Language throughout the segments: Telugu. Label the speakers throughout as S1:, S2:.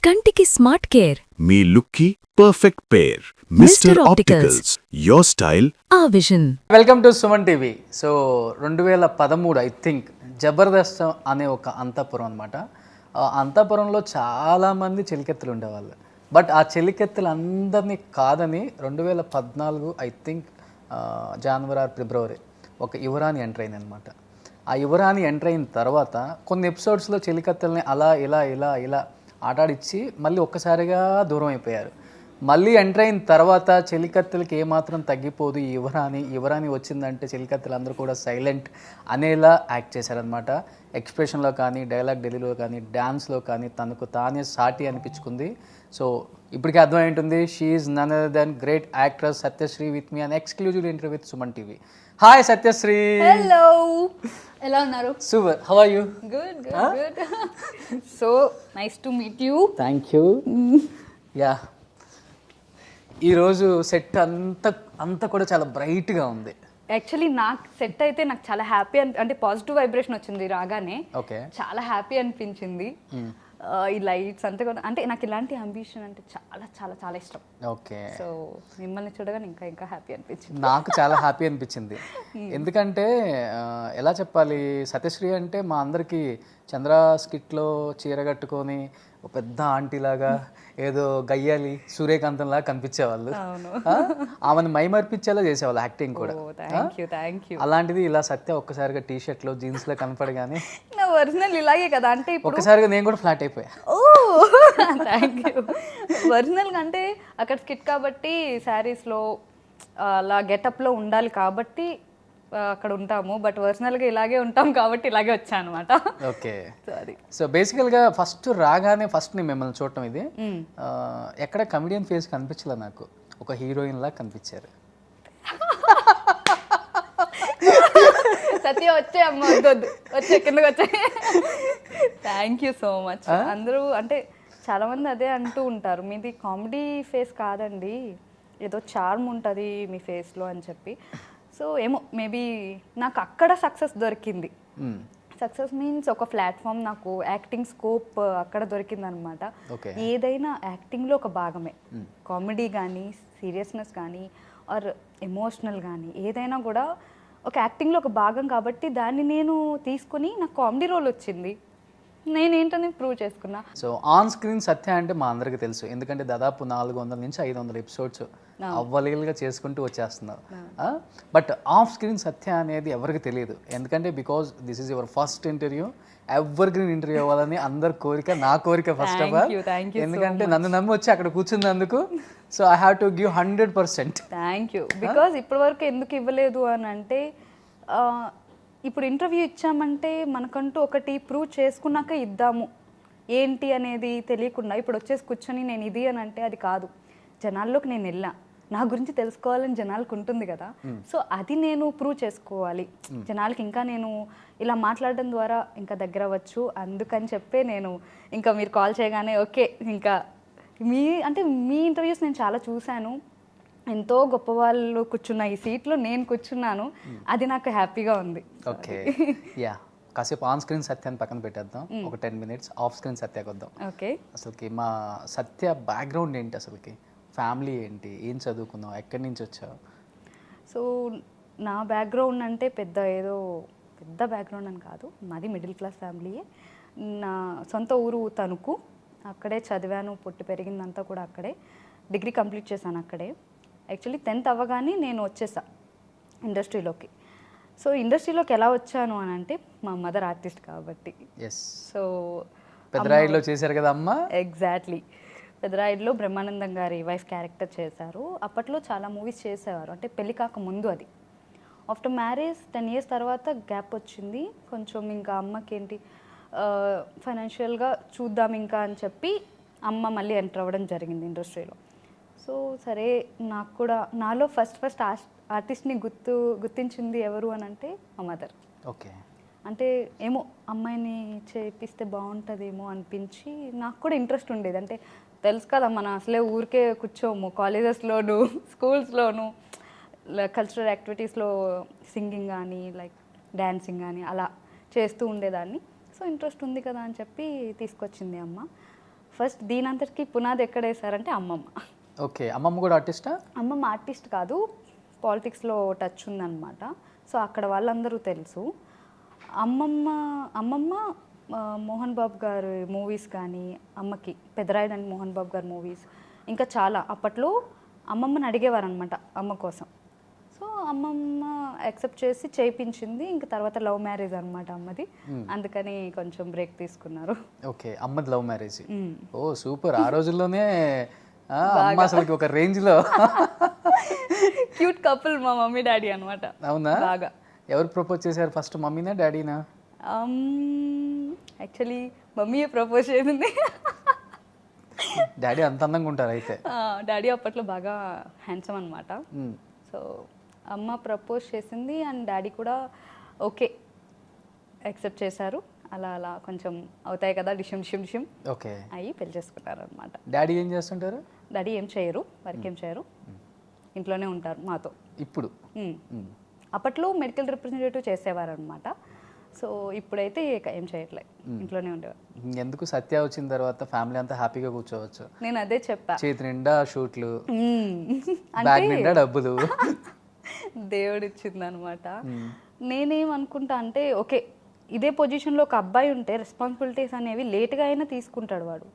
S1: కంటికి స్మార్ట్ కేర్
S2: మీ లుక్కి perfect pair mister opticals your style
S1: a vision.
S3: Welcome to Suman TV. So 2013 I think Jabardasth అనే ఒక అంతఃపురం అనమాట. ఆ అంతఃపురంలో చాలామంది చెలికెత్తులు ఉండేవాళ్ళు. బట్ ఆ చెలికెత్తులు అందరినీ కాదని 2014 ఐ థింక్ జనవరి ఆర్ ఫిబ్రవరి ఒక యువరాణి ఎంటర్ అయింది అనమాట. ఆ యువరాణి ఎంటర్ అయిన తర్వాత కొన్ని ఎపిసోడ్స్లో చెలికత్తెల్ని అలా ఇలా ఆటాడిచ్చి మళ్ళీ ఒక్కసారిగా దూరం అయిపోయారు. మళ్ళీ ఎంటర్ అయిన తర్వాత చెలికత్తెలకి ఏమాత్రం తగ్గిపోదు ఈ యువరాణి వచ్చిందంటే చెలికత్తెలు అందరూ కూడా సైలెంట్ అనేలా యాక్ట్ చేశారనమాట. ఎక్స్ప్రెషన్లో కానీ, డైలాగ్ డెలివరీలో కానీ, డ్యాన్స్లో కానీ తనకు తానే సాటి అనిపించుకుంది. సో ఇప్పటికే అర్థమై ఉంటుంది, she is none other than great actress Satyasri with me an exclusive interview with Suman TV. Hi Satyasri.
S4: Hello, ఎలా ఉన్నారు?
S3: Super, how are you?
S4: Good. So nice to meet you.
S3: Thank you. Yeah, ఈరోజు సెట్ అంతా కూడా చాలా బ్రైట్గా ఉంది.
S4: యాక్చువల్లీ నాకు సెట్ అయితే నాకు చాలా హ్యాపీ అంటే పాజిటివ్ వైబ్రేషన్ వచ్చింది రాగానే.
S3: ఓకే,
S4: చాలా హ్యాపీ అనిపించింది. ఈ లైట్స్ అంతా కూడా అంటే నాకు ఇలాంటి అంబిషన్ అంటే చాలా చాలా చాలా ఇష్టం.
S3: ఓకే,
S4: సో మిమ్మల్ని చూడగానే ఇంకా హ్యాపీ అనిపించింది.
S3: నాకు చాలా హ్యాపీ అనిపించింది. ఎందుకంటే ఎలా చెప్పాలి, సత్యశ్రీ అంటే మా అందరికీ చంద్ర స్కిట్లో చీర కట్టుకొని ఒక పెద్ద ఆంటీలాగా ఏదో గయ్యాలి సూర్యకాంతంలాగా కనిపించేవాళ్ళు. ఆమెను మైమర్పించేలా చేసేవాళ్ళు యాక్టింగ్ కూడా.
S4: Thank you.
S3: అలాంటిది ఇలా సత్య ఒక్కసారిగా టీ షర్ట్లో జీన్స్లో కనపడగానే
S4: నా ఒరిజినల్ ఇలాగే కదా, అంటే
S3: ఒక్కసారిగా నేను కూడా ఫ్లాట్ అయిపోయా.
S4: ఓ థ్యాంక్ యూ. ఒరిజినల్గా అంటే అక్కడ స్కిట్ కాబట్టి శారీస్లో అలా గెటప్లో ఉండాలి కాబట్టి అక్కడ ఉంటాము. బట్ ఒరిజినల్గా ఇలాగే ఉంటాం కాబట్టి ఇలాగే వచ్చాను అనమాట.
S3: Okay,
S4: sorry.
S3: సో బేసికల్గా ఫస్ట్ రాగానే నేను మిమ్మల్ని చూడటం ఇది ఎక్కడ కమెడియన్ ఫేస్ కనిపించలే, నాకు ఒక హీరోయిన్ లా కనిపించారు.
S4: సత్య వచ్చే అమ్మ వద్దు వచ్చే కిందకి వచ్చే. Thank you so much. అందరూ అంటే చాలామంది అదే అంటూ ఉంటారు, మీది కామెడీ ఫేస్ కాదండి, ఏదో చార్మ్ ఉంటుంది మీ ఫేస్లో అని చెప్పి. సో ఏమో మేబీ నాకు అక్కడ సక్సెస్ దొరికింది. సక్సెస్ మీన్స్ ఒక ప్లాట్ఫామ్, నాకు యాక్టింగ్ స్కోప్ అక్కడ దొరికిందనమాట. ఏదైనా యాక్టింగ్లో ఒక భాగమే, కామెడీ కానీ, సీరియస్నెస్ కానీ, ఆర్ ఎమోషనల్ కానీ, ఏదైనా కూడా ఒక యాక్టింగ్లో ఒక భాగం కాబట్టి దాన్ని నేను తీసుకుని నాకు కామెడీ రోల్ వచ్చింది, నేనేంటని ప్రూవ్ చేసుకున్నా.
S3: సో ఆన్ స్క్రీన్ సత్య అంటే మా అందరికీ తెలుసు, ఎందుకంటే దాదాపు 400 నుంచి 500 ఎపిసోడ్స్ అవ్వలీలుగా చేసుకుంటూ వచ్చేస్తున్నారు. బట్ ఆఫ్ స్క్రీన్ సత్య అనేది ఎవరికి తెలియదు, ఎందుకంటే because this is your first interview, ever green interview అవ్వాలని అందరి కోరిక, నా కోరిక ఫస్ట్ ఆఫ్ ఆల్. ఎందుకంటే నన్ను నమ్మి వచ్చి అక్కడ కూర్చున్నందుకు, so I have to give 100%.
S4: Thank you. Because ఇప్పటి వరకు ఎందుకు ఇవ్వలేదు అని అంటే, ఇప్పుడు ఇంటర్వ్యూ ఇచ్చామంటే మనకంటూ ఒకటి ప్రూవ్ చేసుకున్నాక ఇద్దాము, ఏంటి అనేది తెలియకుండా ఇప్పుడు వచ్చేసి కూర్చొని నేను ఇది అని అంటే అది కాదు. జనాల్లోకి నేను వెళ్ళా, నా గురించి తెలుసుకోవాలని జనాలకు ఉంటుంది కదా, సో అది నేను ప్రూవ్ చేసుకోవాలి జనాలకి. ఇంకా నేను ఇలా మాట్లాడడం ద్వారా ఇంకా దగ్గర అవ్వచ్చు, అందుకని చెప్పే నేను ఇంకా మీరు కాల్ చేయగానే ఓకే, ఇంకా మీ ఇంటర్వ్యూస్ నేను చాలా చూశాను, ఎంతో గొప్ప వాళ్ళు కూర్చున్న ఈ సీట్లో నేను కూర్చున్నాను, అది నాకు హ్యాపీగా ఉంది.
S3: ఓకే, యా, కాసేపు ఆన్ స్క్రీన్ సత్యాన్ని పక్కన పెట్టేద్దాం, ఒక 10 minutes ఆఫ్ స్క్రీన్ సత్యకి వద్దాం.
S4: ఓకే,
S3: అసలుకి మా సత్య బ్యాక్గ్రౌండ్ ఏంటి, అసలుకి ఫ్యామిలీ ఏంటి, ఏం చదువుకున్నావు, ఎక్కడి నుంచి వచ్చావు?
S4: సో నా బ్యాక్గ్రౌండ్ అంటే పెద్ద బ్యాక్గ్రౌండ్ అని కాదు, మాది మిడిల్ క్లాస్ ఫ్యామిలీయే. నా సొంత ఊరు తణుకు, అక్కడే చదివాను, పుట్టి పెరిగిందంతా కూడా అక్కడే. డిగ్రీ కంప్లీట్ చేశాను అక్కడే. యాక్చువల్లీ 10th అవ్వగానే నేను వచ్చేసా ఇండస్ట్రీలోకి. సో ఇండస్ట్రీలోకి ఎలా వచ్చాను అని అంటే, మా మదర్ ఆర్టిస్ట్ కాబట్టి. సో
S3: పెద్దరాయిలో చేశారు కదా అమ్మ?
S4: ఎగ్జాక్ట్లీ, పెద్దరాయిలో బ్రహ్మానందం గారి వైఫ్ క్యారెక్టర్ చేశారు. అప్పట్లో చాలా మూవీస్ చేసేవారు, అంటే పెళ్లి కాక ముందు. అది ఆఫ్టర్ మ్యారేజ్ 10 years తర్వాత గ్యాప్ వచ్చింది కొంచెం. ఇంకా అమ్మకి ఏంటి ఫైనాన్షియల్గా చూద్దాం ఇంకా అని చెప్పి అమ్మ మళ్ళీ ఎంటర్ అవ్వడం జరిగింది ఇండస్ట్రీలో. సో సరే, నాకు కూడా నాలో ఫస్ట్ ఆర్టిస్ట్ని గుర్తించింది ఎవరు అని అంటే మా మదర్.
S3: ఓకే,
S4: అంటే ఏమో అమ్మాయిని చేపిస్తే బాగుంటుందేమో అనిపించి నాకు కూడా ఇంట్రెస్ట్ ఉండేది. అంటే తెలుసు కదా, మనం అసలే ఊరికే కూర్చోము, కాలేజెస్లోను స్కూల్స్లోను కల్చరల్ యాక్టివిటీస్లో సింగింగ్ కానీ లైక్ డ్యాన్సింగ్ కానీ అలా చేస్తూ ఉండేదాన్ని. సో ఇంట్రెస్ట్ ఉంది కదా అని చెప్పి తీసుకొచ్చింది అమ్మ. ఫస్ట్ దీనంతటికి పునాది ఎక్కడ వేశారంటే అమ్మమ్మ.
S3: ఓకే, అమ్మమ్మ కూడా ఆర్టిస్టా?
S4: అమ్మమ్మ ఆర్టిస్ట్ కాదు, పాలిటిక్స్లో టచ్ ఉందన్నమాట. సో అక్కడ వాళ్ళందరూ తెలుసు. అమ్మమ్మ మోహన్ బాబు గారి మూవీస్ కానీ, అమ్మకి పెదరాయుడు అండ్ మోహన్ బాబు గారి మూవీస్ ఇంకా చాలా అప్పట్లో అమ్మమ్మని అడిగేవారు అనమాట అమ్మ కోసం. సో అమ్మమ్మ యాక్సెప్ట్ చేసి చేయించింది. ఇంకా తర్వాత లవ్ మ్యారేజ్ అనమాట అమ్మది, అందుకని కొంచెం బ్రేక్ తీసుకున్నారు.
S3: ఓకే, అమ్మది లవ్ మ్యారేజ్. ఓ సూపర్. ఆ రోజుల్లోనే అమ్మ అసలు ఒక రేంజ్ లో
S4: క్యూట్ కపుల్ మా మమ్మీ డాడీ అనమాట.
S3: అవునా?
S4: బాగా.
S3: ఎవరు ప్రపోజ్ చేశారు ఫస్ట్, మమ్మీనా డాడీనా?
S4: యాక్చువల్లీ మమ్మీయే ప్రపోజ్ చేసింది.
S3: డాడీ అంత అందంగా ఉంటారు అయితే?
S4: డాడీ అప్పట్లో బాగా హ్యాండ్సమ్ అనమాట. సో అమ్మ ప్రపోజ్ చేసింది అండ్ డాడీ కూడా ఓకే యాక్సెప్ట్ చేశారు. అలా అలా కొంచెం అవుతాయి కదా, డిషం
S3: ఓకే
S4: అయ్యి పెళ్లి చేసుకున్నారు అనమాట.
S3: డాడీ ఏం చేస్తుంటారు?
S4: డాడీ ఏం చేయరు, వర్క్ ఏం చేయరు, ఇంట్లోనే ఉంటారు మాతో.
S3: ఇప్పుడు
S4: అప్పట్లో మెడికల్ రిప్రజెంటేటివ్ చేసేవారు అనమాట. సో ఇప్పుడైతే ఏం చేయట్లేదు, ఇంట్లోనే ఉండేవారు.
S3: ఎందుకు, సత్య వచ్చిన తర్వాత ఫ్యామిలీ అంతా హ్యాపీగా కూర్చోవచ్చు.
S4: నేను అదే చెప్పా,
S3: చేతి నిండా షూట్లు, బ్యాగ్ నిండా డబ్బులు,
S4: దేవుడు ఇచ్చింది అనమాట. నేనేమనుకుంటా అంటే ఓకే, ఇదే పొజిషన్లో ఒక అబ్బాయి ఉంటే రెస్పాన్సిబిలిటీస్ అనేవి లేట్గా అయినా తీసుకుంటాడు వాడు.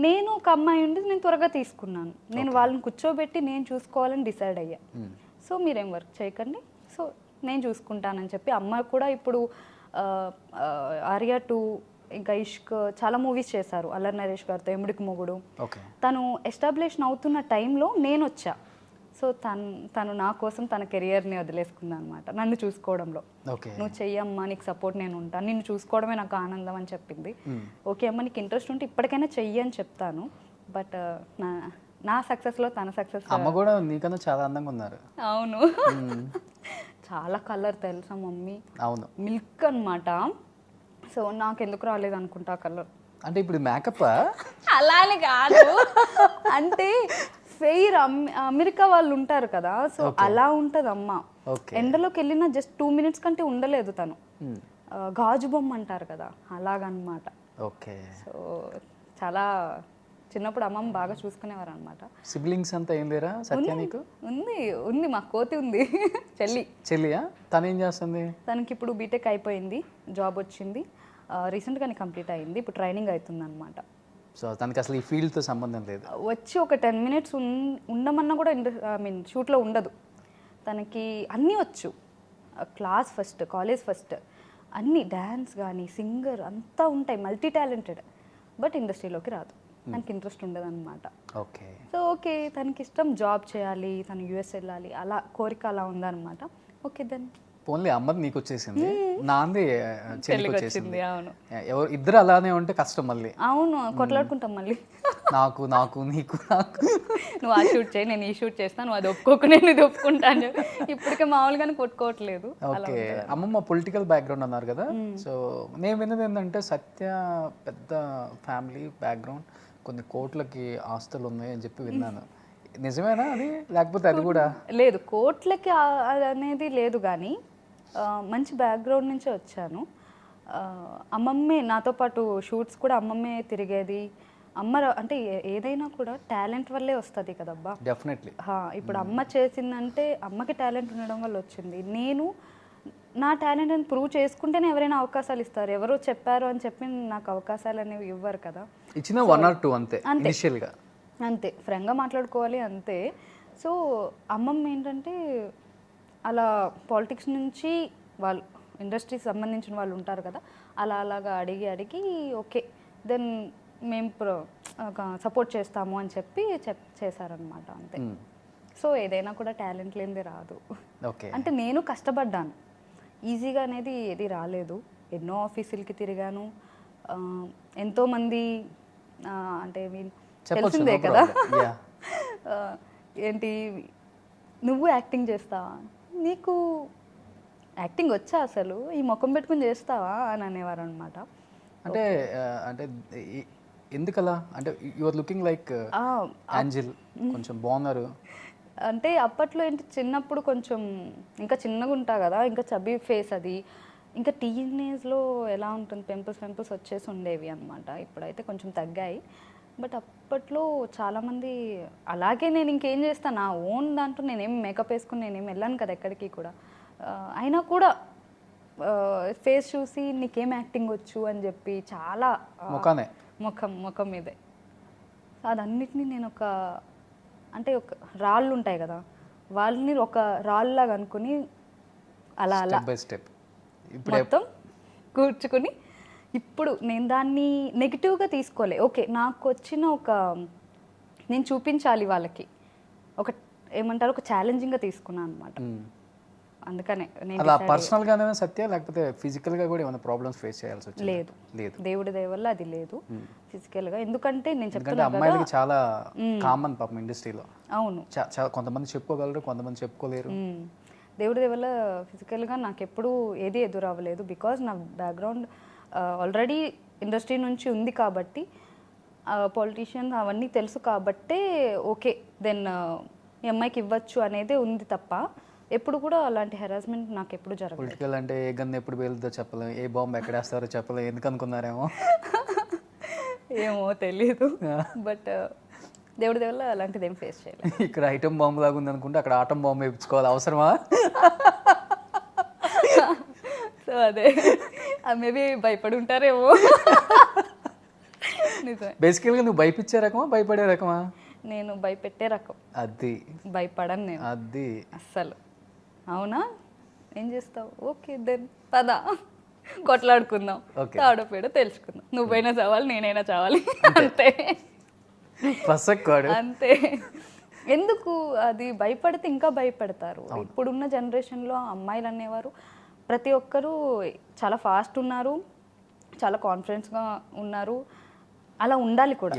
S4: నేను ఒక అమ్మాయి ఉండి నేను త్వరగా తీసుకున్నాను. నేను వాళ్ళని కూర్చోబెట్టి నేను చూసుకోవాలని డిసైడ్ అయ్యా. సో మీరేం వర్క్ చేయకండి, సో నేను చూసుకుంటానని చెప్పి అమ్మ కూడా ఇప్పుడు ఆర్యా 2 ఇంకా ఇష్క్ చాలా మూవీస్ చేశారు అల్లరి నరేష్ గారితో, ఎముడికి మొగుడు. తను ఎస్టాబ్లిష్ అవుతున్న టైంలో నేను వచ్చా. సో తను నా కోసం తన కెరియర్ని వదిలేసుకుంది అనమాట నన్ను చూసుకోవడంలో. నువ్వు చెయ్యమ్మా, నీకు సపోర్ట్ నేను ఉంటాను, నిన్ను చూసుకోవడమే నాకు ఆనందం అని చెప్పింది. ఓకే అమ్మ, నీకు ఇంట్రెస్ట్ ఉంటే ఇప్పటికైనా చెయ్యి అని చెప్తాను. బట్ నా సక్సెస్లో తన సక్సెస్.
S3: అమ్మ కూడా నీకన్నా చాలా అందంగా ఉన్నారు.
S4: అవును, చాలా కలర్ తెలుసా మమ్మీ?
S3: అవును,
S4: మిల్క్ అనమాట. సో నాకు ఎందుకు రాలేదు అనుకుంటా కలర్.
S3: అంటే ఇప్పుడు మేకప్
S4: అలానే కాదు, అంటే ఫెయిర్ అమెరికా వాళ్ళు ఉంటారు కదా, సో అలా ఉంటుంది అమ్మ. ఎండలోకి వెళ్ళినా జస్ట్ 2 minutes కంటే ఉండలేదు తను. గాజు బొమ్మ అంటారు కదా, అలాగనమాట.
S3: ఓకే.
S4: సో చాలా చిన్నప్పుడు అమ్మమ్మ బాగా చూసుకునేవారు అనమాట.
S3: సిబ్లింగ్స్ అంతా ఏం లేరా సత్య నీకు?
S4: ఉంది మా కోతి ఉంది,
S3: చెల్లియా? తను ఏం చేస్తుంది?
S4: తనకి ఇప్పుడు బీటెక్ అయిపోయింది, జాబ్ వచ్చింది, రీసెంట్గానే కంప్లీట్ అయింది, ఇప్పుడు ట్రైనింగ్ అవుతుంది అనమాట.
S3: సో తనకి అసలు ఈ ఫీల్డ్తో సంబంధం లేదు.
S4: వచ్చి ఒక 10 minutes ఉండమన్నా కూడా షూట్లో ఉండదు. తనకి అన్నీ వచ్చు, క్లాస్ ఫస్ట్, కాలేజ్ ఫస్ట్, అన్నీ డ్యాన్స్ కానీ సింగర్ అంతా ఉంటాయి, మల్టీ టాలెంటెడ్. బట్ ఇండస్ట్రీలోకి రాదు, తనకి ఇంట్రెస్ట్ ఉండదు అనమాట.
S3: ఓకే.
S4: సో ఓకే, తనకి ఇష్టం జాబ్ చేయాలి, తను యూఎస్ వెళ్ళాలి, అలా కోరిక అలా ఉందన్నమాట. ఓకే దెన్
S3: ఓన్లీ అమ్మది నీకు వచ్చేసింది, నాంది చెల్లికి వచ్చేసింది.
S4: అవును,
S3: ఎవరు ఇద్దరు అలానే ఉంటే కష్టం మళ్ళీ.
S4: అవును, కొట్లాడుకుంటాం మళ్ళీ.
S3: నాకు నీకు
S4: నువ్వు ఆ షూట్ చేయి, నేను ఈ షూట్ చేస్తాను, నువ్వు అది ఒప్పుకోకు, నేను ఇది ఒప్పుకుంటాను. ఇప్పటికే మామూలుగానే కొట్టుకోవట్లేదు.
S3: ఓకే. అమ్మమ్మ పొలిటికల్ బ్యాక్గ్రౌండ్ అన్నారు కదా, సో నేను విన్నది ఏంటంటే సత్య పెద్ద ఫ్యామిలీ బ్యాక్గ్రౌండ్, కొన్ని కోట్లకి ఆస్తులు ఉన్నాయి అని చెప్పి విన్నాను. నిజమేనా అది, లేకపోతే అది కూడా
S4: లేదు? కోట్లకి అనేది లేదు కానీ మంచి బ్యాక్గ్రౌండ్ నుంచే వచ్చాను. అమ్మమ్మే నాతో పాటు షూట్స్ కూడా అమ్మమ్మే తిరిగేది. అమ్మ అంటే ఏదైనా కూడా టాలెంట్ వల్లే వస్తుంది కదబ్బా.
S3: డెఫినెట్లీ.
S4: ఇప్పుడు అమ్మ చేసిందంటే అమ్మకి టాలెంట్ ఉండడం వల్ల వచ్చింది. నేను నా టాలెంట్ అని ప్రూవ్ చేసుకుంటేనే ఎవరైనా అవకాశాలు ఇస్తారు. ఎవరో చెప్పారు అని చెప్పి నాకు అవకాశాలు అనేవి ఇవ్వరు కదా.
S3: ఇచ్చిన 1 or 2 అంతే ఇనిషియల్గా,
S4: అంతే ఫ్రెండ్గా మాట్లాడుకోవాలి అంతే. సో అమ్మమ్మ ఏంటంటే అలా పాలిటిక్స్ నుంచి వాళ్ళు ఇండస్ట్రీకి సంబంధించిన వాళ్ళు ఉంటారు కదా, అలాగా అడిగి ఓకే దెన్ మేము సపోర్ట్ చేస్తాము అని చెప్పి చేశారనమాట అంతే. సో ఏదైనా కూడా టాలెంట్ లేనిదే రాదు. అంటే నేను కష్టపడ్డాను, ఈజీగా అనేది ఏది రాలేదు. ఎన్నో ఆఫీసులకి తిరిగాను, ఎంతోమంది అంటే తెలిసిందే కదా ఏంటి నువ్వు యాక్టింగ్ చేస్తావా, నీకు యాక్టింగ్ వచ్చా, అసలు ఈ ముఖం పెట్టుకుని చేస్తావా అని అనేవారు అనమాట.
S3: అంటే ఎందుకలా, అంటే యువర్ లుకింగ్ లైక్ ఏంజెల్, కొంచెం బాగున్నారు.
S4: అంటే అప్పట్లో ఏంటి చిన్నప్పుడు కొంచెం ఇంకా చిన్నగా ఉంటా కదా, ఇంకా చబ్బీ ఫేస్ అది, ఇంకా టీనేజ్లో ఎలా ఉంటుంది పింపుల్స్ వచ్చేసి ఉండేవి అనమాట. ఇప్పుడైతే కొంచెం తగ్గాయి. బట్ అప్పట్లో చాలామంది అలాగే నేను ఇంకేం చేస్తాను నా ఓన్ దాంట్లో నేనేం మేకప్ వేసుకుని నేనేం వెళ్ళాను కదా ఎక్కడికి కూడా. అయినా కూడా ఫేస్ చూసి నీకేం యాక్టింగ్ వచ్చు అని చెప్పి చాలా ముఖం మీదే. అదన్నిటినీ నేను ఒక రాళ్ళు ఉంటాయి కదా, వాళ్ళని ఒక రాళ్ళలాగా అనుకుని అలా
S3: స్టెప్
S4: మొత్తం కూర్చుకొని ఇప్పుడు నేను దాన్ని నెగిటివ్గా తీసుకోలే. ఓకే, నాకు వచ్చిన నేను చూపించాలి వాళ్ళకి, ఏమంటారు, ఒక ఛాలెంజింగ్గా తీసుకున్నాను అనమాట. అందుకనే
S3: అలా పర్సనల్ గానే సత్య, లేకపోతే ఫిజికల్ గా కూడా ఏమైనా ప్రాబ్లమ్స్ ఫేస్ చేయాల్సి వచ్చింది?
S4: లేదు, దేవుడి దయ వల్ల అది లేదు ఫిజికల్ గా. ఎందుకంటే నేను చెప్తున్నా
S3: అమ్మాయిలకి చాలా కామన్ పాపం ఇండస్ట్రీలో.
S4: అవును,
S3: కొంతమంది చెప్పుకోగలరు, కొంతమంది చెప్పుకోలేరు.
S4: దేవుడి దయ వల్ల ఫిజికల్ గా నాకు ఎప్పుడూ ఏది ఎదురవ్వలేదు. బికాజ్ నా బ్యాక్గ్రౌండ్ ఆల్రెడీ ఇండస్ట్రీ నుంచి ఉంది కాబట్టి, పొలిటీషియన్ అవన్నీ తెలుసు కాబట్టే ఓకే దెన్ ఈ అమ్మాయికి ఇవ్వచ్చు అనేది ఉంది తప్ప ఎప్పుడు కూడా అలాంటి హెరాస్మెంట్ నాకు ఎప్పుడు జరగలేదు.
S3: పొలిటికల్ అంటే ఏ గన్ ఎప్పుడు పేలుతుందో చెప్పలేం, ఏ బాంబు ఎక్కడ వేస్తారో చెప్పలేం. ఎందుకు అనుకున్నారేమో
S4: ఏమో తెలీదు. బట్ దేవుడి వల్ల అలాంటిది ఏం ఫేస్ చేయలేదు.
S3: ఇక్కడ ఐటమ్ బాంబు లాగా ఉంది అనుకుంటే అక్కడ ఆటం బాంబు వేయించుకోవాలి, అవసరమా?
S4: సో అదే మేబీ భయపడి ఉంటారేమో. నిజమే.
S3: బేసికల్గా నువ్వు భయపించే రకమా, భయపడే రకమా?
S4: నేను భయపెట్టే రకం.
S3: అది
S4: భయపడను నేను,
S3: అది
S4: అస్సలు. అవునా, ఏం చేస్తావు, ఓకే దెన్ పద కొట్లాడుకుందాం, తాడోపేడ తెలుసుకుందాం, నువ్వైనా చావాలి నేనైనా చావాలి, అంతే. అంతే. ఎందుకు అది భయపడితే ఇంకా భయపడతారు. ఇప్పుడున్న జనరేషన్లో అమ్మాయిలు అనేవారు ప్రతి ఒక్కరూ చాలా ఫాస్ట్ ఉన్నారు, చాలా కాన్ఫిడెన్స్గా ఉన్నారు. అలా ఉండాలి కూడా,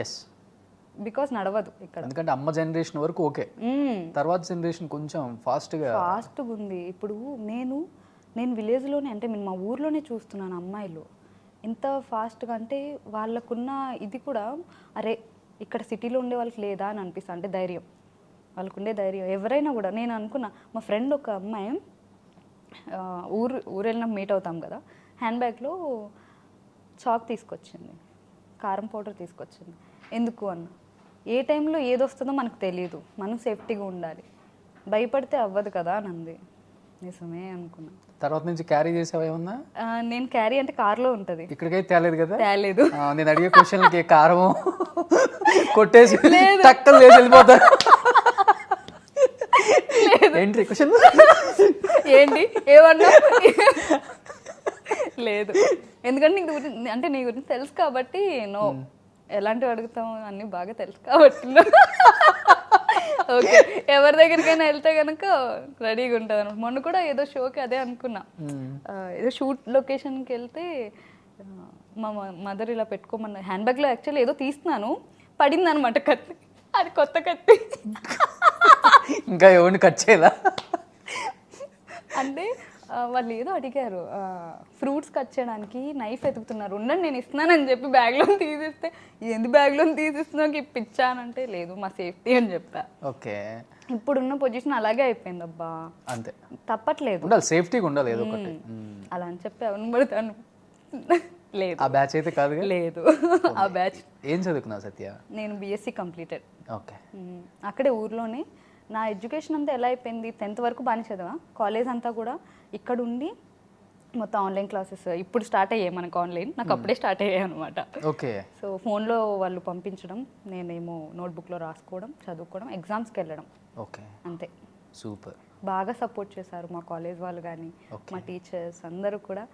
S4: బికాస్ నడవదు ఇక్కడ.
S3: ఎందుకంటే అమ్మ జనరేషన్ వరకు ఓకే, తర్వాత జనరేషన్ కొంచెం ఫాస్ట్గా
S4: ఉంది. ఇప్పుడు నేను విలేజ్లోనే, అంటే నేను మా ఊర్లోనే చూస్తున్నాను అమ్మాయిలు ఎంత ఫాస్ట్గా. అంటే వాళ్ళకున్న ఇది కూడా, అరే ఇక్కడ సిటీలో ఉండే వాళ్ళకి లేదా అని అనిపిస్తుంది. అంటే ధైర్యం, వాళ్ళకు ఉండే ధైర్యం. ఎవరైనా కూడా నేను అనుకున్నా, మా ఫ్రెండ్ ఒక అమ్మాయి ఊరు వెళ్ళిన మీట్ అవుతాం కదా, హ్యాండ్ బ్యాగ్లో చాక్ తీసుకొచ్చింది, కారం పౌడర్ తీసుకొచ్చింది. ఎందుకు అన్న, ఏ టైంలో ఏది వస్తుందో మనకు తెలియదు, మనం సేఫ్టీగా ఉండాలి, భయపడితే అవ్వదు కదా అని అంది. నిజమే అనుకున్నా.
S3: తర్వాత నుంచి క్యారీ చేసావా ఏమన్నా?
S4: నేను క్యారీ అంటే కార్లో ఉంటుంది, ఇక్కడికైతే
S3: తేలేదు కదా.
S4: తేలేదు.
S3: నేను అడిగే క్వశ్చన్కి కారం కొట్టేసి టక్కలు లేచి వెళ్ళిపోతారు. ఏంటి క్వశ్చన్?
S4: ఏంటి ఏమన్నా? లేదు, ఎందుకంటే నీ గురించి, అంటే నీ గురించి తెలుసు కాబట్టి, నో ఎలాంటివి అడుగుతాము అన్నీ బాగా తెలుసు కాబట్టి. ఓకే, ఎవరి దగ్గరికైనా వెళ్తే కనుక రెడీగా ఉంటుంది అనమాట. మొన్న కూడా ఏదో షోకి అదే అనుకున్నా, ఏదో షూట్ లొకేషన్కి వెళ్తే మా మదర్ ఇలా పెట్టుకోమన్న హ్యాండ్ బ్యాగ్లో యాక్చువల్లీ ఏదో తీస్తున్నాను, పడింది అనమాట కత్తి. అది కొత్త కత్తి.
S3: ఇంకా ఎవరిని కట్ చేయాలా
S4: అంటే వాళ్ళు ఏదో అడిగారు, ఫ్రూట్స్ కట్ చేయడానికి నైఫ్ ఎతుకుతున్నారు, ఉండండి నేను ఇస్తున్నానని చెప్పి బ్యాగ్లో తీసిస్తే, ఏంది బ్యాగ్లో తీసిస్తున్నావు పిచ్చానంటే, లేదు మా సేఫ్టీ అని చెప్పా.
S3: ఓకే,
S4: ఇప్పుడున్న పొజిషన్ అలాగే అయిపోయింది అబ్బా,
S3: అంతే,
S4: తప్పట్లేదు,
S3: సేఫ్టీగా ఉండాలి ఏదో ఒకటి.
S4: అలా అని చెప్పి ఎవరిని పడతాను. లేదు,
S3: ఆ బ్యాచ్ అయితే కాదు.
S4: లేదు, ఆ బ్యాచ్.
S3: ఏం చదువుకున్నావు సత్య?
S4: నేను బీఎస్సీ కంప్లీటెడ్.
S3: ఓకే,
S4: అక్కడే ఊర్లోనే. నా ఎడ్యుకేషన్ అంతా ఎలా అయిపోయింది, 10th వరకు బాగానే చదివా, కాలేజ్ అంతా కూడా ఇక్కడ ఉండి మొత్తం ఆన్లైన్ క్లాసెస్ ఇప్పుడు స్టార్ట్ అయ్యాయి మనకు, ఆన్లైన్ నాకు అప్పుడే స్టార్ట్ అయ్యాయి అనమాట.
S3: ఓకే,
S4: సో ఫోన్లో వాళ్ళు పంపించడం, నేనేమో నోట్బుక్లో రాసుకోవడం, చదువుకోవడం, ఎగ్జామ్స్కి వెళ్ళడం.
S3: ఓకే,
S4: అంతే.
S3: సూపర్.
S4: బాగా సపోర్ట్ చేశారు మా కాలేజ్ వాళ్ళు కానీ, మా టీచర్స్ అందరూ కూడా.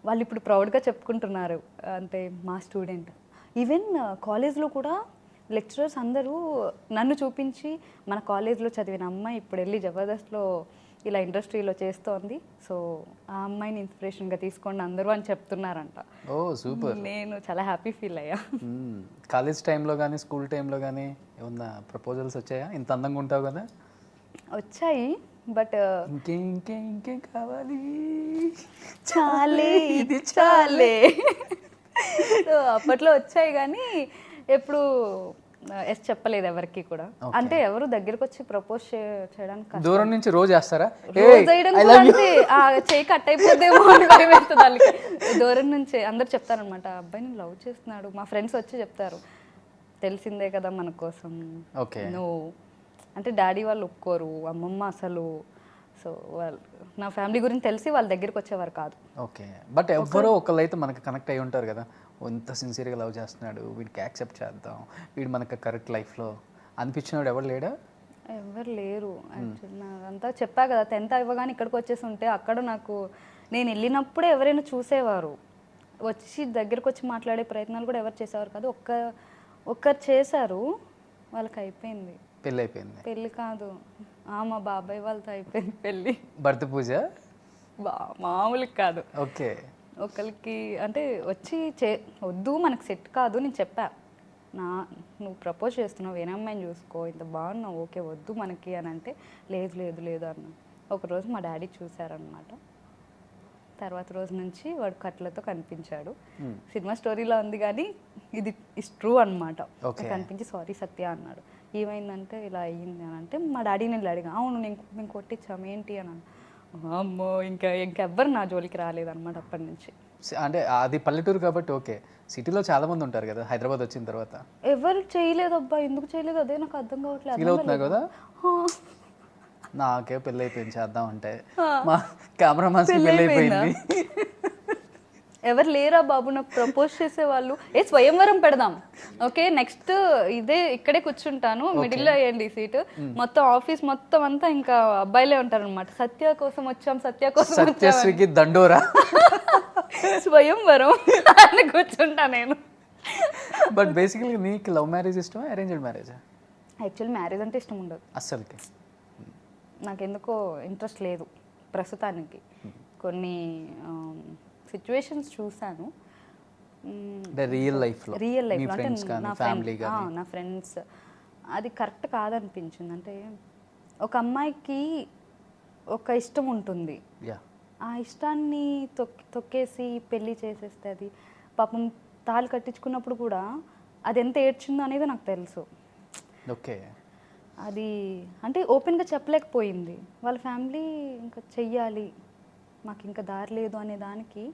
S4: వాళ్ళు ఇప్పుడు ప్రౌడ్గా చెప్పుకుంటున్నారు, అంటే మా స్టూడెంట్. ఈవెన్ కాలేజ్లో కూడా లెక్చరర్స్ అందరూ నన్ను చూపించి, మన కాలేజ్లో చదివిన అమ్మాయి ఇప్పుడు వెళ్ళి జబర్దస్త్లో ఇలా ఇండస్ట్రీలో చేస్తోంది, సో ఆ అమ్మాయిని ఇన్స్పిరేషన్గా తీసుకోండి అందరూ అని చెప్తున్నారంట.
S3: ఓ సూపర్.
S4: నేను చాలా హ్యాపీ ఫీల్ అయ్యా.
S3: కాలేజ్ టైంలో కానీ స్కూల్ టైంలో కానీ ఏమన్నా ప్రపోజల్స్ వచ్చాయా? ఇంత అందంగా ఉంటావు కదా.
S4: వచ్చాయి, బట్
S3: ఇంకేం కావాలి,
S4: చాలే ఇది చాలే. సో అప్పట్లో వచ్చాయి కానీ ఎప్పుడు ఎస్ చెప్పలేదు ఎవరికి కూడా. అంటే ఎవరు దగ్గరకు వచ్చి ప్రపోజ్ చేయడానికి
S3: దూరం నుంచి రోజు చేస్తారా?
S4: చేయి కట్ అయిపోద్దేమో అని భయం వేస్తుంది వాళ్ళకి. దూరం నుంచి అందరు చెప్తారనమాట, అబ్బాయి నేను లవ్ చేస్తున్నాడు, మా ఫ్రెండ్స్ వచ్చి చెప్తారు, తెలిసిందే కదా మన కోసం.
S3: ఓకే.
S4: నువ్వు అంటే డాడీ వాళ్ళు ఒప్పుకోరు, అమ్మమ్మ అసలు. సో వాళ్ళు నా ఫ్యామిలీ గురించి తెలిసి వాళ్ళ దగ్గరికి వచ్చేవారు కాదు.
S3: ఓకే. బట్ ఎవరో ఒకళ్ళు అయితే మనకు కనెక్ట్ అయి ఉంటారు కదా, ఇంత సిన్సియర్గా లవ్ చేస్తున్నాడు, వీడికి యాక్సెప్ట్ చేద్దాం, వీడు మనకు కరెక్ట్ లైఫ్లో అనిపించినాడు ఎవరు లేడా?
S4: ఎవరు లేరు యాక్చువల్లీ. నాకంతా చెప్పా కదా, 10th ఇవ్వగానే ఇక్కడికి వచ్చేసి ఉంటే అక్కడ నాకు నేను వెళ్ళినప్పుడే ఎవరైనా చూసేవారు, వచ్చి దగ్గరకు వచ్చి మాట్లాడే ప్రయత్నాలు కూడా ఎవరు చేసేవారు కాదు. ఒక్కరు చేశారు, వాళ్ళకి అయిపోయింది
S3: పెళ్ళి. అయిపోయింది? పెళ్ళి
S4: కాదు, మా బాబాయ్ వాళ్ళతో అయిపోయింది పెళ్ళి.
S3: భర్త పూజ
S4: మామూలు కాదు.
S3: ఓకే.
S4: ఒకరికి అంటే వచ్చి వద్దు మనకు సెట్ కాదు, నేను చెప్పా, నువ్వు ప్రపోజ్ చేస్తున్నావు, వేరే అమ్మాయిని చూసుకో, ఇంత బాగున్నావు, ఓకే వద్దు మనకి అని అంటే లేదు లేదు లేదు అన్న. ఒకరోజు మా డాడీ చూశారనమాట. తర్వాత రోజు నుంచి వాడు కట్లతో కనిపించాడు. సినిమా స్టోరీలో ఉంది కానీ ఇది ఇస్ ట్రూ అనమాట. కనిపించి సారీ సత్య అన్నాడు. ఏమైందంటే ఇలా అయ్యింది అని అంటే మా డాడీ నేను అడిగా, అవును మేము కొట్టించాము ఏంటి అని. అమ్మో ఇంకెవ్వరు నా జోలికి రాలేదన్నమాట అప్పటి నుంచి.
S3: అంటే అది పల్లెటూరు కాబట్టి ఓకే, సిటీలో చాలా మంది ఉంటారు కదా హైదరాబాద్ వచ్చిన తర్వాత.
S4: ఎవరు చేయలేదు అబ్బా, ఎందుకు చేయలేదు అదే నాకు అర్థం కావట్లేదు.
S3: ఫీల్ అవుతున్నా కదా, నాకే పెళ్ళి అయిపోయింది చేద్దాం అంటే, మా కెమెరామాన్స్ పెళ్ళి అయిపోయింది.
S4: ఎవరు లేరా బాబు నాకు ప్రపోజ్ చేసేవాళ్ళు? స్వయంవరం పెడదాం, ఓకే నెక్స్ట్ ఇదే ఇక్కడే కూర్చుంటాను, మిడిల్లో వేయండి సీటు, మొత్తం ఆఫీస్ మొత్తం అంతా ఇంకా అబ్బాయిలే ఉంటారు అనమాట. సత్య కోసం వచ్చాం, సత్య కోసం
S3: సత్యశ్రీకి దండోరా
S4: స్వయంవరం అని కూర్చుంటా నేను.
S3: బట్ బేసికలీ నీకు లవ్ మ్యారేజ్ ఇష్టమా అరేంజ్డ్ మ్యారేజా?
S4: యాక్చువల్లీ మ్యారేజ్ అంటే ఇష్టం ఉండదు
S3: అస్సలకి.
S4: నాకెందుకో ఇంట్రెస్ట్ లేదు ప్రస్తుతానికి. కొన్ని సిచ్యువేషన్స్ చూసాను
S3: రియల్ లైఫ్లో
S4: అంటే నా ఫ్రెండ్స్, అది కరెక్ట్ కాదనిపించింది. అంటే ఒక అమ్మాయికి ఒక ఇష్టం ఉంటుంది, ఆ ఇష్టాన్ని తొక్కేసి పెళ్ళి చేసేస్తే అది పాపం తాళి కట్టించుకున్నప్పుడు కూడా అది ఎంత ఏడ్చిందో అనేది నాకు తెలుసు.
S3: ఓకే.
S4: అది అంటే ఓపెన్గా చెప్పలేకపోయింది. వాళ్ళ ఫ్యామిలీ ఇంకా చెయ్యాలి, మాకు ఇంకా దారి లేదు అనే దానికి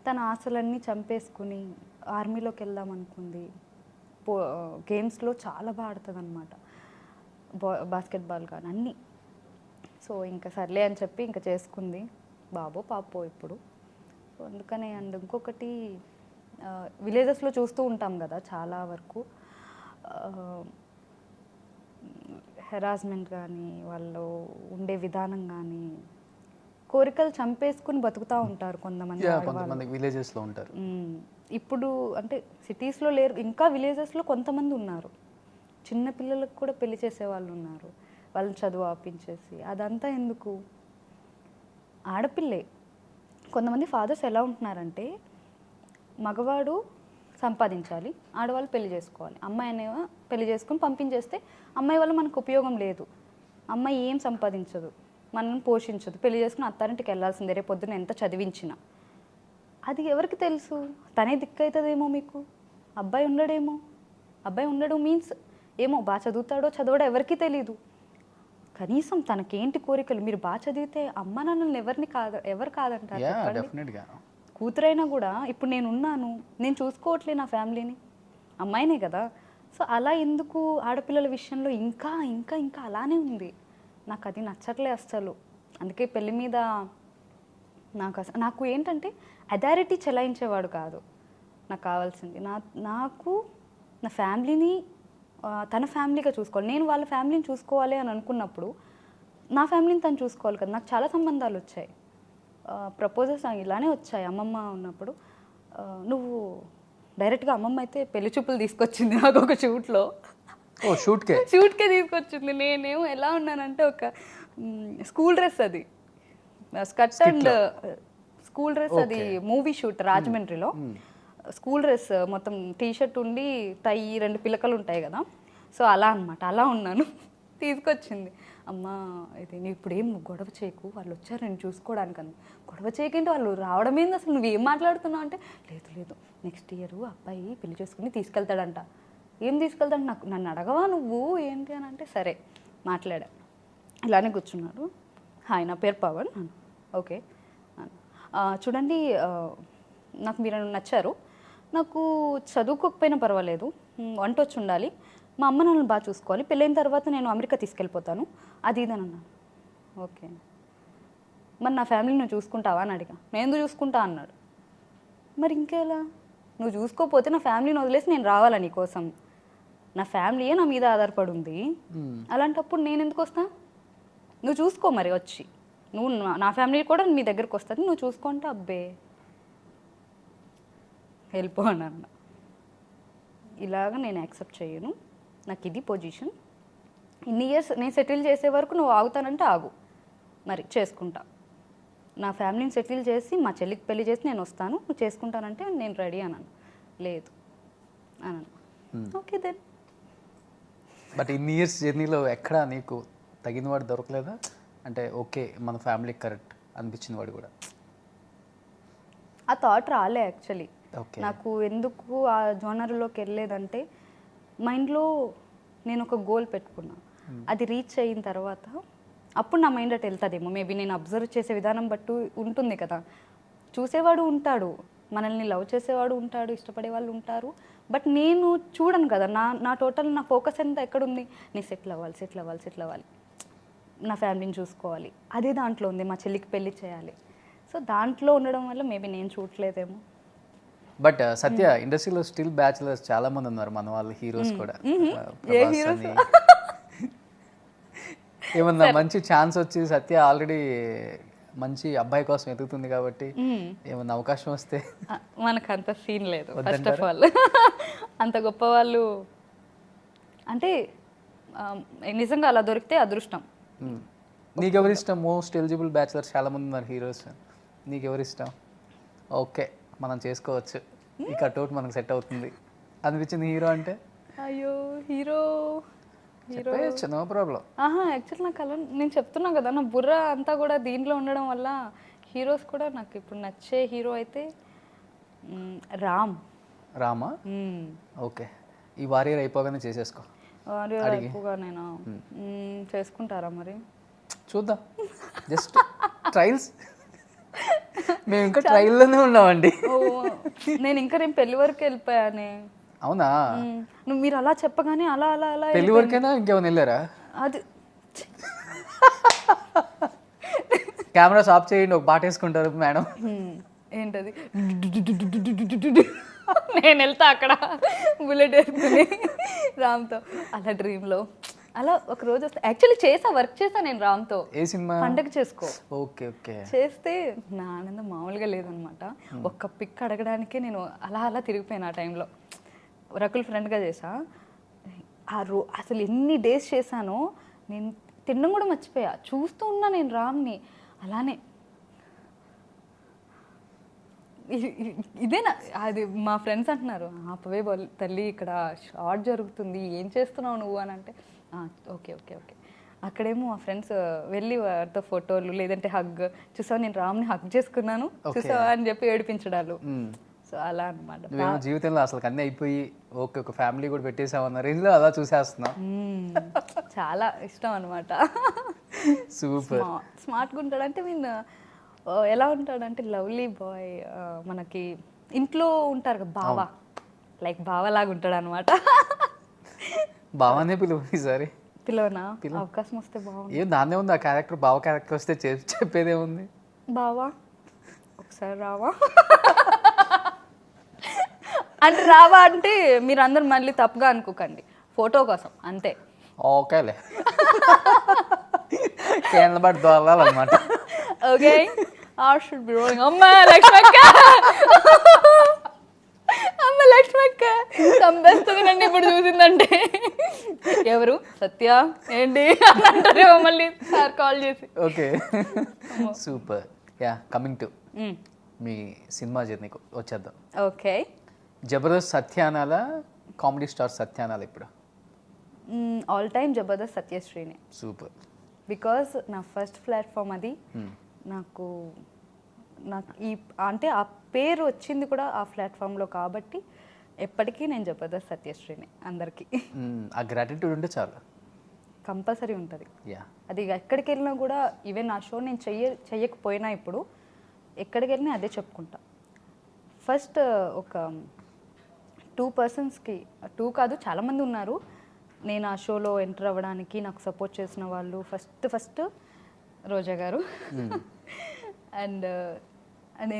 S4: తన ఆశలన్నీ చంపేసుకుని ఆర్మీలోకి వెళ్దాం అనుకుంది. గేమ్స్లో చాలా బాగా ఆడుతుంది అనమాట, బాస్కెట్బాల్ కానీ అన్నీ. సో ఇంకా సర్లే అని చెప్పి ఇంకా చేసుకుంది. బాబో పాపో ఇప్పుడు. సో అందుకనే. అండ్ ఇంకొకటి విలేజెస్లో చూస్తూ ఉంటాం కదా చాలా వరకు హెరాస్మెంట్ కానీ, వాళ్ళు ఉండే విధానం కానీ, కోరికలు చంపేసుకుని బతుకుతూ ఉంటారు కొంతమంది
S3: విలేజెస్లో ఉంటారు.
S4: ఇప్పుడు అంటే సిటీస్లో లేరు, ఇంకా విలేజెస్లో కొంతమంది ఉన్నారు. చిన్న పిల్లలకు కూడా పెళ్లి చేసే వాళ్ళు ఉన్నారు, వాళ్ళని చదువు ఆపించేసి. అదంతా ఎందుకు? ఆడపిల్లే. కొంతమంది ఫాదర్స్ ఎలా ఉంటున్నారంటే మగవాడు సంపాదించాలి, ఆడవాళ్ళు పెళ్లి చేసుకోవాలి, అమ్మాయి అనేవా పెళ్లి చేసుకొని పంపించేస్తే అమ్మాయి వల్ల మనకు ఉపయోగం లేదు, అమ్మాయి ఏం సంపాదించదు, మనల్ని పోషించదు, పెళ్లి చేసుకుని అత్తారింటికి వెళ్ళాల్సిందే రేపు పొద్దున ఎంత చదివించినా. అది ఎవరికి తెలుసు? తనే దిక్కవుతుందేమో మీకు. అబ్బాయి ఉండడేమో, అబ్బాయి ఉండడు మీన్స్ ఏమో బాగా చదువుతాడో చదవడో ఎవరికి తెలీదు. కనీసం తనకేంటి కోరికలు, మీరు బాగా చదివితే అమ్మ నాన్నల్ని ఎవరు కాదంటారు? కూతురైనా కూడా ఇప్పుడు నేనున్నాను, నేను చూసుకోవట్లే నా ఫ్యామిలీని, అమ్మాయినే కదా. సో అలా ఎందుకు ఆడపిల్లల విషయంలో ఇంకా ఇంకా ఇంకా అలానే ఉంది. నాకు అది నచ్చట్లే అస్సలు. అందుకే పెళ్ళి మీద నాకు ఏంటంటే అథారిటీ చెలాయించేవాడు కాదు నాకు కావాల్సింది. నాకు నా ఫ్యామిలీని తన ఫ్యామిలీగా చూసుకోవాలి, నేను వాళ్ళ ఫ్యామిలీని చూసుకోవాలి అని అనుకున్నప్పుడు నా ఫ్యామిలీని తను చూసుకోవాలి కదా. నాకు చాలా సంబంధాలు వచ్చాయి, ప్రపోజల్స్ ఇలానే వచ్చాయి అమ్మమ్మ ఉన్నప్పుడు. నువ్వు డైరెక్ట్గా అమ్మమ్మ అయితే పెళ్లి చూపులు తీసుకొచ్చింది నాకు ఒక షూట్కే తీసుకొచ్చింది. నేనేమో ఎలా ఉన్నానంటే ఒక స్కూల్ డ్రెస్, అది స్కర్ట్ అండ్ స్కూల్ డ్రెస్, అది మూవీ షూట్ రాజమండ్రిలో. స్కూల్ డ్రెస్ మొత్తం టీషర్ట్ ఉండి టై 2 పిలకలు ఉంటాయి కదా, సో అలా అనమాట. అలా ఉన్నాను, తీసుకొచ్చింది. అమ్మ ఇది నువ్వు ఇప్పుడు ఏం గొడవ చేయకు, వాళ్ళు వచ్చారు నేను చూసుకోవడానికి అంది. గొడవ చేయకంటే వాళ్ళు రావడం ఏంది అసలు, నువ్వేం మాట్లాడుతున్నావు అంటే లేదు నెక్స్ట్ ఇయర్ అబ్బాయి పెళ్లి చేసుకుని తీసుకెళ్తాడంట. ఏం తీసుకెళ్తాడు, నన్ను అడగవా నువ్వు ఏంటి అని అంటే సరే మాట్లాడా. ఇలానే కూర్చున్నాడు. హాయ్ నా పేరు పవన్. ఓకే చూడండి నాకు మీరు నచ్చారు, నాకు చదువుకోకపోయినా పర్వాలేదు, వంట వచ్చి ఉండాలి, మా అమ్మ నన్ను బాగా చూసుకోవాలి, పెళ్ళైన తర్వాత నేను అమెరికా తీసుకెళ్ళిపోతాను, అది ఇది అని అన్నాను. ఓకే, మరి నా ఫ్యామిలీ నువ్వు చూసుకుంటావా అని అడిగా. నేను ఎందుకు చూసుకుంటా అన్నాడు. మరి ఇంకేలా, నువ్వు చూసుకోకపోతే నా ఫ్యామిలీని వదిలేసి నేను రావాలా నీకోసం? నా ఫ్యామిలీయే నా మీద ఆధారపడి ఉంది, అలాంటప్పుడు నేను ఎందుకు వస్తా? నువ్వు చూసుకో మరి వచ్చి, నువ్వు నా ఫ్యామిలీ కూడా మీ దగ్గరకు వస్తుంది, నువ్వు చూసుకుంటే అబ్బే వెళ్ళిపో అని అన్న. ఇలాగ నేను యాక్సెప్ట్ చేయను, నాకు ఇది పొజిషన్, ఇన్ని ఇయర్స్ నేను సెటిల్ చేసే వరకు నువ్వు ఆగుతానంటే ఆగు, మరి చేసుకుంటా. నా ఫ్యామిలీని సెటిల్ చేసి మా చెల్లికి పెళ్లి చేసి నేను వస్తాను, నువ్వు చేసుకుంటానంటే నేను రెడీ అన్నాను. లేదు అన్నాను. Okay then.
S3: బట్ ఇన్ని ఇయర్స్ జర్నీలో ఎక్కడ నీకు తగిన వాడు దొరకలేదా? అంటే ఓకే మన ఫ్యామిలీకి కరెక్ట్ అనిపించిన వాడు కూడా?
S4: ఆ థాట్ రాలే యాక్చువల్లీ.
S3: ఓకే.
S4: నాకు ఎందుకు ఆ జోనర్లోకి వెళ్ళలేదంటే, మైండ్లో నేను ఒక గోల్ పెట్టుకున్నా, అది రీచ్ అయిన తర్వాత అప్పుడు నా మైండ్ అటు వెళ్తుందేమో. మేబీ నేను అబ్జర్వ్ చేసే విధానం బట్టి ఉంటుంది కదా, చూసేవాడు ఉంటాడు, మనల్ని లవ్ చేసేవాడు ఉంటాడు, ఇష్టపడే వాళ్ళు ఉంటారు, బట్ నేను చూడను కదా. నా టోటల్ నా ఫోకస్ అంతా ఎక్కడుంది? నేను సెటిల్ అవ్వాలి, నా ఫ్యామిలీని చూసుకోవాలి, అదే దాంట్లో ఉంది, మా చెల్లికి పెళ్లి చేయాలి. సో దాంట్లో ఉండడం వల్ల మేబీ నేను చూడలేదేమో.
S3: బట్ సత్య ఇండస్ట్రీలో స్టిల్ బ్యాచులర్స్ చాలా మంది ఉన్నారు, మన వాళ్ళు హీరోస్ కూడా. ప్రభాస్ అని. ఏమన్నా మంచి ఛాన్స్ వచ్చి సత్య ఆల్రెడీ మంచి అబ్బాయి కోసం ఎదుగుతుంది కాబట్టి ఏమన్నా అవకాశం వస్తే?
S4: మనకు అంత సీన్ లేదు ఫస్ట్ ఆఫ్ ఆల్. అంత గొప్ప వాళ్ళు అంటే నిజంగా అలా దొరికితే అదృష్టం.
S3: నీకెవరు ఇష్టం? మోస్ట్ ఎలిజిబుల్ బ్యాచులర్స్ చాలా మంది ఉన్నారు హీరోస్, నీకెవరు ఇష్టం? ఓకే మనం చేసుకోవచ్చు, ఈ కట్అవుట్ మనకు సెట్ అవుతుంది అనిపించింది హీరో అంటే?
S4: అయ్యో హీరో
S3: నో ప్రాబ్లం.
S4: యాక్చువల్ నాకు అలా నేను చెప్తున్నా కదా, నా బుర్ర అంతా కూడా దీంట్లో ఉండడం వల్ల హీరోస్ కూడా నాకు ఇప్పుడు నచ్చే హీరో అయితే
S3: రామా? ఓకే, ఈ వారియర్ అయిపోగానే చేసేసుకో.
S4: వారియర్ అయిపోగా నేను చేసుకుంటారా మరి?
S3: చూద్దాం, జస్ట్ ట్రయల్స్. మేము ఇంకా ట్రయల్లోనే ఉన్నామండి.
S4: నేను ఇంకా నేను పెళ్లి వరకు వెళ్ళిపోయానే.
S3: అవునా?
S4: నువ్వు మీరు అలా చెప్పగానే అలా అలా అలా
S3: పెళ్లి వరకైనా ఇంకేమైనా వెళ్ళారా?
S4: అది
S3: కెమెరాస్ ఆఫ్ చేయండి, ఒక పాట వేసుకుంటారు మేడం.
S4: ఏంటది? నేను వెళ్తా అక్కడ బుల్లెట్ వేసుకుని రామ్తో అలా డ్రీమ్లో అలా ఒక రోజు వస్తే. యాక్చువల్లీ వర్క్ చేసా నేను రామ్తో.
S3: ఏ సినిమా?
S4: పండగ చేసుకో.
S3: Okay okay.
S4: చేస్తే నా ఆనందం మామూలుగా లేదనమాట. ఒక్క పిక్ అడగడానికే నేను అలా అలా తిరిగిపోయాను ఆ టైంలో. రకుల్ ఫ్రెండ్గా చేసా. అసలు ఎన్ని డేస్ చేశానో నేను తినడం కూడా మర్చిపోయా. చూస్తూ ఉన్నా నేను రామ్ని అలానే. ఇదేనా అది? మా ఫ్రెండ్స్ అంటున్నారు, ఆపవే తల్లి ఇక్కడ షార్ట్ జరుగుతుంది, ఏం చేస్తున్నావు నువ్వు అని అంటే ఓకే ఓకే ఓకే. అక్కడేమో మా ఫ్రెండ్స్ వెళ్ళి వారితో ఫోటోలు లేదంటే హగ్, చూసావా నేను రామ్ని హగ్ చేసుకున్నాను చూసావా అని చెప్పి ఏడిపించడాలు. సో అలా అనమాట.
S3: నువ్వేమో జీవితంలో అసలు అన్నీ అయిపోయి ఓకే ఒక ఫ్యామిలీ కూడా పెట్టేసావన్న రేంజ్లో అలా చూసేస్తున్నావు.
S4: చాలా ఇష్టం అనమాట.
S3: సూపర్.
S4: స్మార్ట్గా ఉంటాడు అంటే మీన్ ఎలా ఉంటాడంటే లవ్లీ బాయ్. మనకి ఇంట్లో ఉంటారు కదా బావా, లైక్ బావలాగా ఉంటాడు అనమాట.
S3: బావానే పిలువు ఈసారి.
S4: పిలవనా? అవకాశం వస్తే బాగుంది.
S3: ఏం దాన్నే ఉంది, ఆ క్యారెక్టర్ బావ క్యారెక్టర్ వస్తే చెప్పేదేముంది?
S4: బావా ఒకసారి రావా అంటే రావా అంటే మీరు అందరు మళ్ళీ తప్పుగా అనుకోకండి, ఫోటో కోసం అంతే.
S3: ఓకేలే, కేరళ బట్ దొరలాలన్నమాట.
S4: Okay should be rolling. అమ్మ లక్ష్మక్క, అమ్మ లక్ష్మక్క చంపేస్తుంది నన్ను ఇప్పుడు చూసిందంటే. ఎవరు? సత్య ఏంటి అని అంటారేమో మళ్ళీ సార్ కాల్ చేసి.
S3: Okay super. Yeah, coming to మీ సినిమా జర్నీకి వచ్చేద్దాం.
S4: ఓకే.
S3: జబర్దస్త్ సత్యానాల, కామెడీ స్టార్ సత్యానాల ఇప్పుడు?
S4: ఆల్ టైమ్ జబర్దస్త్ సత్యశ్రీనే.
S3: సూపర్.
S4: బికాస్ నా ఫస్ట్ ప్లాట్ఫామ్ అది. నాకు ఈ అంటే ఆ పేరు వచ్చింది కూడా ఆ ప్లాట్ఫామ్లో కాబట్టి ఎప్పటికీ నేను జబర్దస్త్ సత్యశ్రీని. అందరికీ
S3: ఆ గ్రాటిట్యూడ్ ఉంటే చాలు,
S4: కంపల్సరీ ఉంటుంది.
S3: యా,
S4: అది ఎక్కడికి వెళ్ళినా కూడా, ఈవెన్ నా షో నేను చెయ్యకపోయినా ఇప్పుడు ఎక్కడికి వెళ్ళినా అదే చెప్పుకుంటా. ఫస్ట్ ఒక 2 పర్సన్స్కి 2 కాదు చాలామంది ఉన్నారు నేను ఆ షోలో ఎంటర్ అవ్వడానికి నాకు సపోర్ట్ చేసిన వాళ్ళు. ఫస్ట్ రోజా గారు అండ్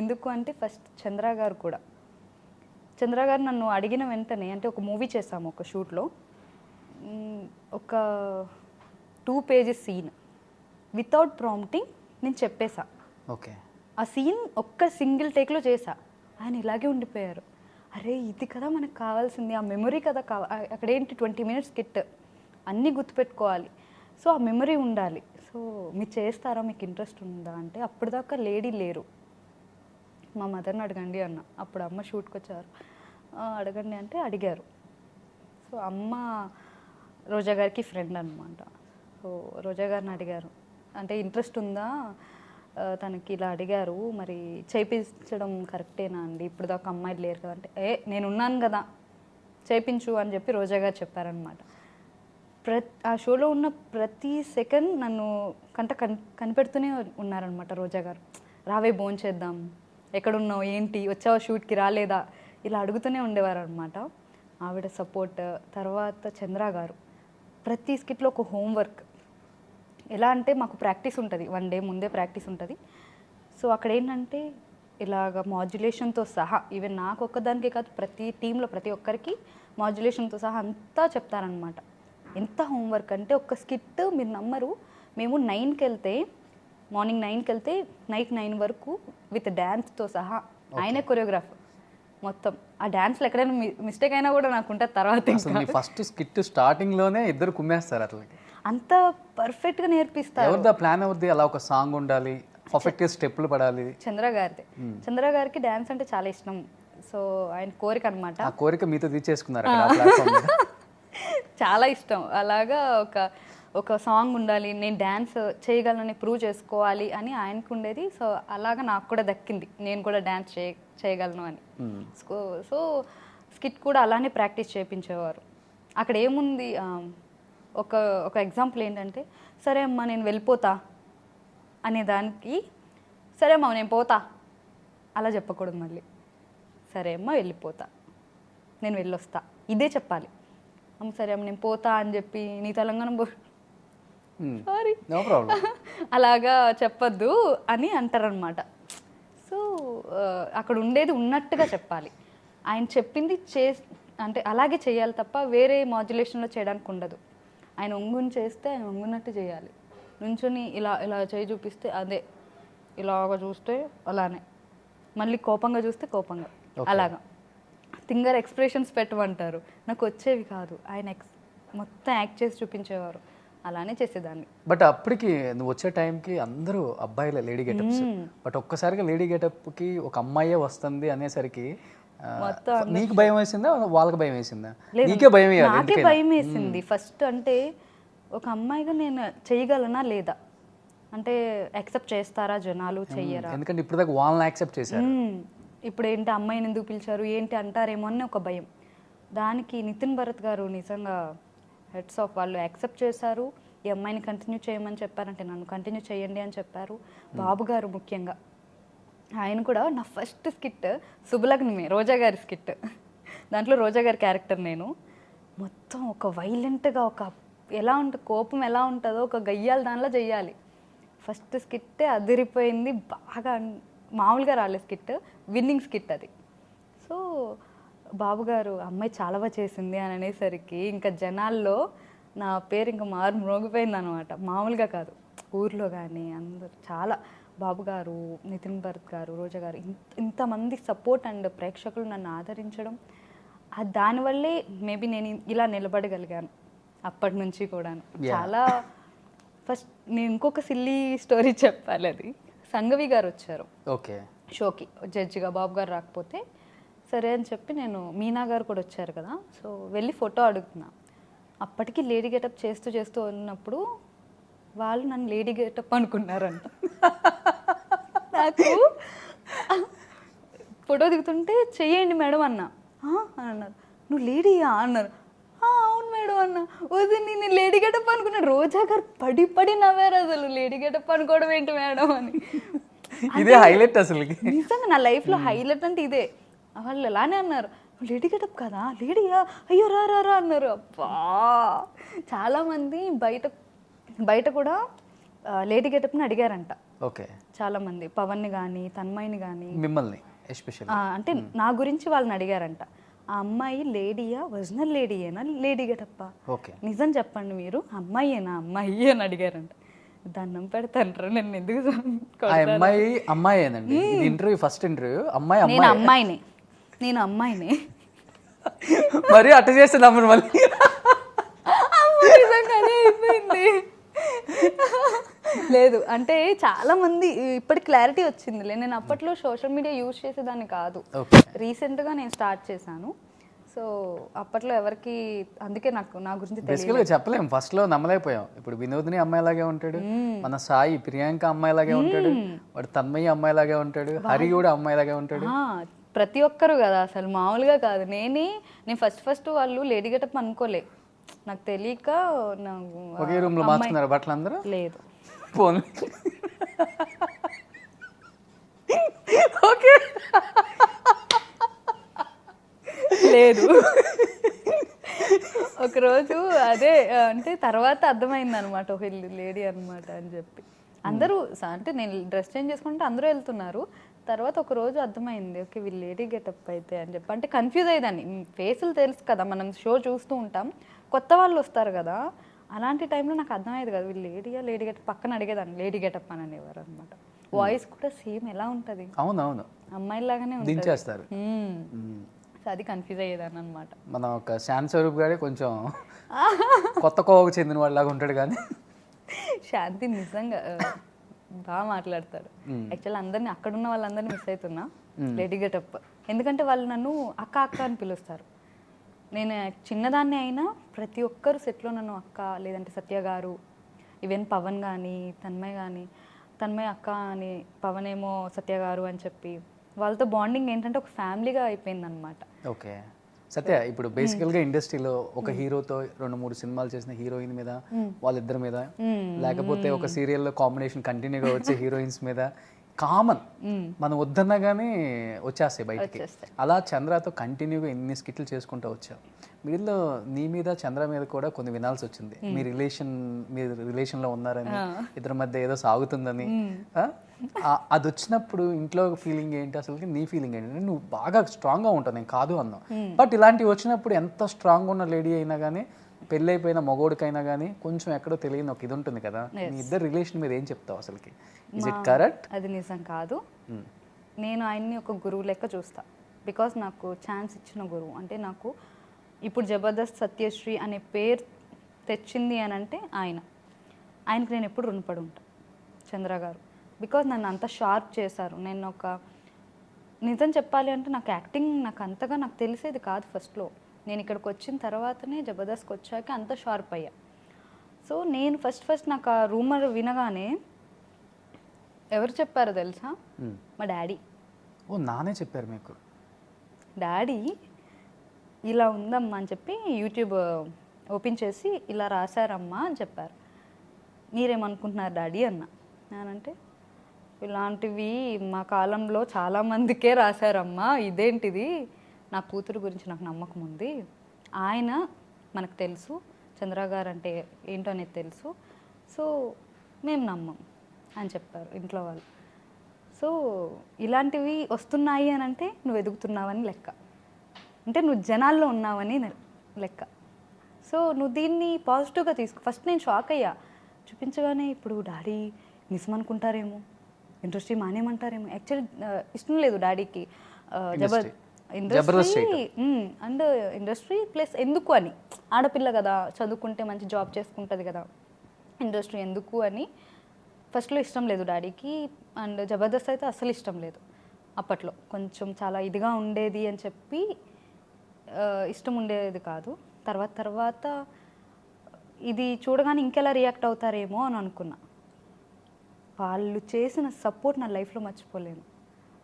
S4: ఎందుకు అంటే ఫస్ట్ చంద్ర గారు కూడా. చంద్ర గారు నన్ను అడిగిన వెంటనే, అంటే ఒక మూవీ చేసాము ఒక షూట్లో, ఒక 2 pages సీన్ వితౌట్ ప్రాంప్టింగ్ నేను చెప్పేశా.
S3: ఓకే.
S4: ఆ సీన్ ఒక్క సింగిల్ టేక్లో చేశా. ఆయన ఇలాగే ఉండిపోయారు. అరే ఇది కదా మనకు కావాల్సింది, ఆ మెమొరీ కదా అక్కడ ఏంటి 20 minutes స్కిట్, అన్నీ గుర్తుపెట్టుకోవాలి. సో ఆ మెమొరీ ఉండాలి. సో మీరు చేస్తారా, మీకు ఇంట్రెస్ట్ ఉందా అంటే అప్పటిదాకా లేడీ లేరు. మా మదర్ని అడగండి అన్న. అప్పుడు అమ్మ షూట్కి వచ్చారు. అడగండి అంటే అడిగారు. సో అమ్మ రోజా గారికి ఫ్రెండ్ అనమాట. సో రోజా గారిని అడిగారు, అంటే ఇంట్రెస్ట్ ఉందా తనకి, ఇలా అడిగారు, మరి చేయించడం కరెక్టేనా అండి, ఇప్పుడు దాకా అమ్మాయిలు లేరు కదా అంటే, నేను ఉన్నాను కదా చేయించు అని చెప్పి రోజా గారు చెప్పారనమాట. ఆ షోలో ఉన్న ప్రతి సెకండ్ నన్ను కనిపెడుతూనే ఉన్నారనమాట రోజా గారు. రావే భోంచేద్దాం, ఎక్కడున్నావు, ఏంటి వచ్చావా షూట్కి, రాలేదా, ఇలా అడుగుతూనే ఉండేవారు అనమాట. ఆవిడ సపోర్ట్. తర్వాత చంద్ర గారు ప్రతి స్కిట్లో ఒక హోంవర్క్. ఎలా అంటే మాకు ప్రాక్టీస్ ఉంటుంది, 1 day ముందే ప్రాక్టీస్ ఉంటుంది. సో అక్కడ ఏంటంటే ఇలాగ మాడ్యులేషన్తో సహా, ఈవెన్ నాకు ఒక్కదానికే కాదు ప్రతి టీంలో ప్రతి ఒక్కరికి మాడ్యులేషన్తో సహా అంతా చెప్తారనమాట. ఎంత హోంవర్క్ అంటే ఒక స్కిట్ మీరు నమ్మరు, మేము 9కి వెళ్తే, మార్నింగ్ 9కి వెళ్తే నైట్ 9 వరకు విత్ డ్యాన్స్తో సహా ఆయనే కొరియోగ్రాఫర్ మొత్తం. ఆ డ్యాన్స్లో ఎక్కడైనా మిస్టేక్ అయినా కూడా నాకు ఉంటుంది తర్వాత.
S3: ఫస్ట్ స్కిట్ స్టార్టింగ్లోనే ఇద్దరు కుమ్మేస్తారు అట్లా,
S4: అంత పర్ఫెక్ట్గా నేర్పిస్తారు.
S3: ఎవరిదా ప్లాన్ ఎవరిది, అలా ఒక సాంగ్ ఉండాలి, పర్ఫెక్ట్గా స్టెప్పులు పడాలి?
S4: చంద్ర గారిది. చంద్ర గారికి డ్యాన్స్ అంటే చాలా ఇష్టం. సో ఆయన కోరిక అనమాట.
S3: ఆ కోరిక మీతో తీర్చేసుకున్నారు అక్కడ ఆ ప్లాట్ఫామ్ మీద.
S4: చాలా ఇష్టం. అలాగా ఒక సాంగ్ ఉండాలి, నేను డ్యాన్స్ చేయగలనని ప్రూవ్ చేసుకోవాలి అని ఆయనకు ఉండేది. సో అలాగా నాకు కూడా దక్కింది, నేను కూడా డ్యాన్స్ చేయగలను అని. సో స్కిట్ కూడా అలానే ప్రాక్టీస్ చేయించేవారు. అక్కడ ఏముంది, ఒక ఎగ్జాంపుల్ ఏంటంటే, సరే అమ్మా నేను వెళ్ళిపోతా అనే దానికి, సరే అమ్మా నేను పోతా అలా చెప్పకూడదు. మళ్ళీ సరే అమ్మ వెళ్ళిపోతా, నేను వెళ్ళొస్తా, ఇదే చెప్పాలి. అమ్మ సరే అమ్మ నేను పోతా అని చెప్పి నీ తెలంగాణ సారీ
S3: నో ప్రాబ్లం
S4: అలాగా చెప్పొద్దు అని అంటారనమాట. సో అక్కడ ఉండేది ఉన్నట్టుగా చెప్పాలి. ఆయన చెప్పింది అంటే అలాగే చేయాలి తప్ప వేరే మాడ్యులేషన్లో చేయడానికి ఉండదు. ఆయన ఒంగుని చేస్తే ఆయన ఒంగున్నట్టు చేయాలి. నుంచొని ఇలా చేయి చూపిస్తే అదే, ఇలాగ చూస్తే అలానే, మళ్ళీ కోపంగా చూస్తే కోపంగా, అలాగా థింగర్ ఎక్స్ప్రెషన్స్ పెట్టమంటారు. నాకు వచ్చేవి కాదు, ఆయన మొత్తం యాక్ట్ చేసి చూపించేవారు. అలానే చేసేదాన్ని.
S3: బట్ అప్పటికి నువ్వు వచ్చే టైంకి అందరూ అబ్బాయిలే లేడీ గెటప్స్. బట్ ఒక్కసారిగా లేడీ గెటప్కి ఒక అమ్మాయే వస్తుంది అనేసరికి నీకు భయం వేసిందా, వాళ్ళకి భయం వేసిందా? నీకే భయం?
S4: నాకే భయం వేసింది ఫస్ట్. అంటే ఒక అమ్మాయిగా నేను చేయగలనా లేదా, అంటే యాక్సెప్ట్ చేస్తారా జనాలు, చెయ్యరా?
S3: ఎందుకంటే ఇప్పుడు దాకా వాళ్ళని యాక్సెప్ట్ చేశారు,
S4: ఇప్పుడు ఏంటి అమ్మాయిని ఎందుకు పిలిచారు ఏంటి అంటారేమో అని ఒక భయం. దానికి నితిన్ భరత్ గారు నిజంగా హెడ్స్ ఆఫ్. వాళ్ళు యాక్సెప్ట్ చేశారు, ఈ అమ్మాయిని కంటిన్యూ చేయమని చెప్పారంటే నన్ను కంటిన్యూ చేయండి అని చెప్పారు. బాబు గారు ముఖ్యంగా, ఆయన కూడా నా ఫస్ట్ స్కిట్ శుభలగ్నమే, రోజా గారి స్కిట్. దాంట్లో రోజా గారి క్యారెక్టర్ నేను. మొత్తం ఒక వైలెంట్గా, ఒక ఎలా ఉంటుంది కోపం ఎలా ఉంటుందో ఒక గయ్యాల దానిలో చెయ్యాలి. ఫస్ట్ స్కిట్టే అదిరిపోయింది బాగా, మామూలుగా రాలే స్కిట్, విన్నింగ్ స్కిట్ అది. సో బాబుగారు అమ్మాయి చాలా బాగా చేసింది అని అనేసరికి ఇంకా జనాల్లో నా పేరు ఇంకా మ్రోగిపోయింది అనమాట. మామూలుగా కాదు, ఊర్లో కానీ అందరు చాలా, బాబుగారు, నితిన్ భరత్ గారు, రోజా గారు, ఇంతమంది సపోర్ట్ అండ్ ప్రేక్షకులు నన్ను ఆదరించడం, దానివల్లే మేబీ నేను ఇలా నిలబడగలిగాను అప్పటి నుంచి కూడా. చాలా ఫస్ట్ నేను ఇంకొక సిల్లీ స్టోరీ చెప్పాలి. అది సంఘవి గారు వచ్చారు
S3: ఓకే
S4: షోకి జడ్జిగా, బాబు గారు రాకపోతే సరే అని చెప్పి నేను, మీనా గారు కూడా వచ్చారు కదా, సో వెళ్ళి ఫోటో అడుగుతున్నా. అప్పటికి లేడీ గెటప్ చేస్తూ ఉన్నప్పుడు వాళ్ళు నన్ను లేడీ గెటప్ అనుకున్నారంట. నాకు ఫోటో దిగుతుంటే చెయ్యండి మేడం అన్నా. అని అన్నారు. నువ్వు లేడీయా అన్నారు. అవును మేడం అన్న. వద్దు నేను లేడీ గెటప్ అనుకున్నాను. రోజా గారు పడి నవ్వారు అసలు, లేడీ గెటప్ అనుకోవడం ఏంటి మేడం అని.
S3: ఇదే హైలైట్ అసలు,
S4: నిజంగా నా లైఫ్లో హైలైట్ అంటే ఇదే. వాళ్ళు అలానే అన్నారు, లేడీ గెటప్ కదా, లేడీయా, అయ్యో రా రా రా అన్నారు. అబ్బా చాలామంది బయట కూడా లేడీ గెటప్ని అడిగారంట.
S3: ఓకే.
S4: చాలామంది పవన్ని కానీ తన్మయ్ని కానీ
S3: మిమ్మల్ని ఎస్పెషల్
S4: అంటే నా గురించి వాళ్ళని అడిగారంట. ఆ అమ్మాయి లేడీయా, ఒరిజినల్ లేడీయేనా, లేడీ గెటప్ప,
S3: ఓకే
S4: నిజం చెప్పండి మీరు, అమ్మాయియేనా, అమ్మాయి అని అడిగారంట. దండం పెడతాంటారు నేను ఎందుకు
S3: ఆ అమ్మాయేనండి. ఇది ఇంటర్వ్యూ, ఫస్ట్ ఇంటర్వ్యూ.
S4: నేను అమ్మాయినే
S3: మరి అట్ట చేస్తే నమ్మరు మళ్ళీ.
S4: నిజంగానే అయిపోయింది. లేదు అంటే చాలా మంది ఇప్పటి క్లారిటీ వచ్చిందిలే. నేను అప్పట్లో సోషల్ మీడియా యూజ్ చేసేదాన్ని కాదు, రీసెంట్గా నేను స్టార్ట్ చేశాను. సో అప్పట్లో ఎవరికి, అందుకే నాకు నా గురించి
S3: బేసికల్గా చెప్పలేము. ఫస్ట్ లో నమ్మలేకపోయాం. ఇప్పుడు వినోద్ని అమ్మాయిలాగే ఉంటాడు, మన సాయి ప్రియాంక అమ్మాయిలాగే ఉంటాడు, వాడు తన్మయ్య అమ్మాయిలాగే ఉంటాడు, హరి కూడా అమ్మాయిలాగే ఉంటాడు.
S4: ప్రతి ఒక్కరు కదా, అసలు మామూలుగా కాదు. నేను ఫస్ట్ వాళ్ళు లేడీ గెటప్ అనుకోలే, నాకు తెలియక
S3: ఒకే రూమ్ లో మార్చుకున్నారు బట్టలు అందరూ.
S4: లేదు
S3: ఫోన్ ఓకే
S4: లేదు. ఒకరోజు అదే అంటే తర్వాత అర్థమైంది అనమాట, ఒక లేడీ అనమాట అని చెప్పి. అందరూ అంటే నేను డ్రెస్ చేంజ్ చేసుకుంటే అందరూ వెళ్తున్నారు. తర్వాత ఒక రోజు అర్థమైంది, ఓకే వీళ్ళు లేడీ గెటప్ అయితే అని చెప్పి. అంటే కన్ఫ్యూజ్ అయ్యేదాన్ని. ఫేసులు తెలుసు కదా, మనం షో చూస్తూ ఉంటాం, కొత్త వాళ్ళు వస్తారు కదా, అలాంటి టైంలో నాకు అర్థమయ్యేది కదా వీళ్ళు లేడీ గెటప్. పక్కన అడిగేదాన్ని లేడీ గెటప్ అని అనేవారు అనమాట. వాయిస్ కూడా సేమ్ ఎలా ఉంటుంది,
S3: అవునవును
S4: అమ్మాయిలాగానే
S3: దించేస్తారు.
S4: సో అది కన్ఫ్యూజ్ అయ్యేదాన్ని అనమాట.
S3: మన ఒక శాంతి స్వరూప్ గారే కొంచెం కొత్త కోవకు చెందిన వాళ్ళలాగా ఉంటాడు. కానీ
S4: శాంతి నిజంగా బాగా మాట్లాడతాడు. యాక్చువల్ అందరినీ, అక్కడున్న వాళ్ళందరినీ మిస్ అవుతున్నా లేడీ గెటప్. ఎందుకంటే వాళ్ళు నన్ను అక్క అక్క అని పిలుస్తారు. నేను చిన్నదాన్ని అయినా ప్రతి ఒక్కరు సెట్లో నన్ను అక్క, లేదంటే సత్య గారు, ఈవెన్ పవన్ కానీ తన్మయ్ అక్క అని, పవన్ ఏమో సత్య గారు అని చెప్పి, వాళ్ళతో బాండింగ్ ఏంటంటే ఒక ఫ్యామిలీగా అయిపోయింది అనమాట.
S3: ఓకే. సత్య, ఇప్పుడు బేసికల్గా ఇండస్ట్రీలో ఒక హీరోతో 2-3 సినిమాలు చేసిన హీరోయిన్ మీద, వాళ్ళిద్దరి మీద, లేకపోతే ఒక సీరియల్లో కాంబినేషన్ కంటిన్యూగా వచ్చే హీరోయిన్స్ మీద కామన్ మనం వద్దన్నా కానీ వచ్చేస్తాయి బయటికి. అలా చంద్రతో కంటిన్యూగా ఎన్ని స్కిట్లు చేసుకుంటూ వచ్చావు. వీళ్ళు నీ మీద చంద్ర మీద కూడా కొన్ని వినాల్సి వచ్చింది. మీరు రిలేషన్లో ఉన్నారని, ఇద్దరి మధ్య ఏదో సాగుతుందని. అది వచ్చినప్పుడు ఇంట్లో ఫీలింగ్ ఏంటి, అసలు నీ ఫీలింగ్ ఏంటి? నువ్వు బాగా స్ట్రాంగ్గా ఉంటావు, నేను కాదు అన్నావు. బట్ ఇలాంటివి వచ్చినప్పుడు ఎంత స్ట్రాంగ్గా ఉన్న లేడీ అయినా కానీ, పెళ్ళైపోయిన మగోడికైనా కానీ కొంచెం ఎక్కడో తెలియని ఒక ఇది ఉంటుంది కదా. మీ ఇద్దరు రిలేషన్ మీద ఏం చెప్తావు అసలుకి? Is it correct?
S4: అది నిజం కాదు. నేను ఆయన్ని ఒక గురువు లెక్క చూస్తా. బికాస్ నాకు ఛాన్స్ ఇచ్చిన గురువు. అంటే నాకు ఇప్పుడు జబర్దస్త్ సత్యశ్రీ అనే పేరు తెచ్చింది అని అంటే ఆయనకి నేను ఎప్పుడు రుణపడి ఉంటాను, చంద్ర గారు. బికాజ్ నన్ను అంత షార్ప్ చేశారు. నేను ఒక నిజం చెప్పాలి అంటే నాకు యాక్టింగ్ అంతగా నాకు తెలిసేది కాదు ఫస్ట్లో. నేను ఇక్కడికి వచ్చిన తర్వాతనే జబర్దస్త్కి వచ్చాక అంత షార్ప్ అయ్యా. సో నేను ఫస్ట్ నాకు ఆ రూమర్ వినగానే ఎవరు చెప్పారో తెలుసా? మా డాడీ.
S3: ఓ, నానే చెప్పారు మీకు? డాడీ
S4: ఇలా ఉందమ్మా అని చెప్పి యూట్యూబ్ ఓపెన్ చేసి ఇలా రాశారమ్మా అని చెప్పారు. మీరేమనుకుంటున్నారు డాడీ అన్న. నేనంటే ఇలాంటివి మా కాలంలో చాలామందికే రాశారమ్మా, ఇదేంటిది, నా కూతురు గురించి నాకు నమ్మకం ఉంది, ఆయన మనకు తెలుసు, చంద్ర గారు అంటే ఏంటో అనేది తెలుసు, సో మేము నమ్మం అని చెప్పారు ఇంట్లో వాళ్ళు. సో ఇలాంటివి వస్తున్నాయి అని అంటే నువ్వు ఎదుగుతున్నావని లెక్క, అంటే నువ్వు జనాల్లో ఉన్నావని లెక్క. సో నువ్వు దీన్ని పాజిటివ్గా తీసుకో. ఫస్ట్ నేను షాక్ అయ్యా చూపించగానే. ఇప్పుడు డాడీ నిజమనుకుంటారేమో, ఇండస్ట్రీ మానేమంటారేమో. యాక్చువల్లీ ఇష్టం లేదు డాడీకి ఇండస్ట్రీ అండ్ ఇండస్ట్రీ ప్లస్ ఎందుకు అని, ఆడపిల్ల కదా చదువుకుంటే మంచి జాబ్ చేసుకుంటుంది కదా, ఇండస్ట్రీ ఎందుకు అని ఫస్ట్లో ఇష్టం లేదు డాడీకి. అండ్ జబర్దస్త్ అయితే అస్సలు ఇష్టం లేదు. అప్పట్లో కొంచెం చాలా ఇదిగా ఉండేది అని చెప్పి ఇష్టం ఉండేది కాదు. తర్వాత ఇది చూడగానే ఇంకెలా రియాక్ట్ అవుతారేమో అని అనుకున్నా. వాళ్ళు చేసిన సపోర్ట్ నా లైఫ్లో మర్చిపోలేను.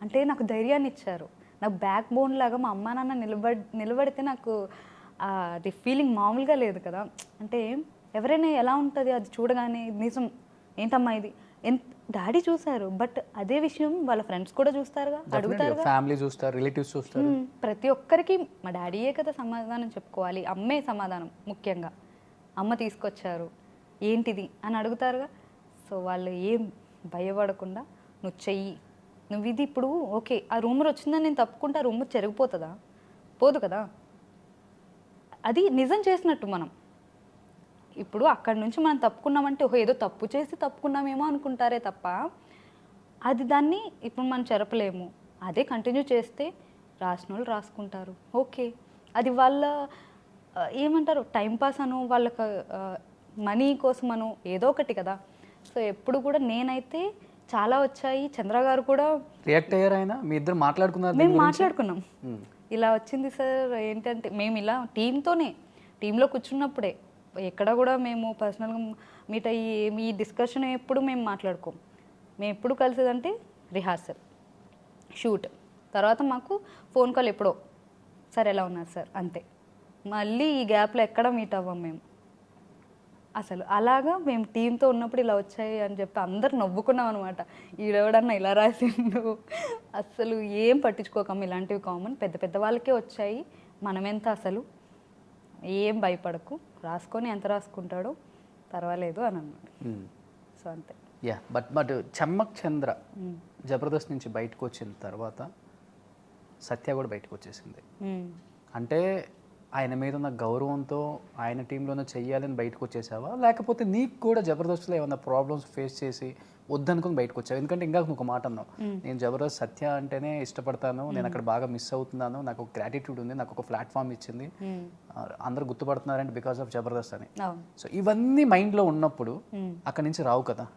S4: అంటే నాకు ధైర్యాన్ని ఇచ్చారు, నాకు బ్యాక్ బోన్ లాగా మా అమ్మ నాన్న నిలబడితే నాకు అది ఫీలింగ్ మామూలుగా లేదు కదా. అంటే ఎవరైనా ఎలా ఉంటుంది అది చూడగానే, నిజం ఏంటమ్మా ఇది, డాడీ చూసారు, బట్ అదే విషయం వాళ్ళ ఫ్రెండ్స్ కూడా చూస్తారుగా, అడుగుతారుగా.
S3: ఫ్యామిలీ చూస్తారు, రిలేటివ్స్ చూస్తారు.
S4: ప్రతి ఒక్కరికి మా డాడీయే కదా సమాధానం చెప్పుకోవాలి, అమ్మే సమాధానం. ముఖ్యంగా అమ్మ తీసుకొచ్చారు ఏంటిది అని అడుగుతారుగా. సో వాళ్ళు ఏం భయపడకుండా నువ్వు చెయ్యి, నువ్వు ఇది ఇప్పుడు ఓకే ఆ రూమర్ వచ్చిందని నేను తప్పుకుంటే ఆ రూమర్ చెరిగిపోతుందా? పోదు కదా. అది నిజం చేసినట్టు మనం ఇప్పుడు అక్కడి నుంచి మనం తప్పుకున్నామంటే ఓహో ఏదో తప్పు చేసి తప్పుకున్నామేమో అనుకుంటారే తప్ప అది దాన్ని ఇప్పుడు మనం చెరపలేము. అదే కంటిన్యూ చేస్తే రాసిన వాళ్ళు రాసుకుంటారు, ఓకే. అది వాళ్ళ ఏమంటారు టైంపాస్ అను, వాళ్ళకి మనీ కోసమను, ఏదో ఒకటి కదా. సో ఎప్పుడు కూడా నేనైతే చాలా వచ్చాయి. చంద్ర గారు కూడా
S3: రియాక్ట్ అయ్యారు. ఆయన మీ ఇద్దరు మాట్లాడుకున్నారు?
S4: మేము మాట్లాడుకున్నాం, ఇలా వచ్చింది సార్ ఏంటంటే మేము ఇలా టీంలో కూర్చున్నప్పుడే, ఎక్కడ కూడా మేము పర్సనల్గా మీట్ అయ్యి మీ డిస్కషన్ ఎప్పుడు మేము మాట్లాడుకోం. మేము ఎప్పుడు కలిసేదంటే రిహార్సల్, షూట్, తర్వాత మాకు ఫోన్ కాల్ ఎప్పుడో, సార్ ఎలా ఉన్నారు సార్, అంతే. మళ్ళీ ఈ గ్యాప్లో ఎక్కడ మీట్ అవ్వం మేము అసలు. అలాగా మేము టీంతో ఉన్నప్పుడు ఇలా వచ్చాయి అని చెప్పి అందరు నవ్వుకున్నాం అనమాట. ఈడెవడన్నా ఇలా రాసిండు, అసలు ఏం పట్టించుకోకమ్మ, ఇలాంటివి కామన్, పెద్ద పెద్ద వాళ్ళకే వచ్చాయి, మనమెంత అసలు ఏం భయపడకు, రాసుకొని ఎంత రాసుకుంటాడో పర్వాలేదు అని అన్నాడు. సో అంతే.
S3: యా బట్ చమ్మక్ చంద్ర జబర్దస్త్ నుంచి బయటకు వచ్చిన తర్వాత సత్య కూడా బయటకు వచ్చేసింది. అంటే ఆయన మీద ఉన్న గౌరవంతో ఆయన టీంలోనే చెయ్యాలని బయటకు వచ్చేసావా, లేకపోతే నీకు కూడా జబర్దస్త్లో ఏమన్నా ప్రాబ్లమ్స్ ఫేస్ చేసి వద్దనుకుని బయటకు వచ్చావు? ఎందుకంటే ఇంకా నువ్వు ఒక మాట అన్నావు, నేను జబర్దస్త్ సత్య అంటేనే ఇష్టపడతాను, నేను అక్కడ బాగా మిస్ అవుతున్నాను, నాకు ఒక గ్రాటిట్యూడ్ ఉంది, నాకు ఒక ప్లాట్ఫామ్ ఇచ్చింది, అందరూ గుర్తుపడుతున్నారంటే బికాస్ ఆఫ్ జబర్దస్త్ అని. సో ఇవన్నీ మైండ్లో ఉన్నప్పుడు అక్కడి నుంచి రావు కదా.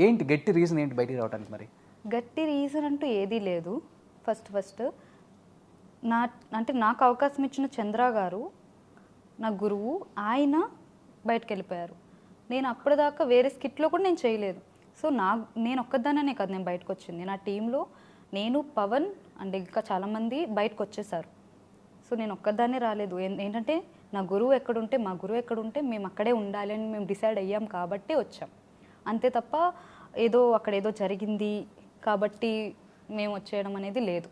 S3: ఏంటి గట్టి రీజన్ ఏంటి బయటికి రావడానికి? మరి
S4: గట్టి రీజన్ అంటూ ఏదీ లేదు. ఫస్ట్ అంటే నాకు అవకాశం ఇచ్చిన చంద్ర గారు, నా గురువు, ఆయన బయటకు వెళ్ళిపోయారు. నేను అప్పటిదాకా వేరే స్కిట్లో కూడా నేను చేయలేదు. సో నేను ఒక్కదానే కాదు నేను బయటకు వచ్చింది. నా టీంలో నేను, పవన్ అండ్ ఇంకా చాలామంది బయటకు వచ్చేసారు. సో నేను ఒక్కదాన్నే రాలేదు. ఏంటంటే నా గురువు ఎక్కడుంటే, మా గురువు ఎక్కడుంటే మేము అక్కడే ఉండాలి అని మేము డిసైడ్ అయ్యాం కాబట్టి వచ్చాం. అంతే తప్ప అక్కడ ఏదో జరిగింది కాబట్టి మేము వచ్చేయడం అనేది లేదు.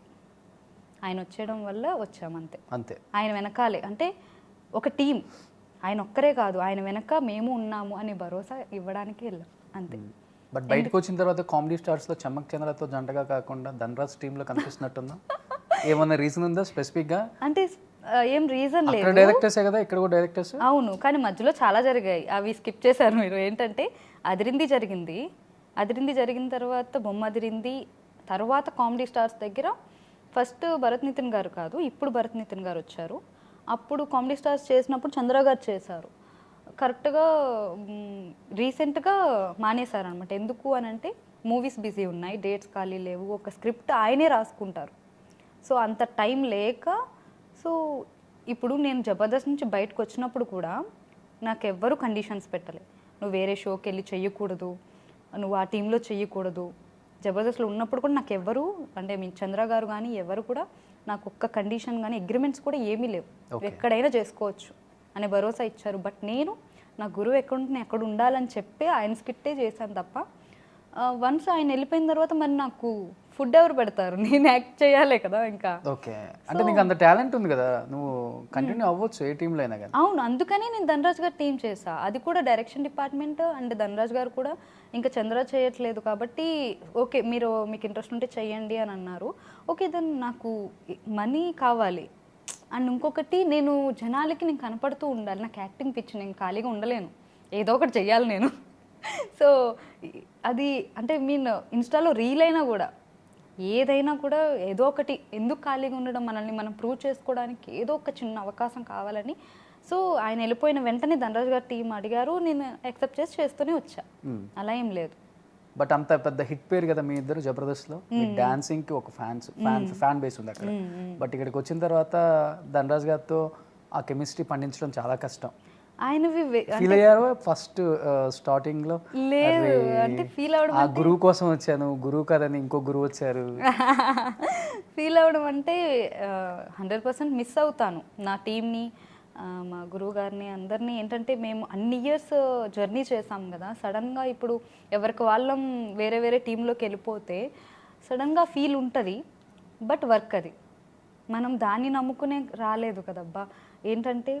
S4: ఆయన వచ్చేయడం వల్ల వచ్చామంతే.
S3: అంతే.
S4: ఆయన వెనకాలే, అంటే ఒక టీం, ఆయన ఒక్కరే కాదు, ఆయన వెనక మేము ఉన్నాము అని భరోసా ఇవ్వడానికి వెళ్ళాం అంతే.
S3: బట్ బయటకు వచ్చిన తర్వాత కామెడీ స్టార్స్లో చమ్మక్ చంద్రతో జంటగా కాకుండా ధనరాజ్ టీంలో కనిపిస్తున్నట్టుందా? ఏమన్నా రీజన్ ఉందా స్పెసిఫిక్గా?
S4: అంటే ఏం రీజన్ లేదు,
S3: డైరెక్టర్సే కదా, ఇక్కడ కూడా డైరెక్టర్స్.
S4: అవును, కానీ మధ్యలో చాలా జరిగాయి, అవి స్కిప్ చేశారు మీరు. ఏంటంటే అదిరింది జరిగిన తర్వాత బొమ్మ అదిరింది, తర్వాత కామెడీ స్టార్స్ దగ్గర ఫస్ట్ భరత్ నితిన్ గారు కాదు, ఇప్పుడు భరత్ నితిన్ గారు వచ్చారు. అప్పుడు కామెడీ స్టార్స్ చేసినప్పుడు చంద్ర గారు చేశారు. కరెక్ట్గా రీసెంట్గా మానేశారనమాట. ఎందుకు అని అంటే మూవీస్ బిజీ ఉన్నాయి, డేట్స్ ఖాళీ లేవు, ఒక స్క్రిప్ట్ ఆయనే రాసుకుంటారు. సో అంత టైం లేక, సో ఇప్పుడు నేను జబర్దస్త్ నుంచి బయటకు వచ్చినప్పుడు కూడా నాకు ఎవ్వరూ కండిషన్స్ పెట్టలే, నువ్వు వేరే షోకి వెళ్ళి చెయ్యకూడదు, నువ్వు ఆ టీంలో చెయ్యకూడదు. జబర్దస్త్లో ఉన్నప్పుడు కూడా నాకు ఎవ్వరు, అంటే మీ చంద్ర గారు కానీ ఎవరు కూడా నాకు ఒక్క కండిషన్ కానీ అగ్రిమెంట్స్ కూడా ఏమీ లేవు, ఎక్కడైనా చేసుకోవచ్చు అనే భరోసా ఇచ్చారు. బట్ నేను నా గురువు ఎక్కడుంటే ఎక్కడ ఉండాలని చెప్పి ఆయన స్కిట్టే చేశాను తప్ప, వన్స్ ఆయన వెళ్ళిపోయిన తర్వాత మరి నాకు ఫుడ్ ఎవరు పెడతారు, నేను యాక్ట్ చేయాలి కదా ఇంకా.
S3: ఓకే, అంటే నీకు అంత టాలెంట్ ఉంది కదా, నువ్వు కంటిన్యూ అవ్వచ్చు ఏ టీంలో అయినా కానీ.
S4: అవును, అందుకనే నేను ధనరాజ్ గారు టీం చేసా, అది కూడా డైరెక్షన్ డిపార్ట్మెంట్. అండ్ ధనరాజ్ గారు కూడా ఇంకా చంద్ర చేయట్లేదు కాబట్టి ఓకే మీకు ఇంట్రెస్ట్ ఉంటే చెయ్యండి అని అన్నారు. ఓకే దెన్ నాకు మనీ కావాలి. అండ్ ఇంకొకటి, నేను జనాలకి నేను కనపడుతూ ఉండాలి, నాకు యాక్టింగ్ పిచ్చి, నేను ఖాళీగా ఉండలేను, ఏదో ఒకటి చెయ్యాలి నేను. సో అది అంటే ఇన్స్టాలో రీల్ అయినా కూడా ఏదైనా కూడా ఏదో ఒకటి, ఎందుకు ఖాళీగా ఉండడం, మనల్ని మనం ప్రూవ్ చేసుకోవడానికి ఏదో ఒక చిన్న అవకాశం కావాలని. సో ఆయన వెళ్ళిపోయిన వెంటనే ధనరాజ్ గారు టీం అడిగారు, నేను యాక్సెప్ట్ చేసి చేస్తూనే వచ్చా, అలా ఏం లేదు.
S3: బట్ అంత పెద్ద హిట్ పేరు కదా మీ ఇద్దరు జబర్దస్త్లో, మీ డాన్సింగ్కి ఒక ఫ్యాన్ బేస్ ఉంది అక్కడ. బట్ ఇక్కడికి వచ్చిన తర్వాత ధనరాజ్ గారితో ఆ కెమిస్ట్రీ పండించడం చాలా కష్టం.
S4: ఆయనవి
S3: ఫీల్ అయ్యారు ఫస్ట్ స్టార్టింగ్ లో?
S4: లేదు, అంటే ఫీల్ అవడం,
S3: ఆ గురువు కోసం వచ్చాను, గురువు కదని ఇంకో గురువు వచ్చారు.
S4: ఫీల్ అవడం అంటే 100% మిస్ అవుతాను నా టీంని. మా గురువు గారిని అందరినీ ఏంటంటే మేము అన్ని ఇయర్స్ జర్నీ చేసాం కదా, సడన్గా ఇప్పుడు ఎవరికి వాళ్ళం వేరే వేరే టీంలోకి వెళ్ళిపోతే సడన్గా ఫీల్ ఉంటుంది. బట్ వర్క్ అది మనం దాన్ని నమ్ముకునే రాలేదు కదబ్బా. ఏంటంటే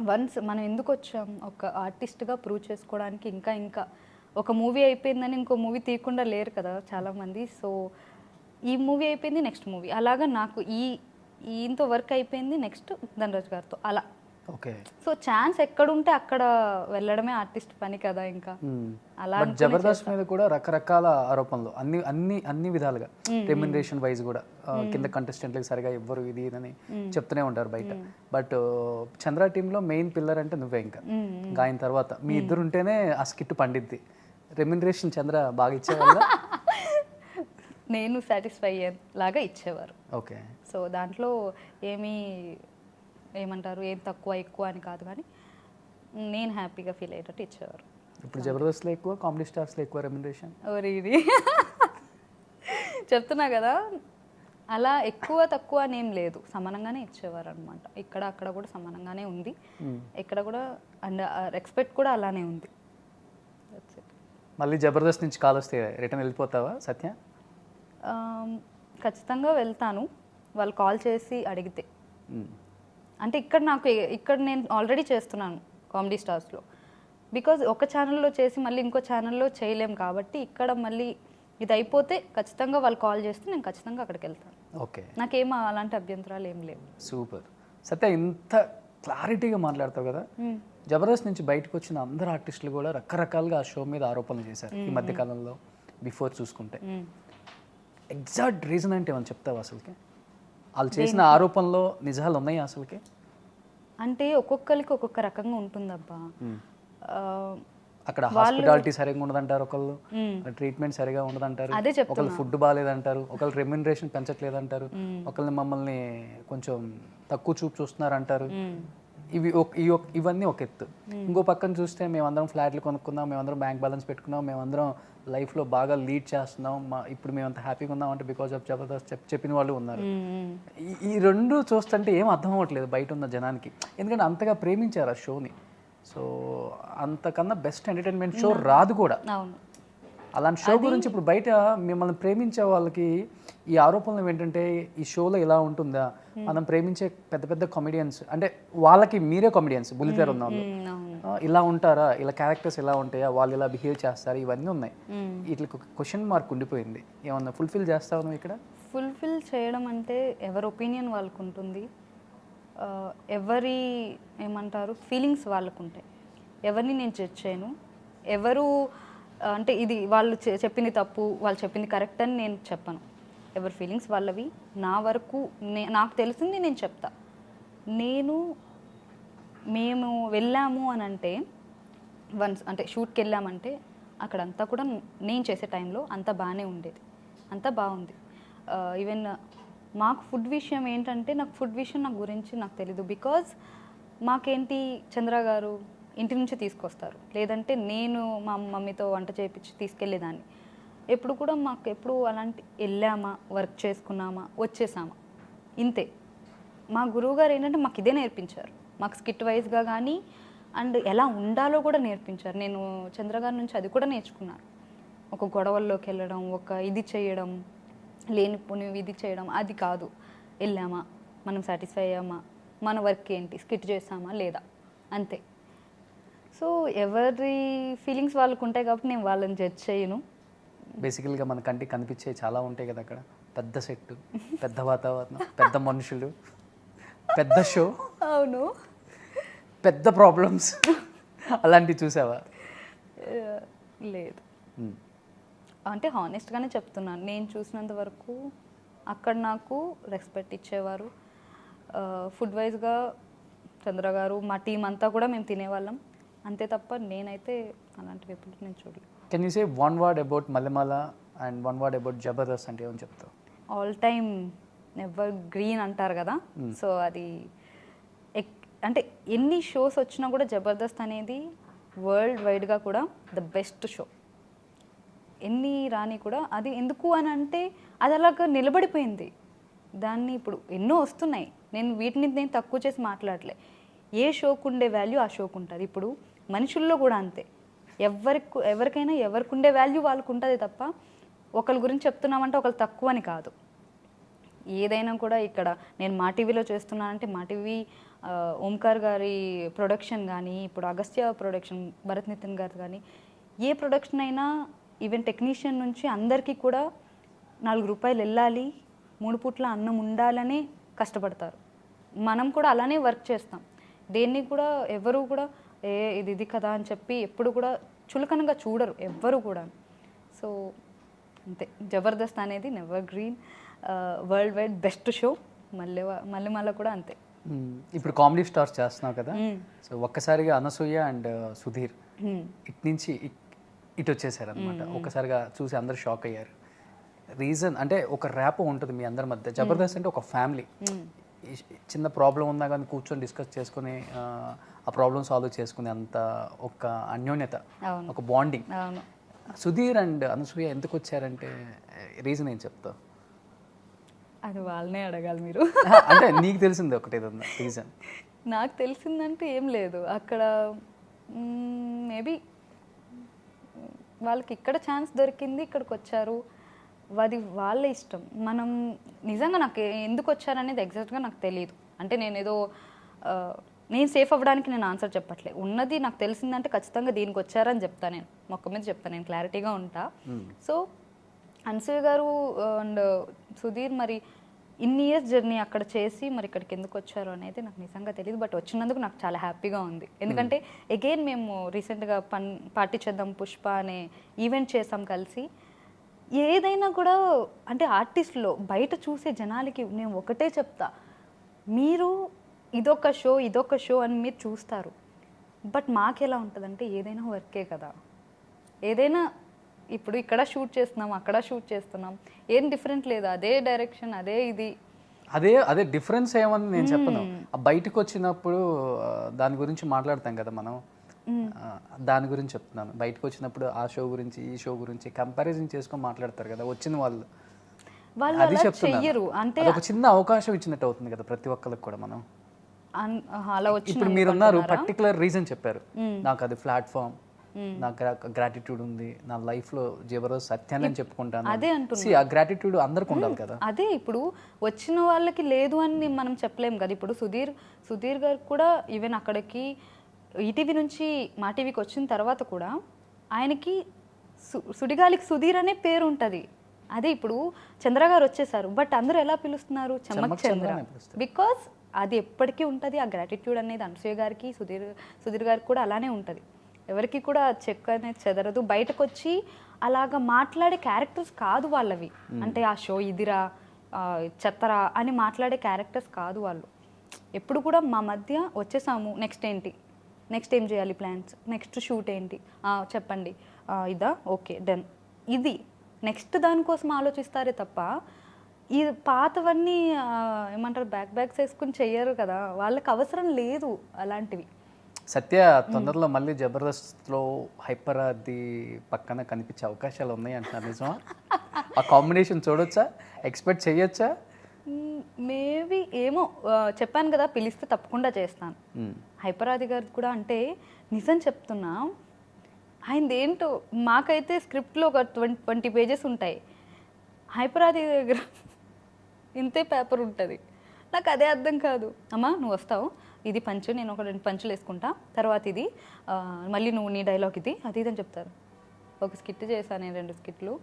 S4: వన్స్ మనం ఎందుకు వచ్చాం, ఒక ఆర్టిస్ట్గా ప్రూవ్ చేసుకోవడానికి. ఇంకా ఇంకా ఒక మూవీ అయిపోయిందని ఇంకో మూవీ తీయకుండా లేరు కదా చాలామంది. సో ఈ మూవీ అయిపోయింది, నెక్స్ట్ మూవీ, అలాగా నాకు ఈయనతో వర్క్ అయిపోయింది, నెక్స్ట్ ధనరాజ్ గారితో, అలా.
S3: ఓకే.
S4: సో ఛాన్స్ ఎక్కడుంటే అక్కడ వెళ్ళడమే ఆర్టిస్ట్ పని కదా. ఇంకా అలా
S3: బట్ జబర్దస్త్ మీద కూడా రకరకాల ఆరోపణలు, అన్ని అన్ని అన్ని విధాలుగా, రెమ్యునరేషన్ వైజ్ కూడా కింద కంటెస్టెంట్లకు సరిగా ఇవ్వరు, ఇది అని చెప్తూనే ఉంటారు బయట. బట్ చంద్ర టీంలో మెయిన్ పిల్లర్ అంటే నువ్వే. ఇంకా ఆయన తర్వాత మీ ఇద్దరు ఉంటేనే ఆ స్కిట్ పండిద్ది. రెమ్యునరేషన్ చంద్ర బాగా ఇచ్చేవాళ్ళ?
S4: నేను సాటిస్ఫై లాగా ఇచ్చేవారు.
S3: ఓకే.
S4: సో దాంట్లో ఏమంటారు, ఏం తక్కువ ఎక్కువ అని కాదు, కానీ నేను హ్యాపీగా ఫీల్ అయ్యేటట్టు ఇచ్చేవారు.
S3: ఇప్పుడు జబర్దస్త్లో ఎక్కువ, కామెడీ స్టార్స్లో ఎక్కువ రెమ్యునరేషన్?
S4: ఇది చెప్తున్నా కదా, అలా ఎక్కువ తక్కువ అనేం లేదు, సమానంగానే ఇచ్చేవారు అనమాట. ఇక్కడ అక్కడ కూడా సమానంగానే ఉంది, ఇక్కడ కూడా అండ్ రెస్పెక్ట్ కూడా అలానే ఉంది.
S3: మళ్ళీ జబర్దస్త్ నుంచి కాల్ వస్తే రిటర్న్ వెళ్ళిపోతావా సత్య?
S4: ఖచ్చితంగా వెళ్తాను, వాళ్ళు కాల్ చేసి అడిగితే. అంటే ఇక్కడ నేను ఆల్రెడీ చేస్తున్నాను కామెడీ స్టార్స్లో. బికాజ్ ఒక ఛానల్లో చేసి మళ్ళీ ఇంకో ఛానల్లో చేయలేం కాబట్టి, ఇక్కడ మళ్ళీ ఇది అయిపోతే ఖచ్చితంగా వాళ్ళు కాల్ చేస్తే నేను ఖచ్చితంగా అక్కడికి వెళ్తాను.
S3: ఓకే.
S4: నాకేం అలాంటి అభ్యంతరాలు ఏం లేవు.
S3: సూపర్. సత్య, ఇంత క్లారిటీగా మాట్లాడతావు కదా. జబర్దస్త్ నుంచి బయటకు వచ్చిన అందరు ఆర్టిస్టులు కూడా రకరకాలుగా ఆ షో మీద ఆరోపణలు చేశారు ఈ మధ్య కాలంలో. బిఫోర్ చూసుకుంటే ఎగ్జాక్ట్ రీజన్ అంటే ఏమని చెప్తావు అసలుకి? వాళ్ళు చేసిన ఆరోపణలో నిజాలు ఉన్నాయి అసలుకి?
S4: అంటే ఒక్కొక్కరికి ఒక్కొక్క రకంగా ఉంటుందబ్బా.
S3: అక్కడ హాస్పిటాలిటీ సరిగా ఉండదంటారు ఒకళ్ళు, ట్రీట్మెంట్ సరిగా ఉండదంటారు, ఒకళ్ళు ఫుడ్ బాగాలేదంటారు, ఒకళ్ళు రెమ్యునరేషన్ పెంచట్లేదంటారు, ఒకళ్ళని మమ్మల్ని కొంచెం తక్కువ చూపు చూస్తున్నారు అంటారు. ఇవన్నీ ఒక ఎత్తు. ఇంకో పక్కన చూస్తే మేమందరం ఫ్లాట్లు కొనుక్కున్నాం, మేమందరం బ్యాంక్ బ్యాలెన్స్ పెట్టుకున్నాం, మేమందరం లైఫ్లో బాగా లీడ్ చేస్తున్నాం, ఇప్పుడు మేమంత హ్యాపీగా ఉన్నాం అంటే బికాజ్ ఆఫ్ జబర్దస్త్ చెప్పిన వాళ్ళు ఉన్నారు. ఈ రెండు చూస్తుంటే ఏం అర్థం అవ్వట్లేదు బయట ఉన్న జనానికి, ఎందుకంటే అంతగా ప్రేమించారు ఆ షోని. సో అంతకన్నా బెస్ట్ ఎంటర్టైన్మెంట్ షో రాదు కూడా. అలాంటి షో గురించి ఇప్పుడు బయట మిమ్మల్ని ప్రేమించే వాళ్ళకి ఈ ఆరోపణలు ఏంటంటే, ఈ షోలో ఇలా ఉంటుందా, మనం ప్రేమించే పెద్ద పెద్ద కామెడియన్స్ అంటే వాళ్ళకి మీరే కామెడియన్స్, బుల్లితెర ఉన్న వాళ్ళు, ఇలా ఉంటారా, ఇలా క్యారెక్టర్స్ ఎలా ఉంటాయా, వాళ్ళు ఇలా బిహేవ్ చేస్తారు, ఇవన్నీ ఉన్నాయి. వీటికి ఒక క్వశ్చన్ మార్క్ ఉండిపోయింది. ఏమన్నా ఫుల్ఫిల్ చేస్తావు నువ్వు ఇక్కడ?
S4: ఫుల్ఫిల్ చేయడం అంటే ఎవరి ఒపీనియన్ వాళ్ళకు ఉంటుంది, ఎవరి ఏమంటారు ఫీలింగ్స్ వాళ్ళకు ఉంటాయి. ఎవరిని నేను జడ్జ్ చేయను. ఎవరు అంటే ఇది వాళ్ళు చెప్పింది తప్పు, వాళ్ళు చెప్పింది కరెక్ట్ అని నేను చెప్పను. ఎవరి ఫీలింగ్స్ వాళ్ళవి. నా వరకు నాకు తెలిసింది నేను చెప్తా. మేము వెళ్ళాము అని అంటే, వన్స్ అంటే షూట్కి వెళ్ళామంటే అక్కడంతా కూడా నేను చేసే టైంలో అంతా బాగానే ఉండేది, అంతా బాగుంది. ఈవెన్ మాకు ఫుడ్ విషయం ఏంటంటే, నాకు ఫుడ్ విషయం నాకు గురించి నాకు తెలీదు. బికాజ్ మాకేంటి, చంద్ర గారు ఇంటి నుంచి తీసుకొస్తారు, లేదంటే నేను మా మమ్మీతో వంట చేయించి తీసుకెళ్ళేదాన్ని. ఎప్పుడు కూడా మాకు ఎప్పుడు అలాంటి వెళ్ళామా, వర్క్ చేసుకున్నామా, వచ్చేసామా, ఇంతే. మా గురువుగారు ఏంటంటే మాకు ఇదే నేర్పించారు, మాకు స్కిట్ వైజ్గా కానీ అండ్ ఎలా ఉండాలో కూడా నేర్పించారు. నేను చంద్రగారి నుంచి అది కూడా నేర్చుకున్నాను. ఒక గొడవల్లోకి వెళ్ళడం, ఒక ఇది చేయడం, లేనిపోని ఇది చేయడం, అది కాదు. వెళ్ళామా, మనం సాటిస్ఫై అయ్యామా, మన వర్క్ ఏంటి, స్కిట్ చేసామా లేదా, అంతే. సో ఎవరి ఫీలింగ్స్ వాళ్ళకు ఉంటాయి కాబట్టి నేను వాళ్ళని జడ్జ్ చేయను.
S3: బేసికల్గా మన కంటికి కనిపించే చాలా ఉంటాయి కదా అక్కడ. పెద్ద సెట్, పెద్ద వాతావరణం, పెద్ద మనుషులు, పెద్ద షో, అవును, పెద్ద ప్రాబ్లమ్స్, అలాంటివి చూసావా?
S4: లేదు, అంటే హానెస్ట్గానే చెప్తున్నాను. నేను చూసినంత వరకు అక్కడ నాకు రెస్పెక్ట్ ఇచ్చేవారు. ఫుడ్ వైజ్గా చంద్ర గారు, మా టీం అంతా కూడా మేము తినేవాళ్ళం, అంతే తప్ప నేనైతే అలాంటివి ఎప్పుడు నేను చూడలేదు.
S3: Can you say one word about Mallemala and one word about Jabardasth అంటే ఏమని చెప్తావు?
S4: ఆల్ టైమ్ ఎవర్ గ్రీన్ అంటారు కదా. సో అది అంటే ఎన్ని షోస్ వచ్చినా కూడా జబర్దస్త్ అనేది వరల్డ్ వైడ్గా కూడా ద బెస్ట్ షో. ఎన్ని రాని కూడా అది ఎందుకు అని అంటే అది అలాగ నిలబడిపోయింది. దాన్ని ఇప్పుడు ఎన్నో వస్తున్నాయి, నేను వీటిని నేను తక్కువ చేసి మాట్లాడలే. ఏ షోకు ఉండే వాల్యూ ఆ షోకు ఉంటుంది. ఇప్పుడు మనుషుల్లో కూడా అంతే, ఎవరికైనా ఎవరికి ఉండే వాల్యూ వాళ్ళకు ఉంటుంది తప్ప ఒకరి గురించి చెప్తున్నామంటే ఒకరు తక్కువ అని కాదు. ఏదైనా కూడా ఇక్కడ నేను మా టీవీలో చేస్తున్నానంటే మా టీవీ ఓంకార్ గారి ప్రొడక్షన్ కానీ, ఇప్పుడు అగస్త్య ప్రొడక్షన్ భరత్ నితిన్ గారు కానీ, ఏ ప్రొడక్షన్ అయినా ఈవెన్ టెక్నీషియన్ నుంచి అందరికీ కూడా 4 రూపాయలు వెళ్ళాలి, 3 పూట్ల అన్నం ఉండాలని కష్టపడతారు. మనం కూడా అలానే వర్క్ చేస్తాం. దేన్ని కూడా ఎవరు కూడా ఇది కదా అని చెప్పి ఎప్పుడు కూడా చులకనగా చూడరు ఎవ్వరు కూడా. సో అంతే, జబర్దస్త్ అనేది never green, world wide best show. మళ్ళీ కూడా అంతే.
S3: ఇప్పుడు కామెడీ స్టార్స్ చేస్తున్నావు కదా, సో ఒక్కసారిగా అనసూయ అండ్ సుధీర్ ఇటు నుంచి ఇటు వచ్చేసారు అనమాట. ఒక్కసారిగా చూసి అందరు షాక్ అయ్యారు. రీజన్ అంటే ఒక ర్యాప్ ఉంటుంది మీ అందరి మధ్య. జబర్దస్త్ అంటే ఒక ఫ్యామిలీ. చిన్న ప్రాబ్లం ఉన్నా కానీ కూర్చొని డిస్కస్ చేసుకుని ఆ ప్రాబ్లమ్ సాల్వ్ చేసుకునే అంత ఒక అన్యోన్యత, ఒక బాండింగ్. సుధీర్ అండ్ అనసూయ ఎందుకు వచ్చారంటే రీజన్ ఏం చెప్తావు?
S4: అది వాళ్ళనే అడగాలి మీరు.
S3: అంటే నీకు తెలిసింది ఒకటి ఏదన్నా రీజన్?
S4: నాకు తెలిసిందంటే ఏం లేదు. అక్కడ మేబీ వాళ్ళకి ఇక్కడ ఛాన్స్ దొరికింది, ఇక్కడికి వచ్చారు, అది వాళ్ళ ఇష్టం. మనం నిజంగా నాకు ఎందుకు వచ్చారనేది ఎగ్జాక్ట్గా నాకు తెలియదు. అంటే నేను సేఫ్ అవ్వడానికి నేను ఆన్సర్ చెప్పట్లే. ఉన్నది నాకు తెలిసిందంటే ఖచ్చితంగా దీనికి వచ్చారని చెప్తాను. నేను మొక్క మీద చెప్తాను, నేను క్లారిటీగా ఉంటా. సో అనసూయ గారు అండ్ సుధీర్ మరి ఇన్ని ఇయర్స్ జర్నీ అక్కడ చేసి మరి ఇక్కడికి ఎందుకు వచ్చారు అనేది నాకు నిజంగా తెలియదు. బట్ వచ్చినందుకు నాకు చాలా హ్యాపీగా ఉంది. ఎందుకంటే అగైన్ మేము రీసెంట్గా పార్టీ చేద్దాం పుష్ప అనే ఈవెంట్ చేసాం కలిసి. ఏదైనా కూడా అంటే ఆర్టిస్ట్లో బయట చూసే జనాలకి నేను ఒకటే చెప్తా, మీరు ఇదొక షో అని మీరు చూస్తారు. బట్ మాకెలా ఉంటుందంటే ఏదైనా వర్కే కదా. ఏదైనా ఇప్పుడు ఇక్కడ షూట్ చేస్తున్నాం, అక్కడ షూట్ చేస్తున్నాం, ఏం డిఫరెంట్ లేదు. అదే డైరెక్షన్, అదే ఇది,
S3: అదే డిఫరెన్స్ ఏమని నేను చెప్పను. బయటకు వచ్చినప్పుడు దాని గురించి మాట్లాడతాం కదా మనం, దాని గురించి చెప్తున్నాను. బయటకు వచ్చినప్పుడు ఆ షో గురించి ఈ షో గురించి కంపారిజన్ చేసుకొని మాట్లాడతారు కదా వచ్చిన వాళ్ళు. అది చెప్తున్నారు. అంటే ఒక చిన్న అవకాశం ఇచ్చినట్టు అవుతుంది కదా ప్రతి ఒక్కరికి కూడా. మనం
S4: అలా వచ్చి
S3: ఇప్పుడు మీరున్నారు, పర్టికులర్ రీజన్ చెప్పారు, నాకు అది ప్లాట్ఫామ్, నాకు గ్రాటిట్యూడ్ ఉంది, నా లైఫ్ లో జబర్దస్త్ సత్యాన్ని అని చెప్పుకుంటాను.
S4: అదే అంటున్నా,
S3: ఆ గ్రాటిట్యూడ్ అందరికి ఉండాలి కదా.
S4: అదే ఇప్పుడు వచ్చిన వాళ్ళకి లేదు అని మనం చెప్పలేం కదా. ఇప్పుడు సుధీర్ గారు కూడా ఈవెన్ అక్కడికి ఈటీవీ నుంచి మా టీవీకి వచ్చిన తర్వాత కూడా ఆయనకి సుడిగాలికి సుధీర్ అనే పేరు ఉంటుంది. అదే ఇప్పుడు చంద్ర గారు వచ్చేసారు, బట్ అందరూ ఎలా పిలుస్తున్నారు? చమ్మక్ చంద్ర. బికాస్ అది ఎప్పటికీ ఉంటుంది. ఆ గ్రాటిట్యూడ్ అనేది అనసూయ గారికి సుధీర్ గారికి కూడా అలానే ఉంటుంది. ఎవరికి కూడా చెక్ అనేది చెదరదు. బయటకు వచ్చి అలాగా మాట్లాడే క్యారెక్టర్స్ కాదు వాళ్ళవి. అంటే ఆ షో ఇదిరా చెత్తరా అని మాట్లాడే క్యారెక్టర్స్ కాదు వాళ్ళు. ఎప్పుడు కూడా మా మధ్య వచ్చేసాము, నెక్స్ట్ ఏంటి, నెక్స్ట్ ఏం చేయాలి, ప్లాన్స్, నెక్స్ట్ షూట్ ఏంటి చెప్పండి, ఇదా ఓకే డన్, ఇది నెక్స్ట్ దానికోసం ఆలోచిస్తారే తప్ప ఈ పాతవన్నీ ఏమంటారు బ్యాగ్స్ వేసుకుని చెయ్యరు కదా. వాళ్ళకి అవసరం లేదు అలాంటివి.
S3: సత్య తొందరలో మళ్ళీ జబర్దస్త్లో హైపర్ అది పక్కన కనిపించే అవకాశాలు ఉన్నాయి అంటున్నారు, నిజమా? ఆ కాంబినేషన్ చూడొచ్చా, ఎక్స్పెక్ట్ చేయొచ్చా?
S4: మేబీ ఏమో, చెప్పాను కదా పిలిస్తే తప్పకుండా చేస్తాను. హైపరాది గారు కూడా అంటే నిజం చెప్తున్నా, ఆయనది ఏంటో మాకైతే స్క్రిప్ట్లో ఒక 20 పేజెస్ ఉంటాయి. హైపరాది దగ్గర ఇంతే పేపర్ ఉంటుంది. నాకు అదే అర్థం కాదు. అమ్మా నువ్వు వస్తావు, ఇది పంచు, నేను ఒక 2 పంచులు వేసుకుంటా, తర్వాత ఇది మళ్ళీ నువ్వు నీ డైలాగ్ ఇది అది ఇదని చెప్తారు. ఒక స్కిట్ చేశాను నేను, 2 స్కిట్లు.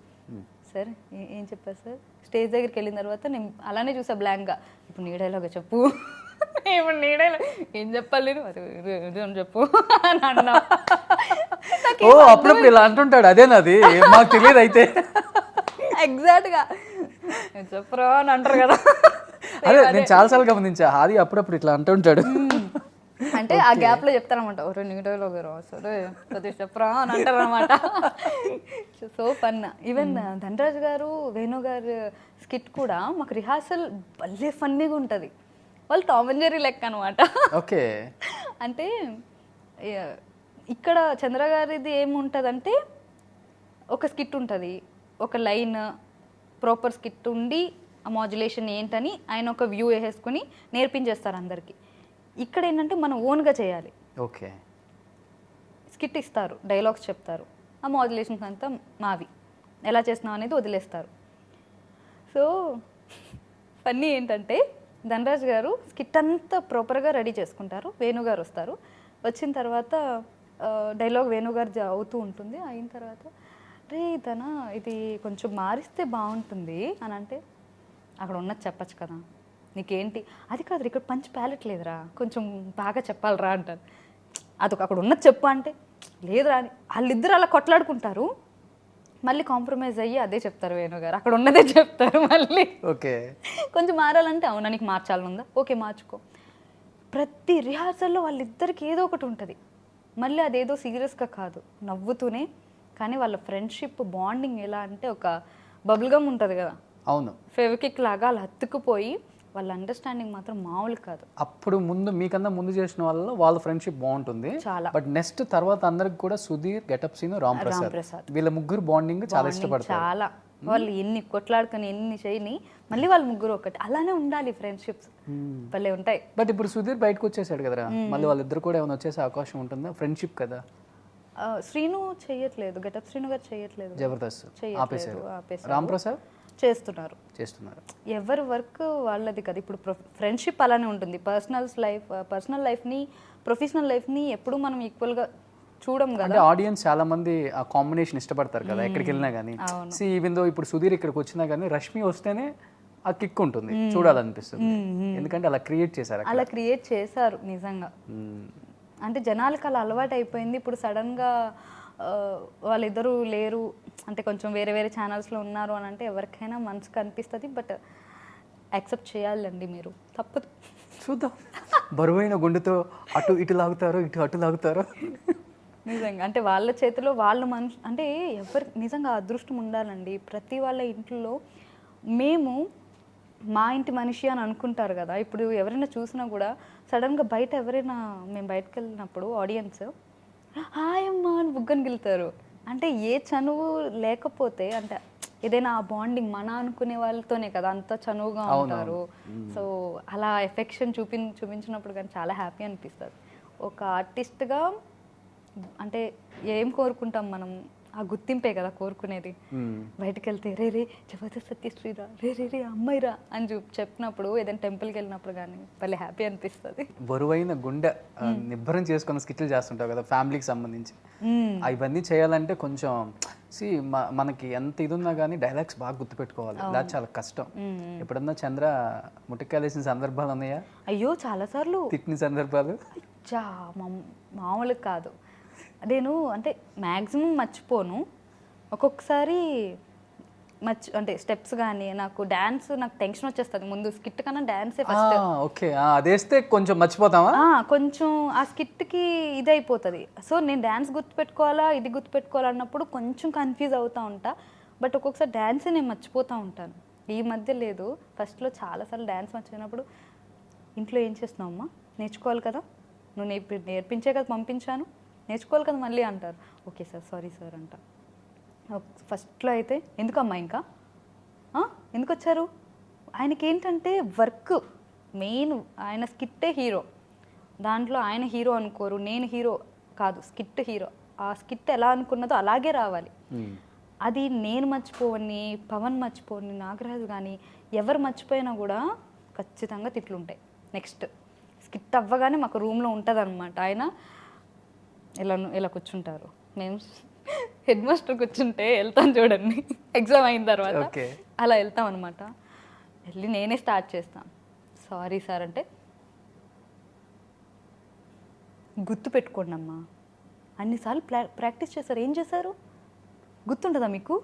S4: సార్ ఏం చెప్పారు సార్? స్టేజ్ దగ్గరికి వెళ్ళిన తర్వాత నేను అలానే చూసా బ్లాంక్గా, ఇప్పుడు నీ డైలాగ్ చెప్పు, ఇప్పుడు నీ డైలాగ్ ఏం చెప్పాలి నేను, అది అని చెప్పు అని అన్నా.
S3: అప్పుడప్పుడు ఇలా అంటుంటాడు, అదేనాది మాకు తెలియదు అయితే.
S4: ఎగ్జాక్ట్గా చెప్పరా అని అంటారు కదా.
S3: అదే నేను చాలాసార్లు గమనించా, అది అప్పుడప్పుడు ఇట్లా అంటుంటాడు.
S4: అంటే ఆ గ్యాప్ లో చెప్తారనమాట, ఒక 2 నిమిషాలు సరే సతీష్ చెప్పరా అని అంటారు అనమాట. So fun. ఈవెన్ ధనరాజ్ గారు వేణు గారు స్కిట్ కూడా మాకు రిహార్సల్ భలే ఫన్నీగా ఉంటుంది. వాళ్ళు టామ్ అండ్ జెర్రీ లెక్క అనమాట.
S3: ఓకే.
S4: అంటే ఇక్కడ చంద్ర గారిది ఏముంటుందంటే ఒక స్కిట్ ఉంటుంది, ఒక లైన్ ప్రాపర్ స్కిట్ ఉండి ఆ మాడ్యులేషన్ ఏంటని ఆయన ఒక వ్యూ వేసేసుకుని నేర్పించేస్తారు అందరికీ. ఇక్కడ ఏంటంటే మనం ఓన్గా చేయాలి.
S3: ఓకే.
S4: స్కిట్ ఇస్తారు, డైలాగ్స్ చెప్తారు, ఆ మాడ్యులేషన్స్ అంతా మావి, ఎలా చేస్తున్నాం అనేది వదిలేస్తారు. సో ఫన్నీ ఏంటంటే ధనరాజ్ గారు స్కిట్ అంతా ప్రాపర్గా రెడీ చేసుకుంటారు, వేణు గారు వస్తారు. వచ్చిన తర్వాత డైలాగ్ వేణు గారు అవుతూ ఉంటుంది. అయిన తర్వాత రే ధన ఇది కొంచెం మారిస్తే బాగుంటుంది అని అంటే, అక్కడ ఉన్నది చెప్పచ్చు కదా, నీకేంటి అది కాదు ఇక్కడ పంచి ప్యాలెట్ లేదురా, కొంచెం బాగా చెప్పాలిరా అంటారు. అదొక అక్కడ ఉన్నది చెప్పు అంటే లేదురా అని వాళ్ళిద్దరు అలా కొట్లాడుకుంటారు. మళ్ళీ కాంప్రమైజ్ అయ్యి అదే చెప్తారు వేణు గారు, అక్కడ ఉన్నదే చెప్తారు మళ్ళీ.
S3: ఓకే.
S4: కొంచెం మారాలంటే అవునా నీకు మార్చాలనుందా, ఓకే మార్చుకో. ప్రతి రిహార్సల్లో వాళ్ళిద్దరికి ఏదో ఒకటి ఉంటుంది. మళ్ళీ అదేదో సీరియస్గా కాదు, నవ్వుతూనే. కానీ వాళ్ళ ఫ్రెండ్షిప్ బాండింగ్ ఎలా అంటే ఒక బబుల్ గమ్ ఉంటుంది కదా,
S3: అవును,
S4: ఫెవికిక్ లాగా అలా హత్తుకుపోయి వాళ్ళ అండర్స్టాండింగ్ మాత్రం మామూలు కాదు.
S3: అప్పుడు మీకన్నా ముందు చేసిన వాళ్ళ ఫ్రెండ్షిప్ బాగుంటుంది
S4: చాలా.
S3: బట్ నెక్స్ట్ తర్వాత అందరికి కూడా సుధీర్, గెటప్ సీను, రామ్ ప్రసాద్ వీళ్ళ ముగ్గురు బాండింగ్ చాలా ఇష్టపడతారు.
S4: చాలా వాళ్ళు ఎన్ని కొట్లాడుకొని ఎన్ని చేయని మళ్ళీ వాళ్ళు ముగ్గురు ఒకటి, అలానే ఉండాలి ఫ్రెండ్షిప్స్, భలే ఉంటాయి.
S3: బట్ ఇప్పుడు సుధీర్ బయటకు వచ్చేసాడు కదరా, మళ్ళీ వాళ్ళిద్దరు కూడా ఏమైనా వచ్చేసే అవకాశం ఉంటుందా? ఫ్రెండ్షిప్ కదా.
S4: శ్రీను చెయ్యట్లేదు, గెటప్ శ్రీను గారు చెయ్యట్లేదు,
S3: జబర్దస్త్ ఆపేశారు.
S4: ఆపేశారు.
S3: రామ్ ప్రసాద్
S4: చేస్తున్నారు. ఎవరి వర్క్ వాళ్ళది కదా. ఇప్పుడు ఫ్రెండ్షిప్ అలానే ఉంటుంది. పర్సనల్ లైఫ్ని ప్రొఫెషనల్ లైఫ్ని ఎప్పుడు మనం ఈక్వల్గా చూడం కదా.
S3: అంటే ఆడియన్స్ చాలా మంది ఆ కాంబినేషన్ ఇష్టపడతారు కదా ఎక్కడికి వెళ్ళినా కానీ. ఈవెన్ దో ఇప్పుడు సుధీర్ ఇక్కడికి వచ్చినా కానీ రష్మి వస్తేనే ఆ కిక్ ఉంటుంది, చూడాలనిపిస్తుంది. ఎందుకంటే అలా క్రియేట్
S4: చేశారు నిజంగా. అంటే జనాలకు అలా అలవాటు అయిపోయింది. ఇప్పుడు సడన్గా వాళ్ళిద్దరూ లేరు అంటే కొంచెం వేరే వేరే ఛానల్స్లో ఉన్నారు అని అంటే ఎవరికైనా మనసుకు అనిపిస్తుంది. బట్ యాక్సెప్ట్ చేయాలండి, మీరు తప్పదు.
S3: చూద్దాం, బరువైన గుండెతో అటు ఇటు లాగుతారో ఇటు అటు లాగుతారో.
S4: నిజంగా అంటే వాళ్ళ చేతిలో వాళ్ళ మనిషి అంటే ఎవరు నిజంగా అదృష్టం ఉండాలండి. ప్రతి వాళ్ళ ఇంట్లో మేము మా ఇంటి మనిషి అని అనుకుంటారు కదా. ఇప్పుడు ఎవరైనా చూసినా కూడా సడన్గా బయట ఎవరైనా మేము బయటకు వెళ్ళినప్పుడు ఆడియన్స్ హాయ్ అమ్మా అని బుగ్గని గిలుతారు. అంటే ఏ చనువు లేకపోతే అంటే ఏదైనా ఆ బాండింగ్ మన అనుకునే వాళ్ళతోనే కదా అంత చనువుగా ఉంటారు. సో అలా ఎఫెక్షన్ చూపించినప్పుడు కానీ చాలా హ్యాపీ అనిపిస్తుంది. ఒక ఆర్టిస్ట్గా అంటే ఏం కోరుకుంటాం మనం, ఆ గుర్తింపే కదా కోరుకునేది. బయటకు వెళ్తే రే రే జబర్దస్త్ సత్యశ్రీరా, రే రే రే అమ్మాయిరా అని చెప్పినప్పుడు ఏదైనా టెంపుల్కి వెళ్ళినప్పుడు కానీ భలే హ్యాపీ అనిపిస్తుంది.
S3: బరువైన గుండె నిబ్బరం చేసుకున్న స్కిట్లు చేస్తుంటావు కదా ఫ్యామిలీకి సంబంధించి. ఇవన్నీ చేయాలంటే కొంచెం మనకి ఎంత ఇది ఉన్నా కానీ డైలాగ్స్ బాగా గుర్తుపెట్టుకోవాలి, అది చాలా కష్టం. ఎప్పుడన్నా చంద్ర ముటికాలేసిన సందర్భాలు ఉన్నాయా?
S4: అయ్యో చాలా సార్లు
S3: తిట్టిన సందర్భాలు
S4: మామూలు కాదు. నేను అంటే మ్యాక్సిమం మర్చిపోను, ఒక్కొక్కసారి అంటే స్టెప్స్ కానీ నాకు టెన్షన్ వచ్చేస్తుంది ముందు. స్కిట్ కన్నా డాన్సే ఫస్ట్.
S3: ఓకే, అదేస్తే కొంచెం మర్చిపోతావా?
S4: కొంచెం ఆ స్కిట్కి ఇది అయిపోతుంది. సో నేను డాన్స్ గుర్తుపెట్టుకోవాలా ఇది గుర్తుపెట్టుకోవాలా అన్నప్పుడు కొంచెం కన్ఫ్యూజ్ అవుతూ ఉంటా. బట్ ఒక్కొక్కసారి డాన్సే నేను మర్చిపోతూ ఉంటాను. ఈ మధ్య లేదు, ఫస్ట్లో చాలాసార్లు డాన్స్ మర్చిపోయినప్పుడు ఇంట్లో ఏం చేస్తున్నావమ్మా, నేర్చుకోవాలి కదా, నువ్వు నేర్పించే కదా పంపించాను, నేర్చుకోవాలి కదా మళ్ళీ అంటారు. ఓకే సార్, సారీ సార్ అంట. ఫస్ట్లో అయితే ఎందుకమ్మా ఇంకా ఎందుకు వచ్చారు, ఆయనకి ఏంటంటే వర్క్ మెయిన్, ఆయన స్కిట్టే హీరో, దాంట్లో ఆయన హీరో అనుకోరు, నేను హీరో కాదు, స్కిట్ హీరో. ఆ స్కిట్ ఎలా అనుకున్నదో అలాగే రావాలి. అది నేను మర్చిపోవని, పవన్ మర్చిపోవని, నాగరాజు కానీ ఎవరు మర్చిపోయినా కూడా ఖచ్చితంగా తిట్లుంటాయి. నెక్స్ట్ స్కిట్ అవ్వగానే మాకు రూమ్లో ఉంటుంది అనమాట, ఆయన ఇలా కూర్చుంటారు, మేము హెడ్ మాస్టర్ కూర్చుంటే వెళ్తాను చూడండి ఎగ్జామ్ అయిన తర్వాత అలా వెళ్తాం అనమాట. వెళ్ళి నేనే స్టార్ట్ చేస్తాను. సారీ సార్ అంటే గుర్తు పెట్టుకోండి అమ్మా, అన్నిసార్లు ప్రాక్టీస్ చేశారు, ఏం చేశారు గుర్తుంటుందా మీకు,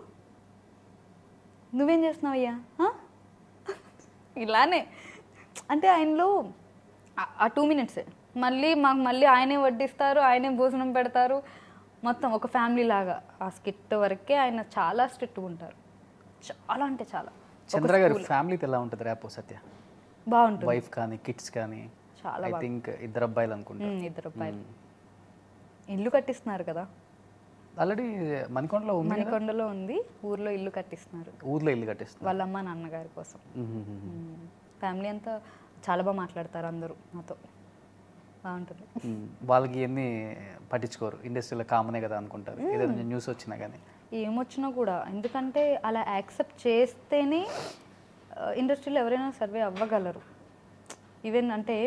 S4: నువ్వేం చేస్తున్నావు అయ్యా ఇలానే. అంటే ఆయనలో ఆ 2 minutes మళ్ళీ ఆయనే వడ్డిస్తారు, ఆయనే భోజనం పెడతారు, మొత్తం ఒక ఫ్యామిలీ లాగా. ఆ స్కిట్ వరకే ఆయన చాలా స్ట్రిక్ట్గా ఉంటారు, చాలా అంటే చాలా.
S3: చంద్ర గారి ఫ్యామిలీతో ఎలా ఉంటుంది ర్యాపో సత్య?
S4: బాగుంటుంది.
S3: వైఫ్ కానీ కిడ్స్ కానీ?
S4: చాలా
S3: ఐ థింక్ 2 అబ్బాయిలు అనుకుంటా.
S4: 2 అబ్బాయిలు. ఇల్లు కట్టిస్తున్నారు కదా
S3: ఆల్రెడీ
S4: మణికొండలో ఉంది, ఊర్లో ఇల్లు కట్టిస్తున్నారు.
S3: ఊర్లో ఇల్లు కట్టిస్తున్నారు
S4: వాళ్ళ అమ్మ నాన్నగారి కోసం. ఫ్యామిలీ అంతా చాలా బాగా మాట్లాడతారు అందరూ నాతో. బాగుంటుంది.
S3: వాళ్ళకి ఇవన్నీ పట్టించుకోరు, ఇండస్ట్రీలో కామనే కదా అనుకుంటారు ఏదైనా న్యూస్ వచ్చినా కానీ.
S4: ఏమొచ్చినా కూడా, ఎందుకంటే అలా యాక్సెప్ట్ చేస్తేనే ఇండస్ట్రీలో ఎవరైనా సర్వే అవ్వగలరు. ఈవెన్ అంటే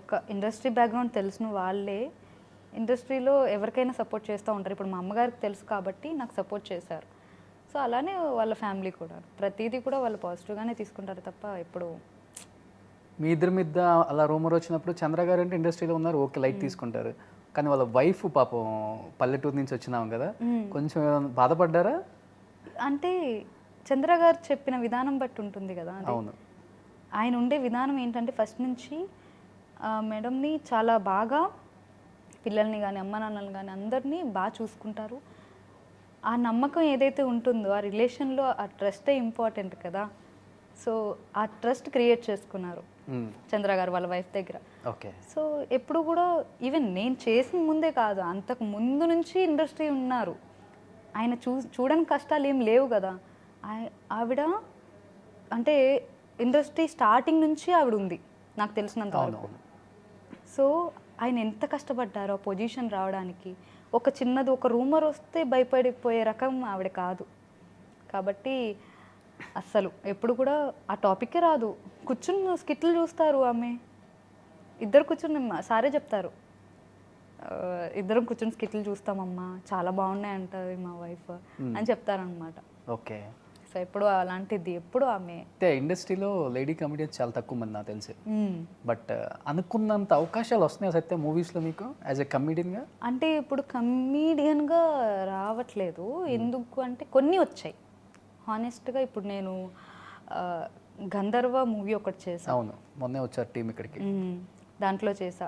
S4: ఒక ఇండస్ట్రీ బ్యాక్గ్రౌండ్ తెలిసిన వాళ్ళే ఇండస్ట్రీలో ఎవరికైనా సపోర్ట్ చేస్తూ ఉంటారు. ఇప్పుడు మా అమ్మగారికి తెలుసు కాబట్టి నాకు సపోర్ట్ చేశారు. సో అలానే వాళ్ళ ఫ్యామిలీ కూడా ప్రతిదీ కూడా వాళ్ళు పాజిటివ్గానే తీసుకుంటారు తప్ప ఎప్పుడు.
S3: మీ ఇద్దరి మీద అలా రూమర్ వచ్చినప్పుడు చంద్ర గారు అంటే ఇండస్ట్రీలో ఉన్నారు, ఓకే లైట్ తీసుకుంటారు. కానీ వాళ్ళ వైఫ్ పాపం పల్లెటూరు నుంచి వచ్చినాం కదా, కొంచెం బాధపడ్డారా?
S4: అంటే చంద్ర గారు చెప్పిన విధానం బట్టి ఉంటుంది కదా.
S3: అవును,
S4: ఆయన ఉండే విధానం ఏంటంటే ఫస్ట్ నుంచి మేడంని చాలా బాగా, పిల్లల్ని కానీ అమ్మ నాన్నలు కానీ అందరినీ బాగా చూసుకుంటారు. ఆ నమ్మకం ఏదైతే ఉంటుందో ఆ రిలేషన్లో ఆ ట్రస్టే ఇంపార్టెంట్ కదా. సో ఆ ట్రస్ట్ క్రియేట్ చేసుకున్నారు చంద్ర గారు వాళ్ళ వైఫ్ దగ్గర.
S3: ఓకే.
S4: సో ఎప్పుడు కూడా ఈవెన్ నేను చేసిన ముందే కాదు, అంతకు ముందు నుంచి ఇండస్ట్రీ ఉన్నారు. ఆయన చూడని కష్టాలు ఏం లేవు కదా. ఆవిడ అంటే ఇండస్ట్రీ స్టార్టింగ్ నుంచి ఆవిడ ఉంది నాకు తెలిసినంత వరకు. సో ఆయన ఎంత కష్టపడ్డారో పొజిషన్ రావడానికి. ఒక చిన్నది ఒక రూమర్ వస్తే భయపడిపోయే రకం ఆవిడ కాదు. కాబట్టి అస్సలు ఎప్పుడు కూడా ఆ టాపిక్కే రాదు. కూర్చుని స్కిట్లు చూస్తారు ఆమె, ఇద్దరు కూర్చుని సారే చెప్తారు, ఇద్దరం కూర్చుని స్కిట్లు చూస్తామమ్మా చాలా బాగున్నాయి అంటది మా వైఫ్ అని చెప్తారనమాట.
S3: ఓకే.
S4: సో ఎప్పుడు అలాంటిది ఎప్పుడు ఆమె.
S3: అయితే ఇండస్ట్రీలో లేడీ కమెడియన్స్ చాలా తక్కువ మంది నాకు తెలిసి. బట్ అనుకున్నంత అవకాశాలు వస్తున్నాయి సత్య మూవీస్లో మీకు యాజ్ ఎ కమెడియన్గా?
S4: అంటే ఇప్పుడు కమెడియన్గా రావట్లేదు. ఎందుకు అంటే కొన్ని వచ్చాయి హానెస్ట్గా. ఇప్పుడు నేను గంధర్వ మూవీ ఒకటి చేశాను.
S3: అవును, మొన్నే వచ్చారు టీం ఇక్కడికి.
S4: దాంట్లో చేసా.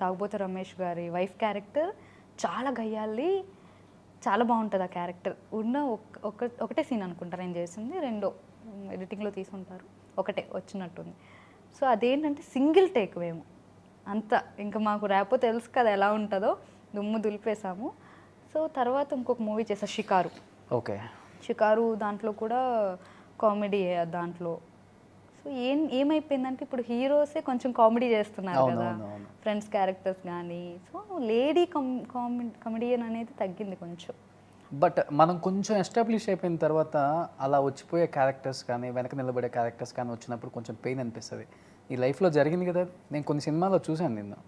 S4: తాగుబోతు రమేష్ గారి వైఫ్ క్యారెక్టర్ చాలా గయ్యాలి, చాలా బాగుంటుంది ఆ క్యారెక్టర్. ఉన్న ఒకటే సీన్ అనుకుంటా నేను చేసింది, రెండో ఎడిటింగ్లో తీసుకుంటారు, ఒకటే వచ్చినట్టుంది. సో అదేంటంటే సింగిల్ టేక్ మేము అంతా, ఇంకా మాకు ర్యాపో తెలుసు కదా ఎలా ఉంటుందో, దుమ్ము దులిపేసాము. సో తర్వాత ఇంకొక మూవీ చేసా షికారు.
S3: ఓకే.
S4: షికారు దాంట్లో కూడా కామెడీ దాంట్లో. సో ఏమైపోయిందంటే ఇప్పుడు హీరోసే కొంచెం కామెడీ చేస్తున్నారు కదా, ఫ్రెండ్స్ క్యారెక్టర్స్ కానీ. సో లేడీ కమెడియన్ అనేది తగ్గింది కొంచెం.
S3: బట్ మనం కొంచెం ఎస్టాబ్లిష్ అయిపోయిన తర్వాత అలా వచ్చిపోయే క్యారెక్టర్స్ కానీ వెనక నిలబడే క్యారెక్టర్స్ కానీ వచ్చినప్పుడు కొంచెం పెయిన్ అనిపిస్తుంది. ఈ లైఫ్లో జరిగింది కదా, నేను కొన్ని సినిమాలో చూసాను నిన్ను.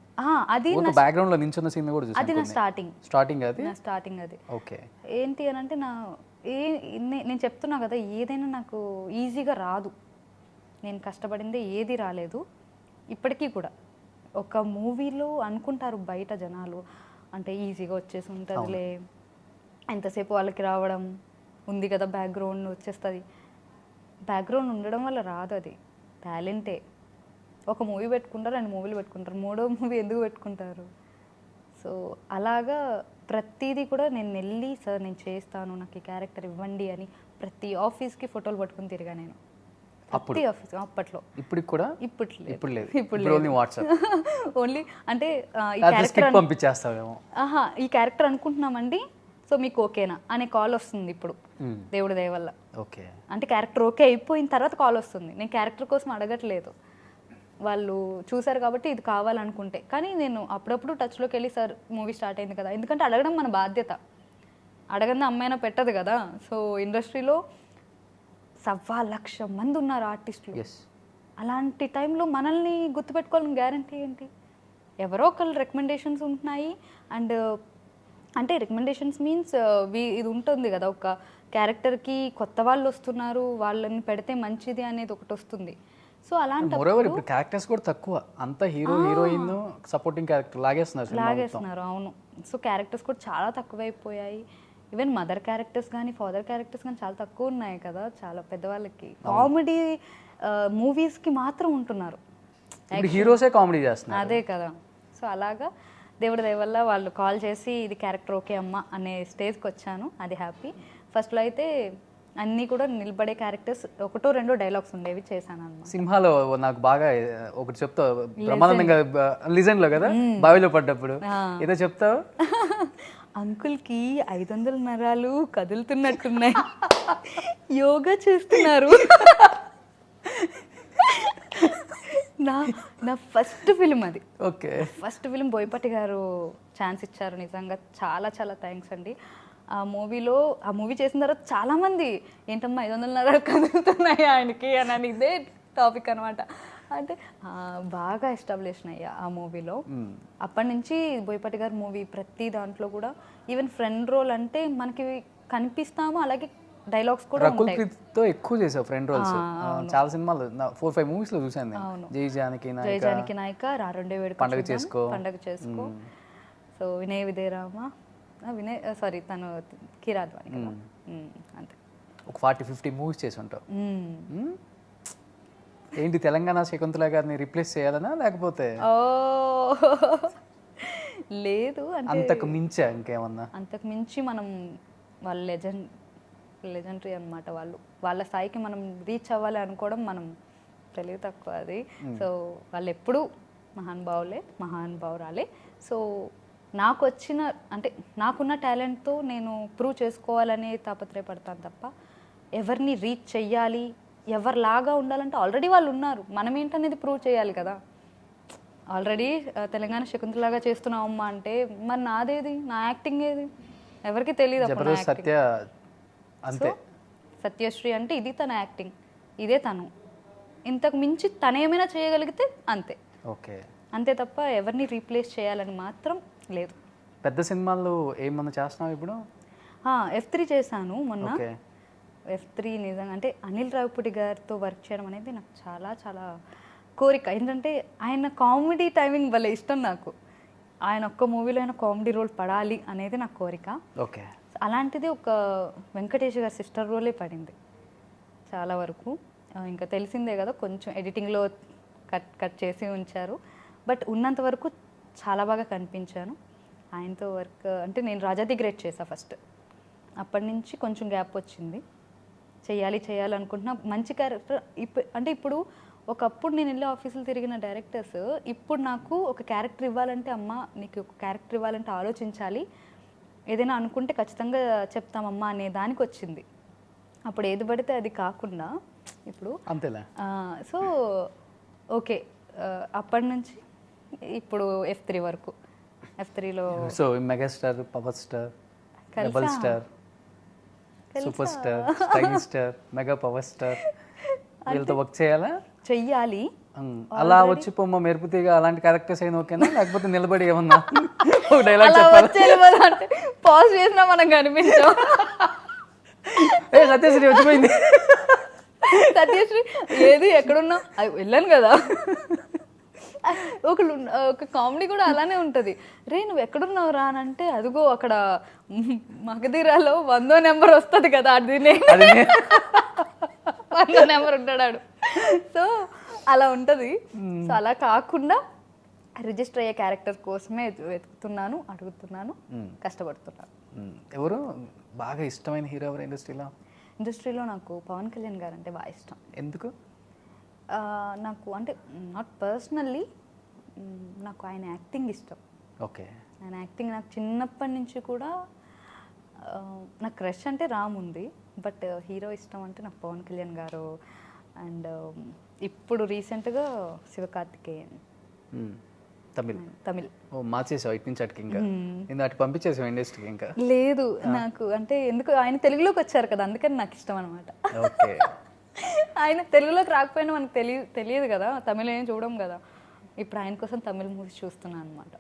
S4: అది
S3: బ్యాక్గ్రౌండ్లో నించున్న సినిమా కూడా చూసాను.
S4: అది నా
S3: స్టార్టింగ్ అది
S4: స్టార్టింగ్ అది.
S3: ఓకే.
S4: ఏంటి అని అంటే నేను చెప్తున్నా కదా, ఏదైనా నాకు ఈజీగా రాదు. నేను కష్టపడిందే ఏది రాలేదు ఇప్పటికీ కూడా. ఒక మూవీలో అనుకుంటారు బయట జనాలు అంటే ఈజీగా వచ్చేసి ఉంటుందిలే, ఎంతసేపు వాళ్ళకి రావడం ఉంది కదా, బ్యాక్గ్రౌండ్ వచ్చేస్తుంది. బ్యాక్గ్రౌండ్ ఉండడం వల్ల రాదు, అది టాలెంటే. ఒక మూవీ పెట్టుకుంటారు, 2 మూవీలు పెట్టుకుంటారు, 3వ మూవీ ఎందుకు పెట్టుకుంటారు? సో అలాగా ప్రతిదీ కూడా నేను వెళ్ళి సార్ నేను చేస్తాను, నాకు ఈ క్యారెక్టర్ ఇవ్వండి అని ప్రతి ఆఫీస్కి ఫోటోలు పట్టుకుని తిరిగా నేను. ప్రతి ఆఫీస్ అప్పట్లో.
S3: ఇప్పుడు కూడా
S4: ఇప్పుడు
S3: ఓన్లీ వాట్సాప్
S4: ఓన్లీ అంటే
S3: పంపించేస్తావేమో.
S4: ఈ క్యారెక్టర్ అనుకుంటున్నామండి, సో మీకు ఓకేనా అనే కాల్ వస్తుంది ఇప్పుడు దేవుడి దయ వల్ల.
S3: ఓకే.
S4: అంటే క్యారెక్టర్ ఓకే అయిపోయిన తర్వాత కాల్ వస్తుంది. నేను క్యారెక్టర్ కోసం అడగట్లేదు, వాళ్ళు చూసారు కాబట్టి ఇది కావాలనుకుంటే. కానీ నేను అప్పుడప్పుడు టచ్లోకి వెళ్ళి సార్ మూవీ స్టార్ట్ అయింది కదా, ఎందుకంటే అడగడం మన బాధ్యత, అడగందా అమ్మాయినా పెట్టదు కదా. సో ఇండస్ట్రీలో 1,00,000 మంది ఉన్నారు ఆర్టిస్టులు. అలాంటి టైంలో మనల్ని గుర్తుపెట్టుకోవాలని గ్యారంటీ ఏంటి? ఎవరో ఒకళ్ళు రికమెండేషన్స్ ఉంటున్నాయి. అండ్ అంటే రికమెండేషన్స్ మీన్స్ ఇది ఉంటుంది కదా, ఒక క్యారెక్టర్కి కొత్త వాళ్ళు వస్తున్నారు, వాళ్ళని పెడితే మంచిది అనేది ఒకటి వస్తుంది. సో అలాంటి
S3: ఇప్పుడు క్యారెక్టర్స్ కూడా తక్కువ, అంత హీరో హీరోయిన్ సపోర్టింగ్ క్యారెక్టర్ లాగేస్తున్నారు.
S4: అవును. సో క్యారెక్టర్స్ కూడా చాలా తక్కువైపోయాయి. ఈవెన్ మదర్ క్యారెక్టర్స్ కానీ ఫాదర్ క్యారెక్టర్స్ కానీ చాలా తక్కువ ఉన్నాయి కదా చాలా పెద్దవాళ్ళకి. కామెడీ మూవీస్కి మాత్రం ఉంటున్నారు,
S3: హీరోసే కామెడీ చేస్తున్నారు.
S4: అదే కదా. సో అలాగా దేవుడి దయ వల్ల వాళ్ళు కాల్ చేసి ఇది క్యారెక్టర్ ఓకే అమ్మ అనే స్టేజ్కి వచ్చాను, అది హ్యాపీ. ఫస్ట్లో అయితే అన్నీ కూడా నిలబడే క్యారెక్టర్స్, 1-2 డైలాగ్స్ ఉండేవి చేశాను అన్నమాట.
S3: సింహాలో నాకు బాగా ఒకటి చెప్తా, బ్రహ్మానందంగా లిజెండ్లో కదా బావిలో పడ్డప్పుడు ఏదో చెప్తావు.
S4: అంకుల్కి 500 నరాలు కదులుతున్నట్టున్నాయి, యోగా చేస్తున్నారు. నా నా ఫస్ట్ ఫిలిం అది.
S3: ఓకే.
S4: ఫస్ట్ ఫిలిం బోయపాటి గారు ఛాన్స్ ఇచ్చారు, నిజంగా చాలా చాలా థ్యాంక్స్ అండి. ఆ మూవీ చేసిన తర్వాత చాలామంది ఏంటమ్మా 500 కదులుతున్నాయి ఆయనకి అని ఇదే టాపిక్ అనమాట. అంటే బాగా ఎస్టాబ్లిష్ అయ్యా ఆ మూవీలో. అప్పటి నుంచి బోయపాటి గారి మూవీ ప్రతి దాంట్లో కూడా ఈవెన్ ఫ్రెండ్ రోల్ అంటే మనకి కనిపిస్తాము, అలాగే డైలాగ్స్ కూడా ఉంటాయి.
S3: రకుల్ తో ఎక్కువ చేసావు ఫ్రెండ్ రోల్స్, చాలా సినిమాలు 4-5 మూవీస్ లో చూసాను నేను. జై జానకి నాయక, రారుండే వేడుక, పండగ చేసుకో, సో వినయ విజయరామ, సారీ తను కిరాద్వాని కదా, అంతే. ఒక 40-50 మూవీస్ చేసి ఉంటావు. ఏంటి తెలంగాణ శకుంతల గారిని రిప్లేస్ చేయాలనా లేకపోతే
S4: లేదు,
S3: అంతకు మించా ఇంకేమన్నా?
S4: అంతకు మించి మనం వాళ్ళ లెజెండరీ అనమాట. వాళ్ళ స్థాయికి మనం రీచ్ అవ్వాలి అనుకోవడం మనం తెలివి తక్కువ అది. సో వాళ్ళు ఎప్పుడూ మహానుభావురాలే. సో నాకున్న టాలెంట్తో నేను ప్రూవ్ చేసుకోవాలని తాపత్రయపడతాను తప్ప ఎవరిని రీచ్ చెయ్యాలి, ఎవరిలాగా ఉండాలంటే ఆల్రెడీ వాళ్ళు ఉన్నారు, మనం ఏంటనేది ప్రూవ్ చేయాలి కదా. ఆల్రెడీ తెలంగాణ శకుంతలాగా చేస్తున్నావమ్మా అంటే మరి నాదేది, నా యాక్టింగ్ ఏది ఎవరికి తెలియదు. సత్యశ్రీ అంటే ఇది తన యాక్టింగ్, ఇదే తను, ఇంతకు మించి తనేమైనా చేయగలిగితే అంతే.
S3: ఓకే,
S4: అంతే తప్ప ఎవరిని రీప్లేస్ చేయాలని మాత్రం లేదు.
S3: పెద్ద సినిమాలు ఏమన్నా చేస్తున్నావు ఇప్పుడు?
S4: F3 చేశాను మొన్న. F3 నిజంగా అంటే అనిల్ రావిపూడి గారితో వర్క్ చేయడం అనేది నాకు చాలా చాలా కోరిక. ఏంటంటే ఆయన కామెడీ టైమింగ్ భలే ఇష్టం నాకు. ఆయన ఒక్క మూవీలో అయినా కామెడీ రోల్ పడాలి అనేది నాకు కోరిక.
S3: ఓకే.
S4: అలాంటిది ఒక వెంకటేష్ గారి సిస్టర్ రోలే పడింది చాలా వరకు. ఇంకా తెలిసిందే కదా, కొంచెం ఎడిటింగ్లో కట్ చేసి ఉంచారు, బట్ ఉన్నంత వరకు చాలా బాగా కనిపించాను. ఆయనతో వర్క్ అంటే నేను రాజా ది గ్రేట్ చేసా ఫస్ట్, అప్పటి నుంచి కొంచెం గ్యాప్ వచ్చింది. చేయాలి అనుకుంటున్నా మంచి క్యారెక్టర్. ఇప్పుడు ఒకప్పుడు నేను వెళ్ళి ఆఫీసులు తిరిగిన డైరెక్టర్స్ ఇప్పుడు నాకు ఒక క్యారెక్టర్ ఇవ్వాలంటే, అమ్మ నీకు ఒక క్యారెక్టర్ ఇవ్వాలంటే ఆలోచించాలి, ఏదైనా అనుకుంటే ఖచ్చితంగా చెప్తామమ్మా అనే దానికి వచ్చింది. అప్పుడు ఏది పడితే అది కాకుండా ఇప్పుడు
S3: అంతేలా.
S4: సో ఓకే, అప్పటి నుంచి ఇప్పుడు F3 వరకు. F3లో
S3: so megastar, power star, double star, super star, style star, mega power star వీళ్ళతో వర్క్ చెయ్యాలి. అలా వచ్చి పొమ్మ మెరుపుతీగా అలాంటి క్యారెక్టర్స్ అయినా ఓకేనా, లేకపోతే నిలబడి ఏమన్నా ఒక డైలాగ్
S4: అంటే పాజ్ చేసినా మనం కనిపించాం.
S3: సత్యశ్రీ వచ్చిపోయింది.
S4: సత్యశ్రీ ఏది ఎక్కడున్నా వెళ్ళాను కదా. ఒక కామెడీ కూడా అలానే ఉంటుంది. రే నువ్వు ఎక్కడున్నావు రా అని అంటే, అదిగో అక్కడ మగధీరాలో 100వ నెంబర్ వస్తుంది కదా, అది 100వ నెంబర్ ఉంటాడు. సో అలా ఉంటుంది. సో అలా కాకుండా రిజిస్టర్ అయ్యే క్యారెక్టర్ కోసమే వెతుకుతున్నాను, అడుగుతున్నాను, కష్టపడుతున్నాను.
S3: ఎవరు బాగా ఇష్టమైన హీరో ఎవరు ఇండస్ట్రీలో? నాకు పవన్ కళ్యాణ్ గారు అంటే బాగా ఇష్టం. ఎందుకు? నాకు అంటే నాట్ పర్సనల్లీ, నాకు ఆయన యాక్టింగ్ ఇష్టం. ఓకే.
S4: ఆయన యాక్టింగ్ నాకు చిన్నప్పటి నుంచి కూడా, నాకు క్రష్ అంటే రామ్ ఉంది, బట్ హీరో ఇష్టం అంటే నాకు పవన్ కళ్యాణ్ గారు. అండ్ ఇప్పుడు రీసెంట్గా శివకార్తికేయన్, తమిళ్.
S3: మార్చేసావు ఇటు నుంచి అటుకి, ఇంకా అటు పంపించేసావు ఇండస్ట్రీకి? ఇంకా
S4: లేదు, నాకు అంటే ఎందుకు ఆయన తెలుగులోకి వచ్చారు కదా, అందుకని నాకు ఇష్టం అనమాట.
S3: ఓకే.
S4: ఆయన తెలుగులోకి రాకపోయినా మనకు తెలియదు కదా, తమిళ ఏం చూడం కదా. ఇప్పుడు ఆయన కోసం తమిళ మూవీస్ చూస్తున్నాను అనమాట.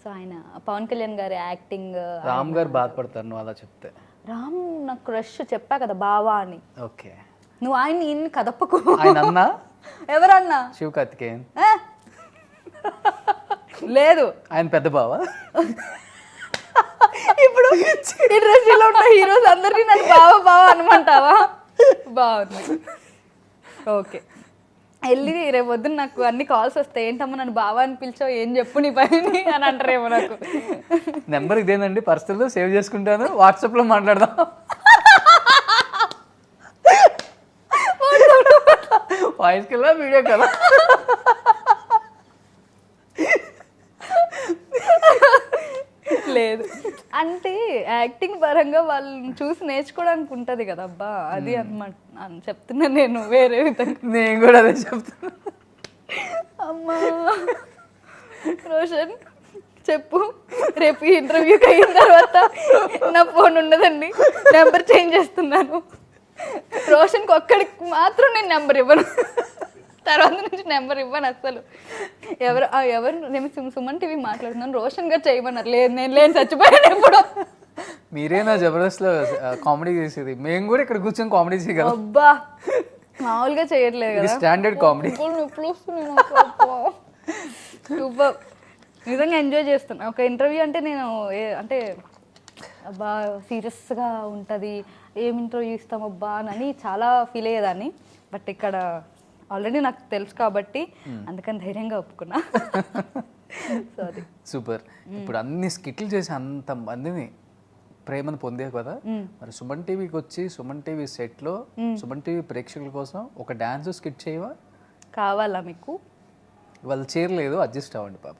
S4: సో ఆయన పవన్ కళ్యాణ్ గారి యాక్టింగ్.
S3: రామ్ గారు బాధపడతారు నువ్వు అలా చెప్తే.
S4: రామ్ నాకు క్రష్, చెప్పా కదా బావా అని.
S3: ఓకే.
S4: నువ్వు ఆయన ఇన్ని కదప్పకు.
S3: ఆయన అన్నా?
S4: ఎవరన్నా?
S3: శివకార్తికేయన్.
S4: లేదు,
S3: ఆయన పెద్ద బావా?
S4: ఇప్పుడు ఇండస్ట్రీలో ఉన్న హీరోస్ అందరినీ నాకు బావా అనమంటావా? బాగుంది. ఓకే, వెళ్ళి రేపు పొద్దున్న నాకు అన్ని కాల్స్ వస్తాయి, ఏంటమ్మా నన్ను బావా అని పిలిచావు, ఏం చెప్పు నీ పని అని అంటారేమో. నాకు
S3: నెంబర్ ఇదేనండి, పర్సనల్ సేవ్ చేసుకుంటాను, వాట్సాప్లో మాట్లాడదాం. వాయిస్ కిల్లా, వీడియో కదా.
S4: లేదు అంటే యాక్టింగ్ పరంగా వాళ్ళని చూసి నేర్చుకోవడానికి ఉంటుంది కదా అబ్బా, అది అనమాట చెప్తున్నా నేను. వేరే విధంగా
S3: నేను కూడా అదే చెప్తున్నా.
S4: అమ్మా రోషన్ చెప్పు, రేపు ఈ ఇంటర్వ్యూకి అయిన తర్వాత నా ఫోన్ ఉండదండి, నెంబర్ చేంజ్ చేస్తున్నాను. రోషన్కి ఒక్కడికి మాత్రం నేను నెంబర్ ఇవ్వను, తర్వాత నుంచి నెంబర్ ఇవ్వను అసలు. ఎవరు నేను సుమన్ టీవీ మాట్లాడుతున్నాను, రోషన్ గారు చేయమన్నారు. లేదు నేను లేని చచ్చిపోయాను ఎప్పుడు.
S3: మీరేనా జబర్దస్త్లో కామెడీ చేసేది, మేము కూడా ఇక్కడ కూర్చొని కామెడీ చేయగలం.
S4: అబ్బా మామూలుగా చేయట్లేదు కదా,
S3: స్టాండర్డ్ కామెడీ.
S4: సూపర్, నిజంగా ఎంజాయ్ చేస్తున్నా. ఒక ఇంటర్వ్యూ అంటే నేను అంటే అబ్బా సీరియస్గా ఉంటుంది, ఏం ఇంటర్వ్యూ ఇస్తాం అబ్బా అని చాలా ఫీల్ అయ్యేదాన్ని. బట్ ఇక్కడ ఆల్రెడీ నాకు తెలుసు కాబట్టి అందుకని ధైర్యంగా ఒప్పుకున్నా. సారీ.
S3: సూపర్. ఇప్పుడు అన్ని స్కిట్లు చేసి అంత మందిని ప్రేమను పొందే కదా, మరి సుమన్ టీవీకి వచ్చి సుమన్ టీవీ సెట్లో సుమన్ టీవీ ప్రేక్షకుల కోసం ఒక డాన్స్ స్కిట్ చేయవా?
S4: కావాలా మీకు?
S3: వాళ్ళు చీరలేదు, అడ్జస్ట్ అవ్వండి పాప.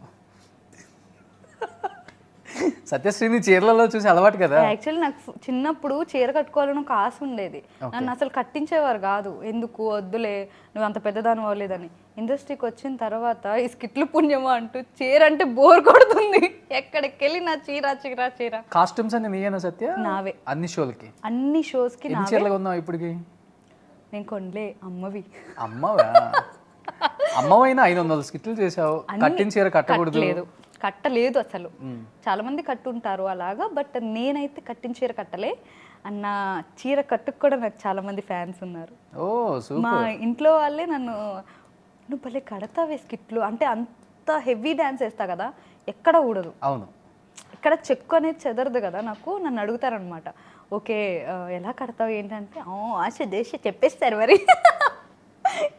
S3: సత్యశ్రీని చీరలలో చూసి అలవాటు కదా.
S4: యాక్చువల్లీ నాకు చిన్నప్పుడు చీర కట్టుకోవాలని ఒక ఆశ ఉండేది, నన్ను అసలు కట్టించేవారు కాదు. ఎందుకు వద్దులే, నువ్వు అంత పెద్దదాని అవ్వలేదని. ఇండస్ట్రీకి వచ్చిన తర్వాత ఈ స్కిట్లు పుణ్యమా అంటూ చీర అంటే బోర్ కొడుతుంది, ఎక్కడికి వెళ్ళి నా చీర చీర చీర.
S3: కాస్ట్యూమ్స్ అన్ని నీయేనా సత్య?
S4: నావే.
S3: అన్ని షోలకి?
S4: అన్ని షోస్కి
S3: ఎన్ని చీరలు కొన్నావు ఇప్పటికి?
S4: నేను కొనలే, అమ్మవి.
S3: అమ్మవా? అమ్మవైనా 500 స్కిట్లు చేసావు, కట్టిన చీర కట్టకూడదు.
S4: కట్టలేదు అసలు, చాలా మంది కట్టుంటారు అలాగా, బట్ నేనైతే కట్టిన చీర కట్టలే. అన్న చీర కట్టుకు కూడా నాకు చాలా మంది ఫ్యాన్స్ ఉన్నారు.
S3: ఓ సూపర్.
S4: మా ఇంట్లో వాళ్ళే నన్ను, నువ్వు భలే కడతావే స్కిట్లు అంటే, అంత హెవీ డ్యాన్స్ వేస్తా కదా ఎక్కడ ఊడదు.
S3: అవును,
S4: ఇక్కడ చెక్కు అనేది చెదరదు కదా నాకు. నన్ను అడుగుతారనమాట, ఓకే ఎలా కడతావు ఏంటంటే ఆశ దేశ చెప్పేస్తారు మరి.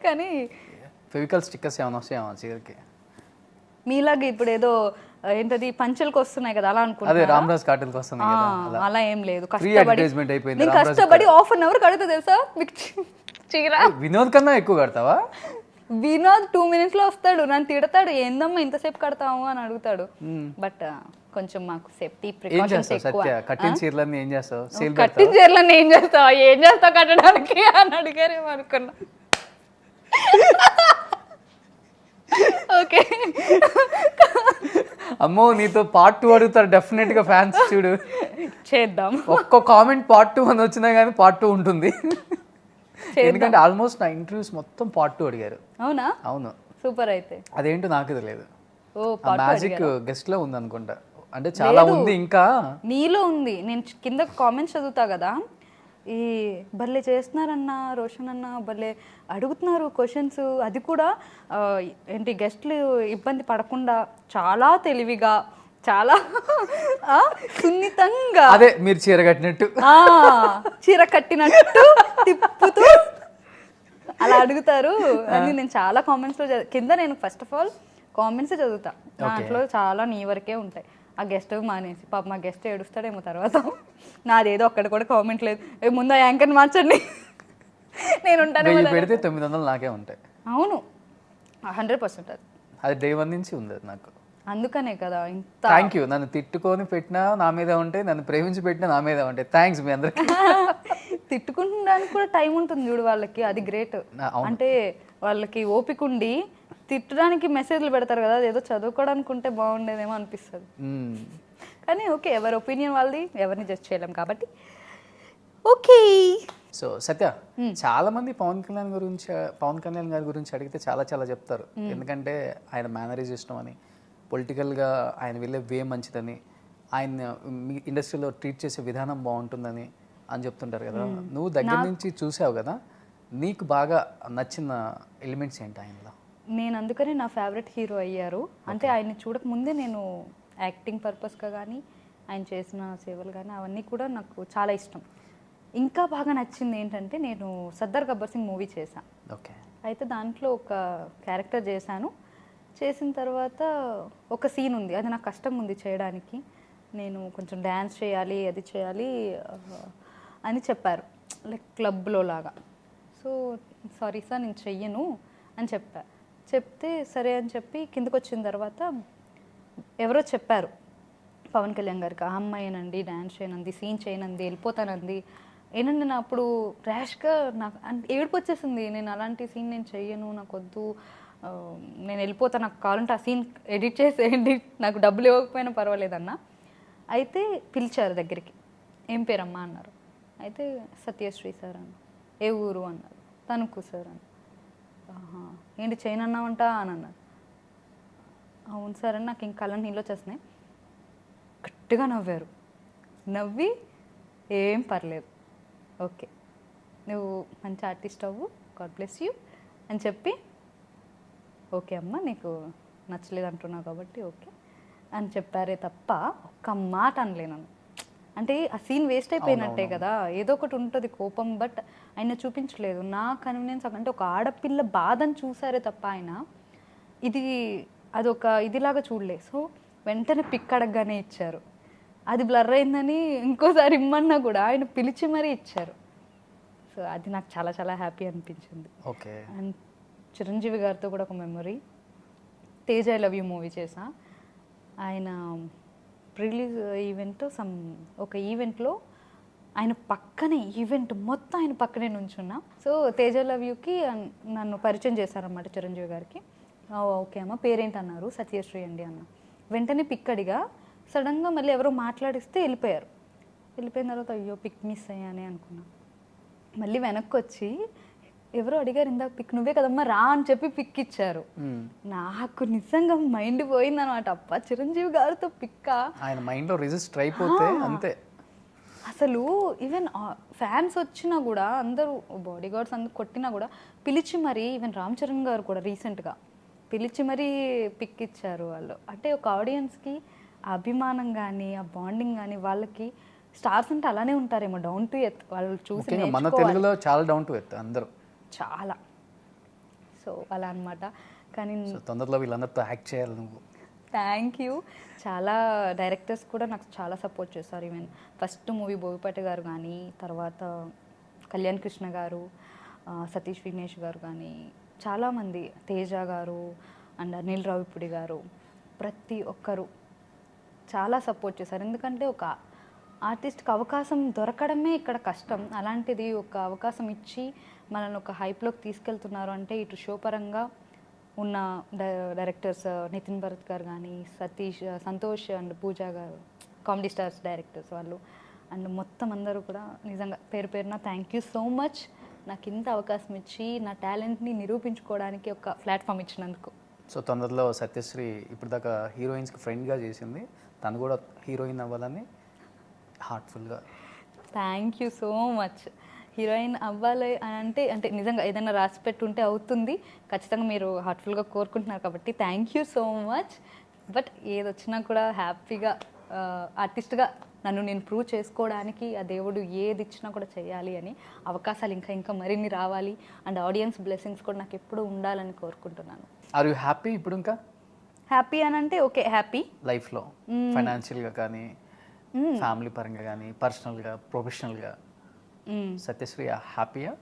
S4: కానీ
S3: ఫెవికల్ స్టిక్కర్స్ ఏమైనా వస్తాయేమో చీరకి?
S4: మీలాగా ఇప్పుడు ఏదో ఏంటది పంచలకు వస్తున్నాయి కదా అలా
S3: అదే
S4: అనుకుంటా.
S3: రామరాజ్ కాటన్కి వస్తున్నాయి కదా,
S4: అలా ఏం లేదు.
S3: ఫ్రీ అడ్వర్టైజ్మెంట్ అయిపోయింది.
S4: నేను కష్టపడి ½ అన్ అవర్ కడుగుతా తెలుసా మీకు చీర.
S3: వినోద్ కన్నా ఎక్కువ కడతావా?
S4: వినోద్ 2 minutes లో వస్తాడు, నన్ను తిడతాడు, ఏందమ్మా ఇంతసేపు కడతావు అని అడుగుతాడు. బట్ కొంచెం మాకు సేఫ్టీ
S3: ఏం
S4: ప్రికాషన్స్
S3: చేస్తావు
S4: ఎక్కువ.
S3: సత్య? కట్టిన చీరలన్నీ ఏం చేస్తావు? సేల్
S4: కట్టిన చీరలన్నీ ఏం చేస్తావా, ఏం చేస్తావు కట్టడానికి అని అడిగారేమో అనుకున్నా. ఓకే,
S3: అమ్మో నీతో పార్ట్ 2 అడుగుతారు డెఫినెట్ గా ఫ్యాన్స్. చూడు
S4: చేద్దాం.
S3: ఒక్క కామెంట్ పార్ట్ 2 అని వచ్చినా కానీ పార్ట్ 2 ఉంటుంది. ఎందుకంటే ఆల్మోస్ట్ నా ఇంటర్వ్యూస్ మొత్తం పార్ట్ 2 అడిగారు.
S4: అవునా?
S3: అవును.
S4: సూపర్. అయితే
S3: అదేంటో నాకు తెలియదు.
S4: ఓ
S3: మ్యాజిక్ గెస్ట్ లో ఉంది అనుకుంటా, అంటే చాలా ఉంది ఇంకా.
S4: నీలో ఉంది. నేను కింద కామెంట్స్ చదువుతా కదా, ఈ భలే చేస్తున్నారన్న రోషన్ అన్న, భలే అడుగుతున్నారు క్వశ్చన్స్, అది కూడా ఏంటి గెస్ట్లు ఇబ్బంది పడకుండా చాలా తెలివిగా, చాలా సున్నితంగా,
S3: అదే మీరు చీర కట్టినట్టు,
S4: చీర కట్టినట్టు తిప్పుతూ అలా అడుగుతారు అని నేను చాలా కామెంట్స్లో కింద నేను ఫస్ట్ ఆఫ్ ఆల్ కామెంట్స్ చదువుతా. దాంట్లో చాలా నీ వరకే ఉంటాయి. ఆ గెస్ట్ మానేసి పాప మా గెస్ట్ ఏడుస్తాడేమో తర్వాత. నాదేదో అక్కడ కూడా కామెంట్ లేదు, ముందు ఆ యాంకర్ని మార్చండి నేను ఉంటాను.
S3: పెడితే 900 నాకే ఉంటాయి.
S4: అవును 100%
S3: అది డే 1 నుంచి ఉంది అది నాకు.
S4: అందుకనే కదా ఇంత.
S3: Thank you. నన్ను తిట్టుకొని పెట్టినా నా మీద ఉంటాయి, నన్ను ప్రేమించి పెట్టినా నా మీద ఉంటాయి. థ్యాంక్స్ మీ అందరికి.
S4: తిట్టుకుంటానికి కూడా టైం ఉంటుంది చూడు వాళ్ళకి, అది గ్రేట్. అంటే వాళ్ళకి ఓపిక ఉండి తిట్టడానికి మెసేజ్లు పెడతారు కదా, అదేదో చదువుకోవడానికి ఉంటే బాగుండేదేమో అనిపిస్తుంది. కానీ ఓకే, ఎవరి ఒపీనియన్ వాళ్ళది, ఎవరిని జడ్జ్ చేయలేం కాబట్టి ఓకే.
S3: సో సత్య, చాలా మంది పవన్ కళ్యాణ్ గారి గురించి అడిగితే చాలా చాలా చెప్తారు. ఎందుకంటే ఆయన మేనరేజ్ ఇష్టం అని, పొలిటికల్గా ఆయన వెళ్ళే వే మంచిదని, ఆయన ఇండస్ట్రీలో ట్రీట్ చేసే విధానం బాగుంటుందని అని చెప్తుంటారు కదా. నువ్వు దగ్గర నుంచి చూసావు కదా, నీకు బాగా నచ్చిన ఎలిమెంట్స్ ఏంటి ఆయనలో?
S4: నేను అందుకనే నా ఫేవరెట్ హీరో అయ్యారు. అంటే ఆయన్ని చూడకముందే నేను యాక్టింగ్ పర్పస్గా కానీ ఆయన చేసిన సేవలు కానీ అవన్నీ కూడా నాకు చాలా ఇష్టం. ఇంకా బాగా నచ్చింది ఏంటంటే, నేను సర్దార్ గబ్బర్ సింగ్ మూవీ చేశాను.
S3: ఓకే.
S4: అయితే దాంట్లో ఒక క్యారెక్టర్ చేశాను. చేసిన తర్వాత ఒక సీన్ ఉంది, అది నాకు కష్టం ఉంది చేయడానికి. నేను కొంచెం డ్యాన్స్ చేయాలి, అది చేయాలి అని చెప్పారు, లైక్ క్లబ్లో లాగా. సో సారీ సార్ నేను చెయ్యను అని చెప్తే సరే అని చెప్పి కిందకు వచ్చిన తర్వాత ఎవరో చెప్పారు పవన్ కళ్యాణ్ గారికి, ఆ అమ్మాయినండి డ్యాన్స్ చేయనంది, సీన్ చేయనంది, వెళ్ళిపోతానంది. ఏంటంటే నా అప్పుడు ర్యాష్గా నాకు ఏడుపు వచ్చేసింది. నేను అలాంటి సీన్ నేను చెయ్యను, నాకు వద్దు నేను వెళ్ళిపోతా, నాకు కావాలంటే ఆ సీన్ ఎడిట్ చేసేయండి, నాకు డబ్బులు ఇవ్వకపోయినా పర్వాలేదన్న. అయితే పిలిచారు దగ్గరికి, ఏం పేరమ్మా అన్నారు. అయితే సత్యశ్రీ సార్ అన్న. ఏ ఊరు అన్నారు. తణుకు సార్ అన్న. ఆహా, ఏంటి చైన్ అన్నావంట అని అన్నారు. అవును సార్ అని నాకు ఇంక కళ్ళ నీళ్ళు వచ్చేస్తున్నాయి. గట్టిగా నవ్వారు. నవ్వి ఏం పర్లేదు, ఓకే నువ్వు మంచి ఆర్టిస్ట్ అవ్వు, గాడ్ బ్లెస్ యూ అని చెప్పి, ఓకే అమ్మ నీకు నచ్చలేదు అంటున్నావు కాబట్టి ఓకే అని చెప్పారే తప్ప ఒక్క మాట అనలేను. అంటే ఆ సీన్ వేస్ట్ అయిపోయినట్టే కదా, ఏదో ఒకటి ఉంటుంది కోపం, బట్ ఆయన చూపించలేదు. నా కన్వీనియన్స్ అంటే ఒక ఆడపిల్ల బాధను చూసారే తప్ప ఆయన ఇది అదొక ఇదిలాగా చూడలే. సో వెంటనే పిక్ అడగగానే ఇచ్చారు. అది బ్లర్ అయిందని ఇంకోసారి ఇమ్మన్నా కూడా ఆయన పిలిచి మరీ ఇచ్చారు. సో అది నాకు చాలా చాలా హ్యాపీ అనిపించింది.
S3: ఓకే.
S4: అండ్ చిరంజీవి గారితో కూడా ఒక memory, Teja I love you movie చేసా. ఆయన రిలీజ్ ఈవెంట్ ఒక ఈవెంట్లో ఆయన పక్కనే, ఈవెంట్ మొత్తం ఆయన పక్కనే నుంచున్నా. సో తేజ ఐ లవ్ యూకి నన్ను పరిచయం చేశారన్నమాట చిరంజీవి గారికి. ఓకే అమ్మ పేరేంటి అన్నారు. సత్యశ్రీ అండి అన్న. వెంటనే పిక్ అడిగా. సడన్గా మళ్ళీ ఎవరో మాట్లాడిస్తే వెళ్ళిపోయారు. వెళ్ళిపోయిన తర్వాత అయ్యో పిక్ మిస్ అయ్యానే అనుకున్నా. మళ్ళీ వెనక్కి వచ్చి ఎవరో అడిగారు ఇందాక పిక్ నువ్వే కదమ్మా రా అని చెప్పి పిక్ ఇచ్చారు. నాకు నిజంగా మైండ్ పోయింది అనమాట. అప్ప చిరంజీవి గారితో పిక్క
S3: ఆయన మైండ్లో రిజిస్టర్ అయిపోతే అంతే.
S4: అసలు ఈవెన్ ఫ్యాన్స్ వచ్చినా కూడా, అందరూ బాడీ గార్డ్స్ అందరూ కొట్టినా కూడా పిలిచి మరీ, ఈవెన్ రామ్ చరణ్ గారు కూడా రీసెంట్గా పిలిచి మరీ పిక్ ఇచ్చారు వాళ్ళు. అంటే ఒక ఆడియన్స్కి ఆ అభిమానం కానీ, ఆ బాండింగ్ కానీ, వాళ్ళకి స్టార్స్ అంటే అలానే ఉంటారేమో, డౌన్ టు ఎర్త్. వాళ్ళు చూసి
S3: మన తెలుగులో చాలా డౌన్ టు ఎర్త్ అందరూ
S4: చాలా. సో అలా అనమాట. కానీ
S3: తొందరలో వీళ్ళందరితో యాక్ట్ చేయాలి నువ్వు.
S4: Thank you. చాలా డైరెక్టర్స్ కూడా నాకు చాలా సపోర్ట్ చేస్తారు. ఈవెన్ ఫస్ట్ మూవీ బోయపాటి గారు కానీ, తర్వాత కళ్యాణ్ కృష్ణ గారు, సతీష్ విఘ్నేష్ గారు కానీ, చాలామంది, తేజ గారు అండ్ అనిల్ రావిపూడి గారు, ప్రతి ఒక్కరు చాలా సపోర్ట్ చేశారు. ఎందుకంటే ఒక ఆర్టిస్ట్కి అవకాశం దొరకడమే ఇక్కడ కష్టం. అలాంటిది ఒక అవకాశం ఇచ్చి మనల్ని ఒక హైప్లోకి తీసుకెళ్తున్నారు అంటే ఇటు షో పరంగా ఉన్న డైరెక్టర్స్ నితిన్ భరత్ గారు కానీ, సంతోష్ అండ్ పూజ గారు, కామెడీ స్టార్స్ డైరెక్టర్స్ వాళ్ళు, అండ్ మొత్తం అందరూ కూడా నిజంగా పేరు పేరున థ్యాంక్ యూ సో మచ్. నాకు ఇంత అవకాశం ఇచ్చి నా టాలెంట్ని నిరూపించుకోవడానికి ఒక ప్లాట్ఫామ్ ఇచ్చినందుకు.
S3: సో తొందరలో సత్యశ్రీ ఇప్పుడు దాకా హీరోయిన్స్కి ఫ్రెండ్గా చేసింది, తను కూడా హీరోయిన్ అవ్వాలని హార్ట్ఫుల్గా.
S4: Thank you so much. Heroine అవ్వాలి అంటే నిజంగా ఏదైనా రాసి పెట్టుంటే అవుతుంది. ఖచ్చితంగా మీరు హార్ట్ఫుల్గా కోరుకుంటున్నారు కాబట్టి thank you so much. But ఏదొచ్చినా కూడా హ్యాపీగా ఆర్టిస్ట్గా నన్ను నేను ప్రూవ్ చేసుకోవడానికి ఆ దేవుడు ఏది ఇచ్చినా కూడా చేయాలి అని, అవకాశాలు ఇంకా ఇంకా మరిన్ని రావాలి, అండ్ ఆడియన్స్ బ్లెస్సింగ్స్ కూడా నాకు ఎప్పుడూ ఉండాలని కోరుకుంటున్నాను.
S3: ఆర్ యూ హ్యాపీ ఇప్పుడు? ఇంకా
S4: హ్యాపీ అని అంటే ఓకే, హ్యాపీ
S3: లైఫ్లో ఫైనాన్షియల్గా కానీ, ఫ్యామిలీ పరంగా కానీ, పర్సనల్గా, ప్రొఫెషనల్గా సత్యశ్రీ హ్యాపీయా?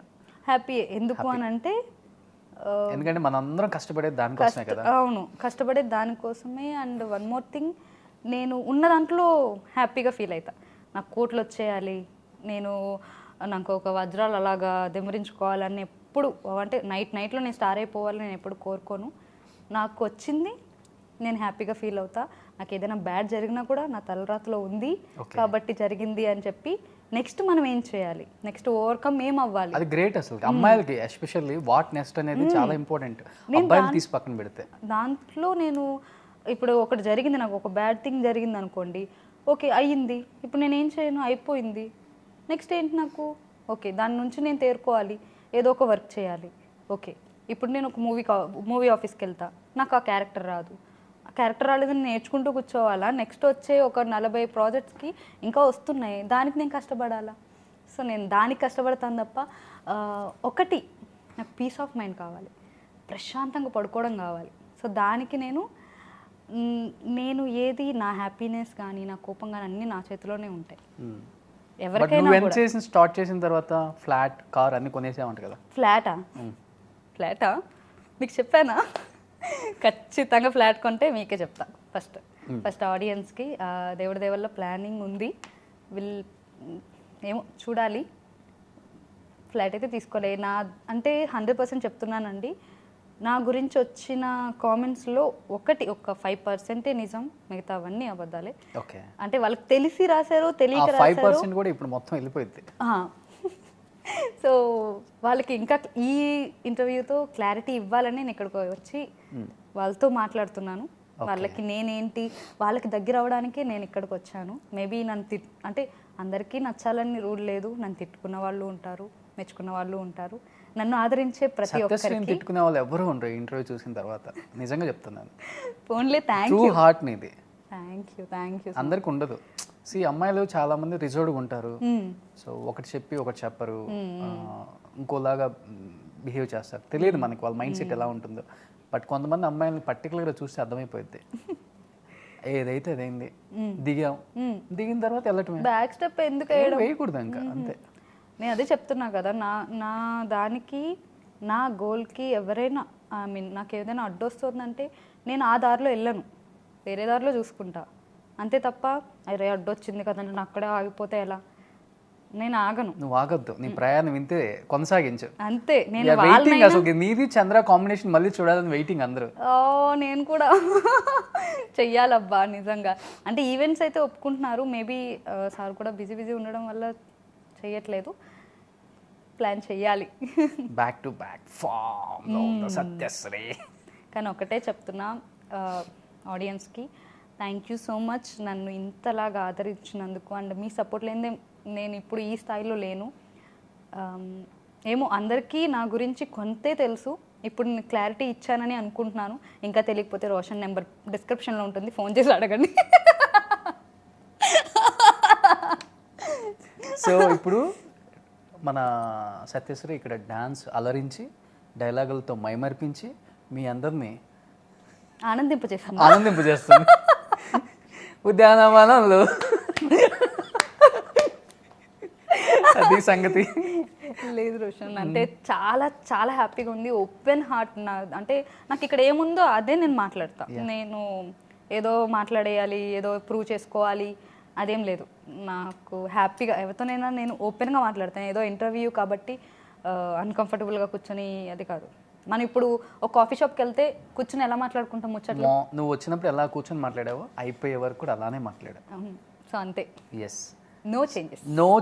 S4: హ్యాపీ. ఎందుకు అని అంటే
S3: ఎందుకంటే మనందరం కష్టపడేది దానికోసమే కదా.
S4: అవును, కష్టపడేది దానికోసమే. అండ్ వన్ మోర్ థింగ్, నేను ఉన్న దాంట్లో హ్యాపీగా ఫీల్ అవుతా. నాకు కోట్లు వచ్చేయాలి, నాకు ఒక వజ్రాలు అలాగా దెమరించుకోవాలని ఎప్పుడు, అంటే నైట్లో నేను స్టార్ అయిపోవాలని నేను ఎప్పుడు కోరుకోను. నాకు వచ్చింది నేను హ్యాపీగా ఫీల్ అవుతా. నాకు ఏదైనా బ్యాడ్ జరిగినా కూడా నా తలరాతలో ఉంది కాబట్టి జరిగింది అని చెప్పి నెక్స్ట్ మనం ఏం చేయాలి, నెక్స్ట్ ఓవర్కమ్ ఏం అవ్వాలి.
S3: అది గ్రేట్. అసలు అమ్మాయిలకి ఎస్పెషల్లీ వాట్ నెక్స్ట్ అనేది చాలా ఇంపార్టెంట్. అబ్బాయిలు తీసి పక్కన పెడితే
S4: దాంట్లో నేను ఇప్పుడు ఒకటి జరిగింది, నాకు ఒక బ్యాడ్ థింగ్ జరిగింది అనుకోండి, ఓకే అయ్యింది, ఇప్పుడు నేను ఏం చేయను, అయిపోయింది, నెక్స్ట్ ఏంటి నాకు, ఓకే దాని నుంచి నేను తేరుకోవాలి, ఏదో ఒక వర్క్ చేయాలి. ఓకే ఇప్పుడు నేను ఒక మూవీ ఆఫీస్కి వెళ్తా, నాకు ఆ క్యారెక్టర్ రాదు, ఆ క్యారెక్టర్ రాలేదని నేర్చుకుంటూ కూర్చోవాలా, నెక్స్ట్ వచ్చే ఒక 40 ప్రాజెక్ట్స్కి ఇంకా వస్తున్నాయి, దానికి నేను కష్టపడాలా. సో నేను దానికి కష్టపడతాను తప్ప ఒకటి నాకు పీస్ ఆఫ్ మైండ్ కావాలి, ప్రశాంతంగా పడుకోవడం కావాలి. సో దానికి నేను ఏది, నా హ్యాపీనెస్ కానీ నా కోపం కానీ అన్నీ నా చేతిలోనే ఉంటాయి.
S3: ఎవరికైనా స్టార్ట్ చేసిన తర్వాత ఫ్లాట్, కార్ అన్ని కొనేసామంట కదా.
S4: ఫ్లాటా మీకు చెప్పానా? ఖచ్చితంగా ఫ్లాట్ కొంటే మీకే చెప్తా. ఫస్ట్ ఆడియన్స్కి దేవుడి దేవుళ్ళ ప్లానింగ్ ఉంది, ఏమో చూడాలి. ఫ్లాట్ అయితే తీసుకోలే, నా అంటే 100% చెప్తున్నానండి. నా గురించి వచ్చిన కామెంట్స్లో ఒక 5% నిజం, మిగతా అవన్నీ అబద్ధాలే.
S3: ఓకే,
S4: అంటే వాళ్ళకి తెలిసి రాశారో తెలియక రాశారో
S3: 5% కూడా ఇప్పుడు మొత్తం వెళ్ళిపోయింది.
S4: సో వాళ్ళకి ఇంకా ఈ ఇంటర్వ్యూతో క్లారిటీ ఇవ్వాలని నేను ఇక్కడికి వచ్చి వాళ్ళతో మాట్లాడుతున్నాను. వాళ్ళకి నేనేంటి వాళ్ళకి దగ్గర అవడానికే నేను ఇక్కడికి వచ్చాను. మేబీ నన్ను అంటే అందరికీ నచ్చాలని రూల్ లేదు. నన్ను తిట్టుకున్న వాళ్ళు ఉంటారు, మెచ్చుకున్న వాళ్ళు ఉంటారు. నన్ను ఆదరించే ప్రతి ఒక్కరికి
S3: తిట్టుకునే వాళ్ళు ఎవరు ఉండరు ఇంటర్వ్యూ చూసిన తర్వాత. నిజంగా చెప్తున్నాను.
S4: Only thank
S3: true
S4: you,
S3: heart నీది.
S4: Thank you.
S3: అందరికి ఉండదు. అమ్మాయిలు చాలా మంది రిజర్వ్డ్గా ఉంటారు. సో ఒకటి చెప్పి ఒకటి చెప్పరు, ఇంకోలాగా బిహేవ్ చేస్తారు. తెలియదు మనకి వాళ్ళ మైండ్ సెట్ ఎలా ఉంటుందో. బట్ కొంతమంది అమ్మాయిలని పర్టికులర్గా చూస్తే అర్థమైపోద్ది. ఏదైతే అదైంది, దిగిన తర్వాత వెళ్ళటమే.
S4: బ్యాక్ స్టెప్ ఎందుకు
S3: వేయకూడదు ఇంకా, అంతే.
S4: నేను అదే చెప్తున్నా కదా, నా దానికి నా గోల్కి ఎవరైనా నాకు ఏదైనా అడ్డొస్తుందంటే నేను ఆ దారిలో వెళ్ళను, వేరే దారిలో చూసుకుంటా అంతే తప్ప అరే అడ్డొచ్చింది కదండి నేను అక్కడే ఆగిపోతే ఎలా, నేను ఆగను.
S3: నువ్వు ఆగొద్దు, నీ ప్రయాణం ఇంతే కొనసాగించు
S4: అంతే. నేను
S3: వెయిటింగ్, అసలు నీది చంద్ర కాంబినేషన్ మళ్ళీ చూడాలని వెయిటింగ్ అందరూ.
S4: నేను కూడా చెయ్యాలబ్బా నిజంగా. అంటే ఈవెంట్స్ అయితే ఒప్పుకుంటున్నారు, మేబీ సార్ కూడా బిజీ ఉండడం వల్ల చెయ్యట్లేదు. ప్లాన్ చెయ్యాలి.
S3: Back to back form Satyasri.
S4: కానీ ఒకటే చెప్తున్నా ఆడియన్స్కి, థ్యాంక్ యూ సో మచ్ నన్ను ఇంతలాగా ఆదరించినందుకు. అండ్ మీ సపోర్ట్ లేనిదే నేను ఇప్పుడు ఈ స్థాయిలో లేను. ఏమో అందరికీ నా గురించి కొంతే తెలుసు. ఇప్పుడు నేను క్లారిటీ ఇచ్చానని అనుకుంటున్నాను. ఇంకా తెలియకపోతే రోషన్ నెంబర్ డిస్క్రిప్షన్లో ఉంటుంది, ఫోన్ చేసి అడగండి.
S3: సో ఇప్పుడు మన సత్యశ్రీ ఇక్కడ డాన్స్ అలరించి డైలాగులతో మైమర్పించి మీ అందరినీ ఆనందింపజేస్తుంది. ఉద్యానవనంలో అది సంగతి.
S4: లేదు రోషన్, అంటే చాలా చాలా హ్యాపీగా ఉంది. Open heart. అంటే నాకు ఇక్కడ ఏముందో అదే నేను మాట్లాడతా. నేను ఏదో మాట్లాడేయాలి, ఏదో ప్రూవ్ చేసుకోవాలి అదేం లేదు. నాకు హ్యాపీగా ఎవరితోనైనా నేను ఓపెన్గా మాట్లాడతాను. ఏదో ఇంటర్వ్యూ కాబట్టి అన్కంఫర్టబుల్గా కూర్చొని అది కాదు. మనం ఇప్పుడు ఒక కాఫీ షాప్కి వెళ్తే కూర్చొని ఎలా మాట్లాడుకుంటాం ముచ్చట్లు.
S3: నువ్వు వచ్చినప్పుడు ఎలా కూర్చొని మాట్లాడావో అయిపోయే వరకు కూడా అలానే మాట్లాడా.
S4: సో అంతే.
S3: Yes,
S4: no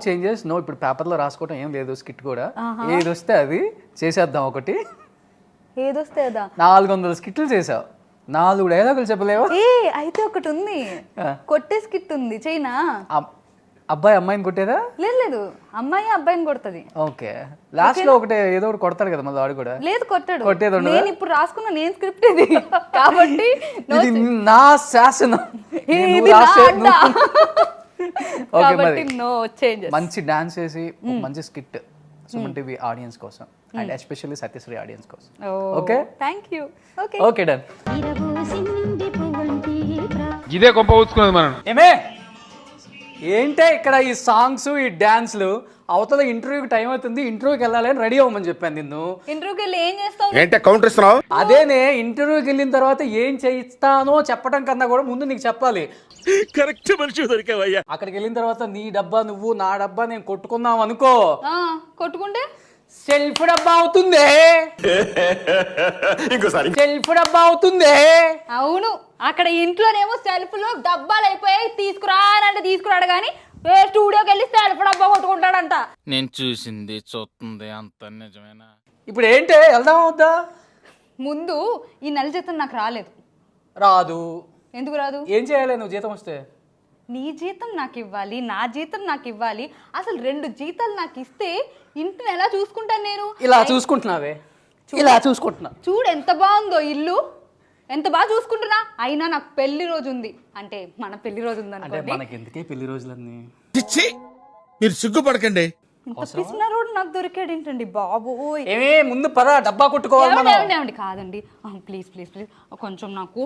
S4: changes.
S3: నో ఇప్పుడు పేపర్లో రాసుకోవటం ఏం లేదు. స్కిట్ కూడా ఏది వస్తే అది చేసేద్దాం. ఒకటి
S4: ఏదొస్తే అదా
S3: 400 స్కిట్లు చేసావు, 4 డైలాగులు చెప్పలేవా?
S4: అయితే ఒకటి ఉంది, కొట్టే స్కిట్ ఉంది, చైనా.
S3: అబ్బాయి అమ్మాయిని కొట్టేదా?
S4: లేదు, అమ్మాయి అబ్బాయిని కొడుతుంది.
S3: ఓకే, లాస్ట్ లో ఒకటి ఏదో ఒకటి కొడతాడు కదా మళ్ళీ వాడు కూడా.
S4: లేదు కొట్టాడు.
S3: కొట్టేది
S4: నేను ఇప్పుడు రాసుకున్న నేను స్క్రిప్ట్ ఇది కాబట్టి
S3: నా శాసనం. మంచి డాన్స్ చేసి మంచి స్కిట్ సుమన్ టీవీ ఆడియన్స్ కోసం అండ్ ఎస్పెషల్లీ సత్యశ్రీ ఆడియన్స్ కోసం. Okay,
S4: thank you.
S3: Okay done.
S5: ఇదే గొప్ప ఊచుకున్నది మనం.
S3: ఏమే ఏంటే ఇక్కడ ఈ సాంగ్స్ ఈ డాన్స్లు, అవతల ఇంటర్వ్యూకి టైం అవుతుంది, ఇంటర్వ్యూకి వెళ్ళాలి అని రెడీ అవ్వమని చెప్పాను నిన్ను.
S4: ఇంటర్వ్యూకి వెళ్ళి ఏం చేస్తావు?
S5: ఏంటే కౌంటర్ ఇస్తున్నావు?
S3: అదేనే, ఇంటర్వ్యూకి వెళ్ళిన తర్వాత ఏం చేయిస్తానో చెప్పడం కన్నా కూడా ముందు నీకు చెప్పాలి.
S5: కరెక్ట్ మనిషి దొరికావయ్యా.
S3: అక్కడికి వెళ్ళిన తర్వాత నీ డబ్బా నువ్వు, నా డబ్బా నేను కొట్టుకుందాం అనుకో,
S4: కొట్టుకుంటే
S3: సెల్ఫ్ డబ్బా అవుతుంది. సెల్ఫ్ డబ్బా అవుతుంది.
S4: అవును, అక్కడ ఇంట్లోనేమో సెల్ఫ్ లో డబ్బాలు అయిపోయాయి, తీసుకురా అంటే తీసుకురాడు కానీ స్టూడియోకి వెళ్ళి సెల్ఫ్ డబ్బా కొట్టుకుంటాడంట.
S6: నేను చూసింది చూస్తుంది అంత నిజమేనా?
S3: ఇప్పుడు ఏంటి, వెళ్దాం వద్దా?
S4: ముందు ఈ నెల జీతం నాకు రాలేదు.
S3: రాదు.
S4: ఎందుకు రాదు?
S3: ఏం చేయాలి నువ్వు జీతం వస్తే?
S4: నీ జీతం నాకు ఇవ్వాలి, నా జీతం నాకు ఇవ్వాలి. అసలు 2 జీతాలు నాకు ఇస్తే ఇంటిని ఎలా చూసుకుంటాను నేను?
S3: ఇలా చూసుకుంటున్నావే, ఇలా చూసుకుంటున్నా.
S4: చూడు ఎంత బాగుందో ఇల్లు, ఎంత బాగా చూసుకుంటున్నా. అయినా నాకు పెళ్లి రోజు ఉంది, అంటే మన పెళ్లి రోజు ఉంది
S3: అంటే
S4: అనుకోండి.
S3: మనకి ఎందుకే పెళ్లి రోజులన్నీ?
S5: మీరు సిగ్గుపడకండి.
S4: ఇంత పిసిన రోడ్ నాకు దొరికాడు ఏంటండి బాబు.
S3: ఏమే ముందు పద డబ్బా కొట్టుకోవాలి మనం.
S4: ఏమండి కాదండి, ప్లీజ్ కొంచెం నాకు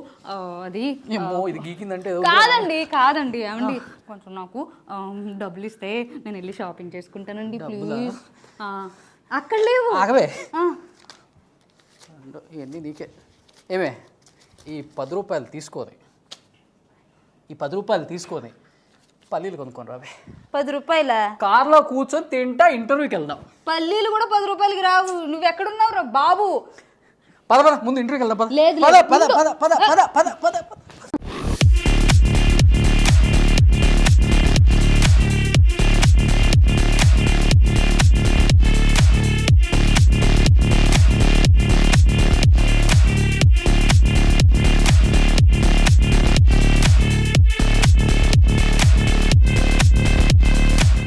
S4: అది
S3: ఇది గీకిందంటే
S4: కాదండి ఏమండి కొంచెం నాకు డబ్బులు ఇస్తే నేను వెళ్ళి షాపింగ్ చేసుకుంటానండి ప్లీజ్. అక్కడ లేవు.
S3: ఆగవే, ఇవన్నీ నీకే. ఏమే ఈ 10 రూపాయలు తీసుకోని, ఈ 10 రూపాయలు తీసుకొని పల్లీలు కొనుక్కొని రావే.
S4: 10 రూపాయల
S3: కార్లో కూర్చొని తింటా ఇంటర్వ్యూకి వెళ్దాం.
S4: పల్లీలు కూడా 10 రూపాయలకి రావు. నువ్వు ఎక్కడున్నావు రా బాబు?
S3: పద పద ముందు ఇంటర్వ్యూకి వెళ్దాం పద
S7: లేదు,
S3: పద
S7: లేదు,
S3: పద
S7: ముందు.
S3: పద పద పద పద పద పద